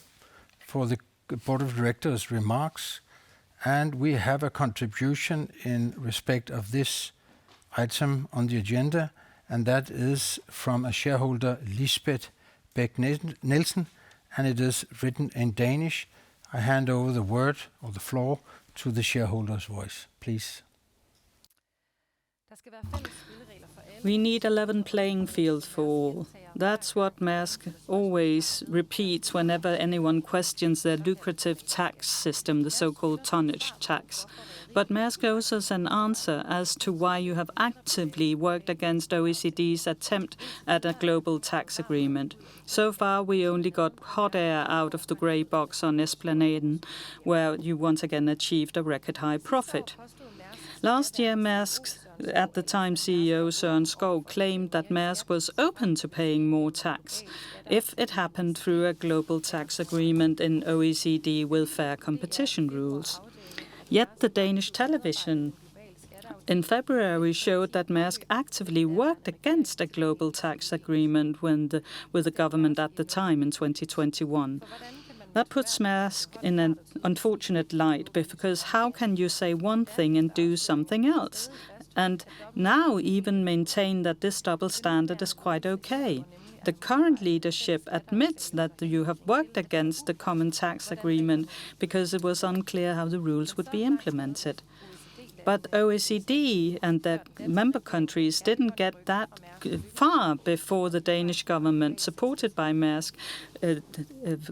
for the Board of Directors' remarks. And we have a contribution in respect of this item on the agenda, and that is from a shareholder, Lisbeth Bech-Nielsen, and it is written in Danish. I hand over the word or the floor to the shareholder's voice, please. We need a level playing field for all. That's what Maersk always repeats whenever anyone questions their lucrative tax system, the so-called tonnage tax. But Maersk owes us an answer as to why you have actively worked against OECD's attempt at a global tax agreement. So far, we only got hot air out of the grey box on Esplanaden, where you once again achieved a record high profit. Last year, Maersk's at the time CEO Søren Skou claimed that Maersk was open to paying more tax if it happened through a global tax agreement in OECD with fair competition rules. Yet the Danish television in February showed that Maersk actively worked against a global tax agreement with the government at the time in 2021. That puts Maersk in an unfortunate light, because how can you say one thing and do something else? And now even maintain that this double standard is quite okay. The current leadership admits that you have worked against the common tax agreement because it was unclear how the rules would be implemented. But OECD and their member countries didn't get that far before the Danish government, supported by Maersk,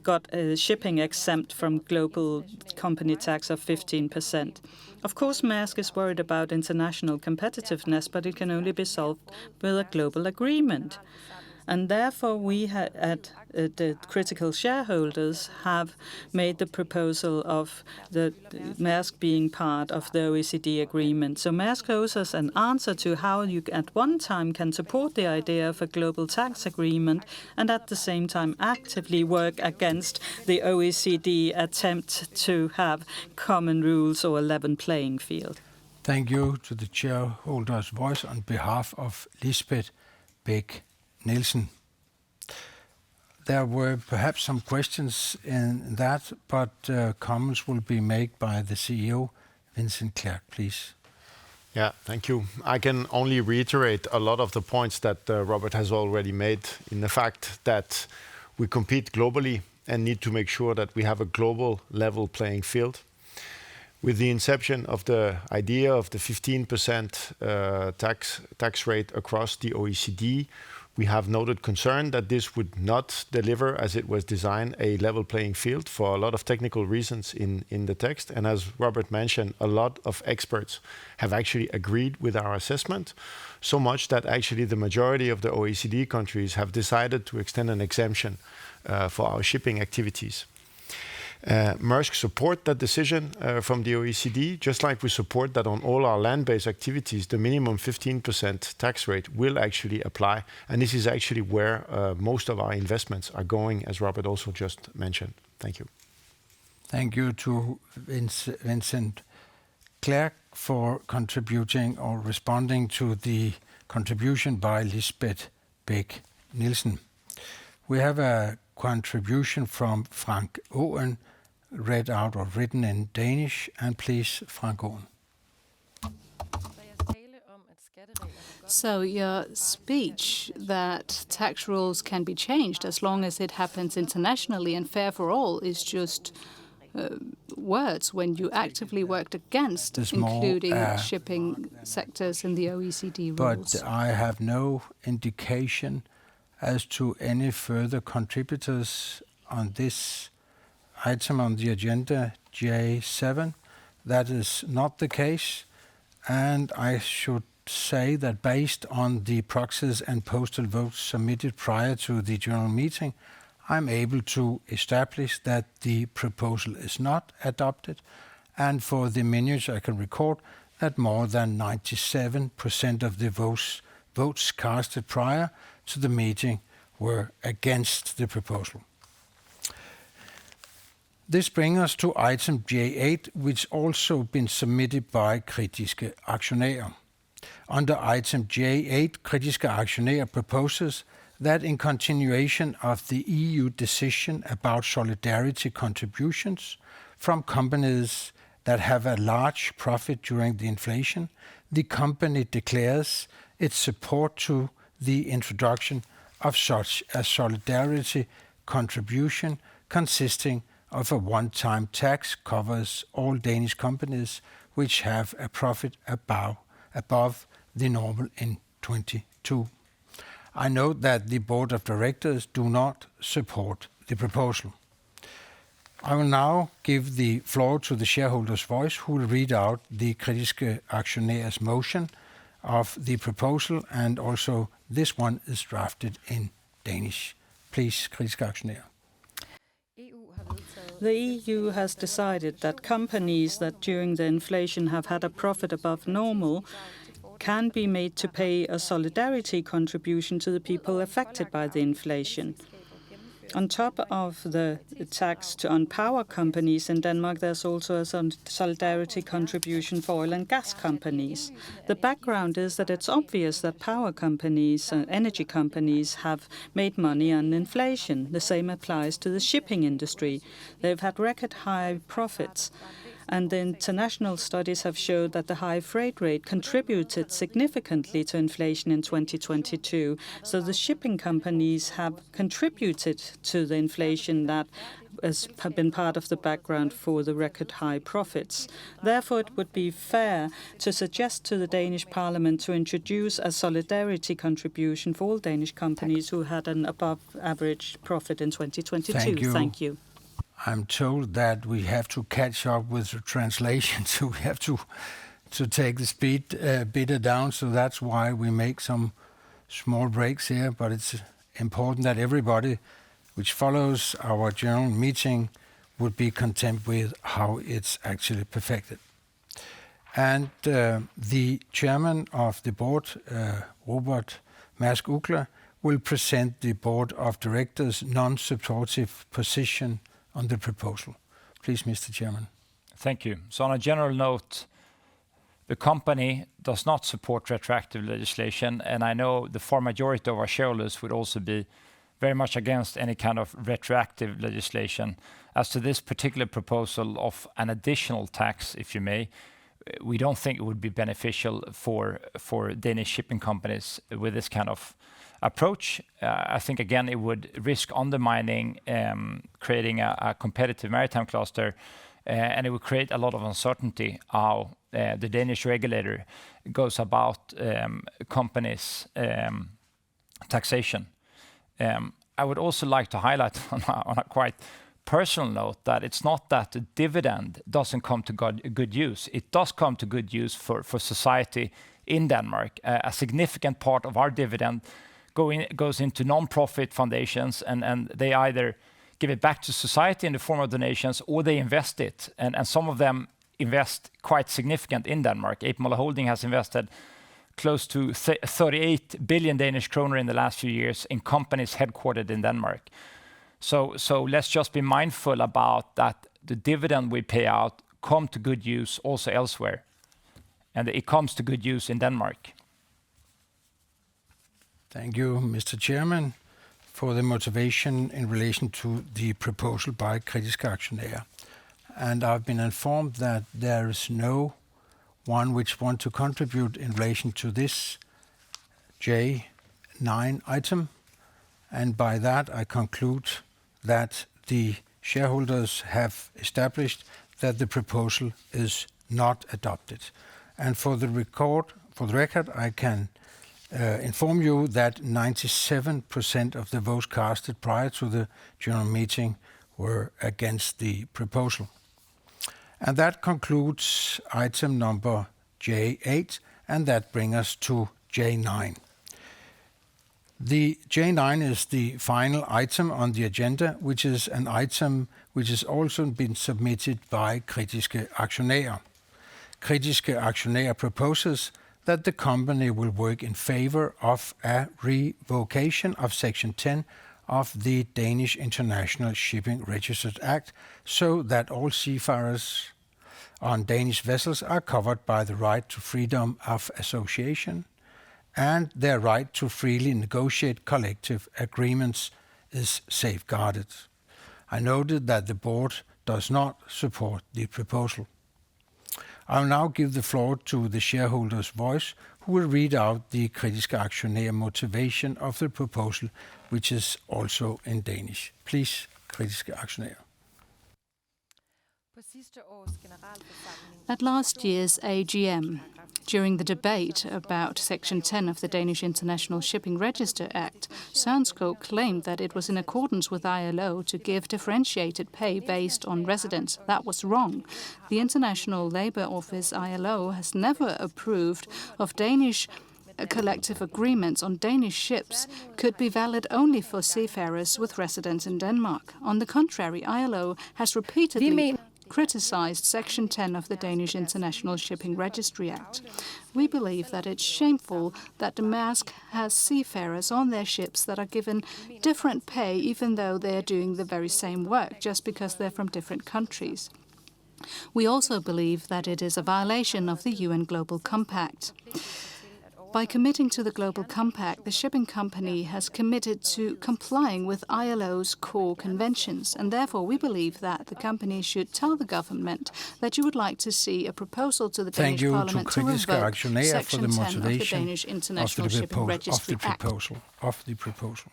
got shipping exempt from global company tax of 15%. Of course, Maersk is worried about international competitiveness, but it can only be solved with a global agreement. And therefore, we at the critical shareholders have made the proposal of the Maersk being part of the OECD agreement. So Maersk owes us an answer to how you at one time can support the idea of a global tax agreement and at the same time actively work against the OECD attempt to have common rules or a level playing field. Thank you to the shareholder's voice on behalf of Lisbeth Bech-Nielsen. There were perhaps some questions in that, but comments will be made by the CEO, Vincent Clerc, please. Yeah, thank you. I can only reiterate a lot of the points that Robert has already made in the fact that we compete globally and need to make sure that we have a global level playing field. With the inception of the idea of the 15% tax rate across the OECD, we have noted concern that this would not deliver, as it was designed, a level playing field for a lot of technical reasons in the text. And as Robert mentioned, a lot of experts have actually agreed with our assessment, so much that actually the majority of the OECD countries have decided to extend an exemption for our shipping activities. Maersk support that decision from the OECD, just like we support that on all our land-based activities, the minimum 15% tax rate will actually apply. And this is actually where most of our investments are going, as Robert also just mentioned. Thank you. Thank you to Vincent Clerc for contributing or responding to the contribution by Lisbeth Bech-Nielsen. We have a contribution from Frank Aaen, read out or written in Danish. And please, Frank Aaen. So your speech that tax rules can be changed as long as it happens internationally and fair for all is just words when you actively worked against including shipping sectors in the OECD rules. But I have no indication as to any further contributors on this item on the agenda, J7. That is not the case. And I should say that based on the proxies and postal votes submitted prior to the general meeting, I'm able to establish that the proposal is not adopted. And for the minutes, I can record that more than 97% of the votes votes casted prior to the meeting were against the proposal. This brings us to item J8, which also been submitted by kritiske aktionærer. Under item J8, kritiske aktionærer proposes that in continuation of the EU decision about solidarity contributions from companies that have a large profit during the inflation, the company declares its support to the introduction of such a solidarity contribution consisting of a one-time tax covers all Danish companies which have a profit above the normal in 22. I note that the board of directors do not support the proposal. I will now give the floor to the shareholders' voice, who will read out the kritiske aktionærers motion of the proposal, and also this one is drafted in Danish. Please, kritiske aktionærer. The EU has decided that companies that during the inflation have had a profit above normal can be made to pay a solidarity contribution to the people affected by the inflation. On top of the tax on power companies in Denmark, there's also a solidarity contribution for oil and gas companies. The background is that it's obvious that power companies and energy companies have made money on inflation. The same applies to the shipping industry. They've had record high profits. And the international studies have showed that the high freight rate contributed significantly to inflation in 2022. So the shipping companies have contributed to the inflation that have been part of the background for the record high profits. Therefore, it would be fair to suggest to the Danish Parliament to introduce a solidarity contribution for all Danish companies who had an above average profit in 2022. Thank you. I'm told that we have to catch up with the translation, so we have to take the speed bit down. So that's why we make some small breaks here. But it's important that everybody which follows our general meeting would be content with how it's actually perfected. And the chairman of the board, Robert Mærsk A, will present the board of directors' non-supportive position on the proposal. Please, Mr. Chairman. Thank you. So on a general note, the company does not support retroactive legislation, and I know the far majority of our shareholders would also be very much against any kind of retroactive legislation. As to this particular proposal of an additional tax, if you may, we don't think it would be beneficial for Danish shipping companies with this kind of approach. I think, again, it would risk undermining creating a competitive maritime cluster, and it would create a lot of uncertainty how the Danish regulator goes about companies' taxation. I would also like to highlight on a quite personal note that it's not that the dividend doesn't come to good use. It does come to good use for society in Denmark. A significant part of our dividend goes into non-profit foundations, and they either give it back to society in the form of donations or they invest it. And some of them invest quite significant in Denmark. Møller Holding has invested close to 38 billion Danish kroner in the last few years in companies headquartered in Denmark. So let's just be mindful about that the dividend we pay out come to good use also elsewhere. And it comes to good use in Denmark. Thank you, Mr. Chairman, for the motivation in relation to the proposal by kritiske aktionærer. And I've been informed that there is no one which want to contribute in relation to this J9 item. And by that, I conclude that the shareholders have established that the proposal is not adopted. And for the record, I can inform you that 97% of the votes casted prior to the general meeting were against the proposal. And that concludes item number J8, and that brings us to J9. The J9 is the final item on the agenda, which is an item which has also been submitted by kritiske aktionærer. Kritiske aktionærer proposes that the company will work in favor of a revocation of Section 10 of the Danish International Shipping Registers Act, so that all seafarers on Danish vessels are covered by the right to freedom of association, and their right to freely negotiate collective agreements is safeguarded. I noted that the board does not support the proposal. I will now give the floor to the shareholders' voice, who will read out the kritiske aktionær motivation of the proposal, which is also in Danish. Please, kritiske aktionær. At last year's AGM, during the debate about Section 10 of the Danish International Shipping Register Act, Sørenskov claimed that it was in accordance with ILO to give differentiated pay based on residence. That was wrong. The International Labour Office, ILO, has never approved of Danish collective agreements on Danish ships could be valid only for seafarers with residence in Denmark. On the contrary, ILO has repeatedly criticized Section 10 of the Danish International Shipping Registry Act. We believe that it's shameful that the Maersk has seafarers on their ships that are given different pay even though they're doing the very same work, just because they're from different countries. We also believe that it is a violation of the UN Global Compact. By committing to the Global Compact, the shipping company has committed to complying with ILO's core conventions, and therefore we believe that the company should tell the government that you would like to see a proposal to the Danish Parliament to revoke Section 10 of the Danish International Shipping Registry Act. Of the proposal.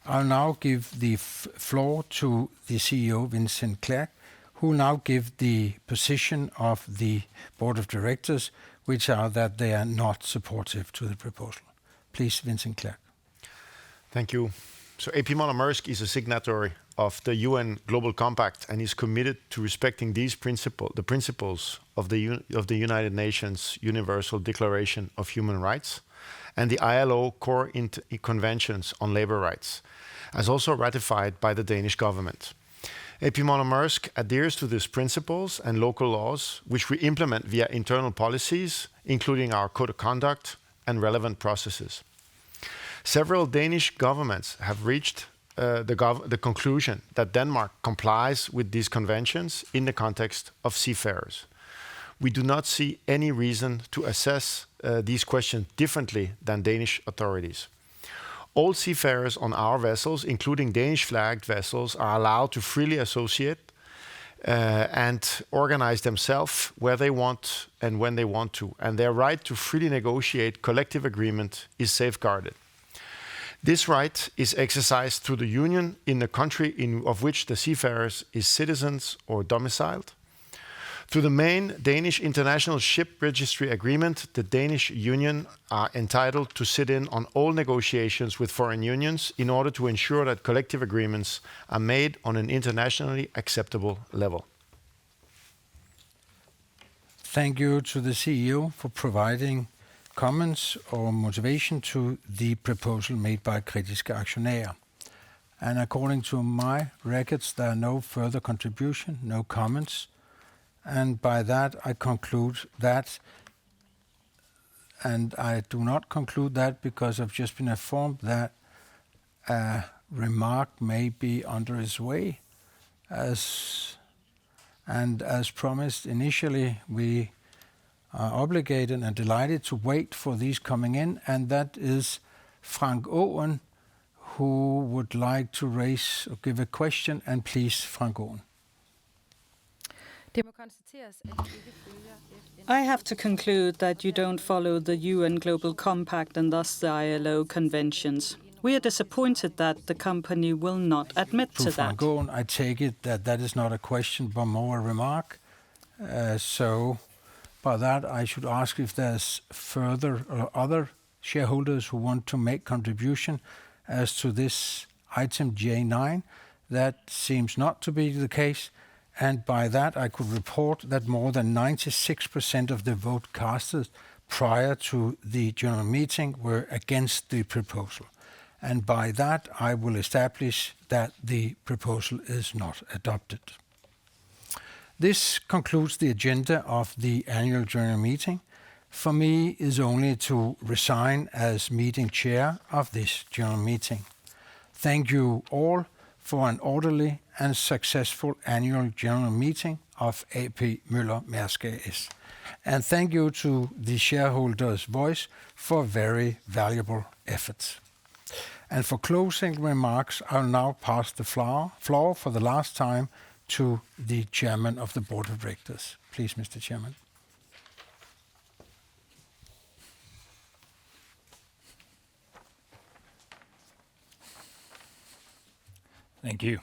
I'll now give the floor to the CEO, Vincent Clerc, who will now give the position of the Board of Directors, which are that they are not supportive to the proposal. Please, Vincent Clerc. Thank you. So AP Møller Maersk is a signatory of the UN Global Compact and is committed to respecting the principles of the United Nations Universal Declaration of Human Rights and the ILO core conventions on labor rights, as also ratified by the Danish government. AP Møller Maersk adheres to these principles and local laws, which we implement via internal policies, including our code of conduct and relevant processes. Several Danish governments have reached the conclusion that Denmark complies with these conventions in the context of seafarers. We do not see any reason to assess these questions differently than Danish authorities. All seafarers on our vessels, including Danish-flagged vessels, are allowed to freely associate and organize themselves where they want and when they want to, and their right to freely negotiate collective agreement is safeguarded. This right is exercised through the union in the country of which the seafarers is citizens or domiciled. Through the main Danish International Ship Registry Agreement, the Danish Union are entitled to sit in on all negotiations with foreign unions in order to ensure that collective agreements are made on an internationally acceptable level. Thank you to the CEO for providing comments or motivation to the proposal made by kritiske aktionærer. And according to my records, there are no further contribution, no comments. And by that, I conclude that, and I do not conclude that because I've just been informed that a remark may be under its way. As promised initially, we are obligated and delighted to wait for these coming in, and that is Frank Aaen, who would like to raise or give a question, and please, Frank Aaen. I have to conclude that you don't follow the UN Global Compact and thus the ILO conventions. We are disappointed that the company will not admit to that. Frank Aaen, I take it that that is not a question but more a remark. So by that I should ask if there's further or other shareholders who want to make contribution as to this item J9. That seems not to be the case. And by that, I could report that more than 96% of the vote casted prior to the general meeting were against the proposal. And by that, I will establish that the proposal is not adopted. This concludes the agenda of the annual general meeting. for me is only to resign as meeting chair of this general meeting. Thank you all for an orderly and successful annual general meeting of AP Møller Mærsk A/S. And thank you to the shareholders' voice for very valuable efforts. And for closing remarks, I'll now pass the floor for the last time to the chairman of the board of directors. Please, Mr. Chairman. Thank you.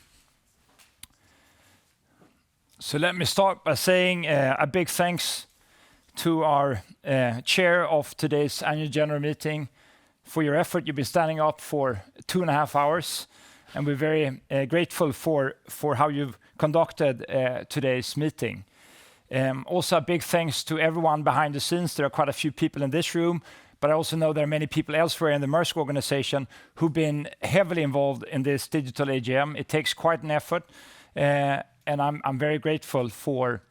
So let me start by saying a big thanks to our chair of today's annual general meeting for your effort. You've been standing up for 2.5 hours, and we're very grateful for how you've conducted today's meeting. Also a big thanks to everyone behind the scenes. There are quite a few people in this room, but I also know there are many people elsewhere in the Maersk organization who've been heavily involved in this digital AGM. It takes quite an effort, and I'm very grateful for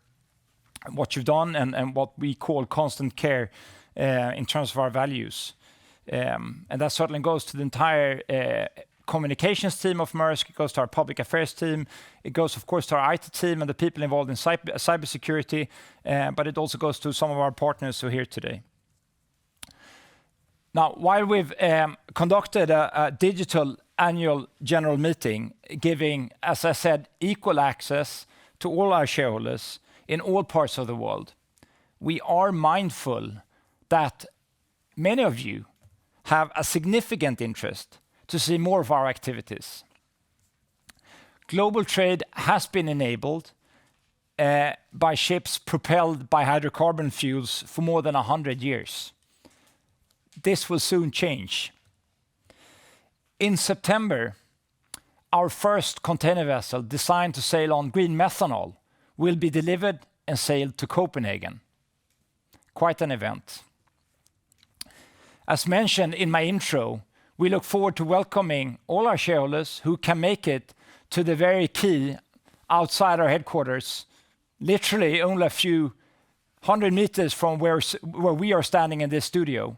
what you've done and what we call constant care in terms of our values. And that certainly goes to the entire communications team of Maersk. It goes to our public affairs team. It goes, of course, to our IT team and the people involved in cybersecurity, but it also goes to some of our partners who are here today. Now, while we've conducted a digital annual general meeting, giving, as I said, equal access to all our shareholders in all parts of the world, we are mindful that many of you have a significant interest to see more of our activities. Global trade has been enabled by ships propelled by hydrocarbon fuels for more than 100 years. This will soon change. In September, our first container vessel designed to sail on green methanol will be delivered and sailed to Copenhagen. Quite an event. As mentioned in my intro, we look forward to welcoming all our shareholders who can make it to the very quay outside our headquarters, literally only a few 100 meters from where we are standing in this studio,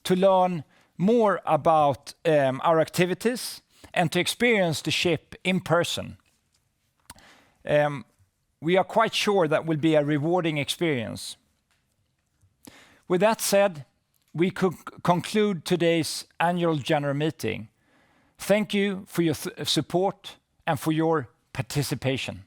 to learn more about our activities and to experience the ship in person. We are quite sure that will be a rewarding experience. With that said, we could conclude today's annual general meeting. Thank you for your support and for your participation.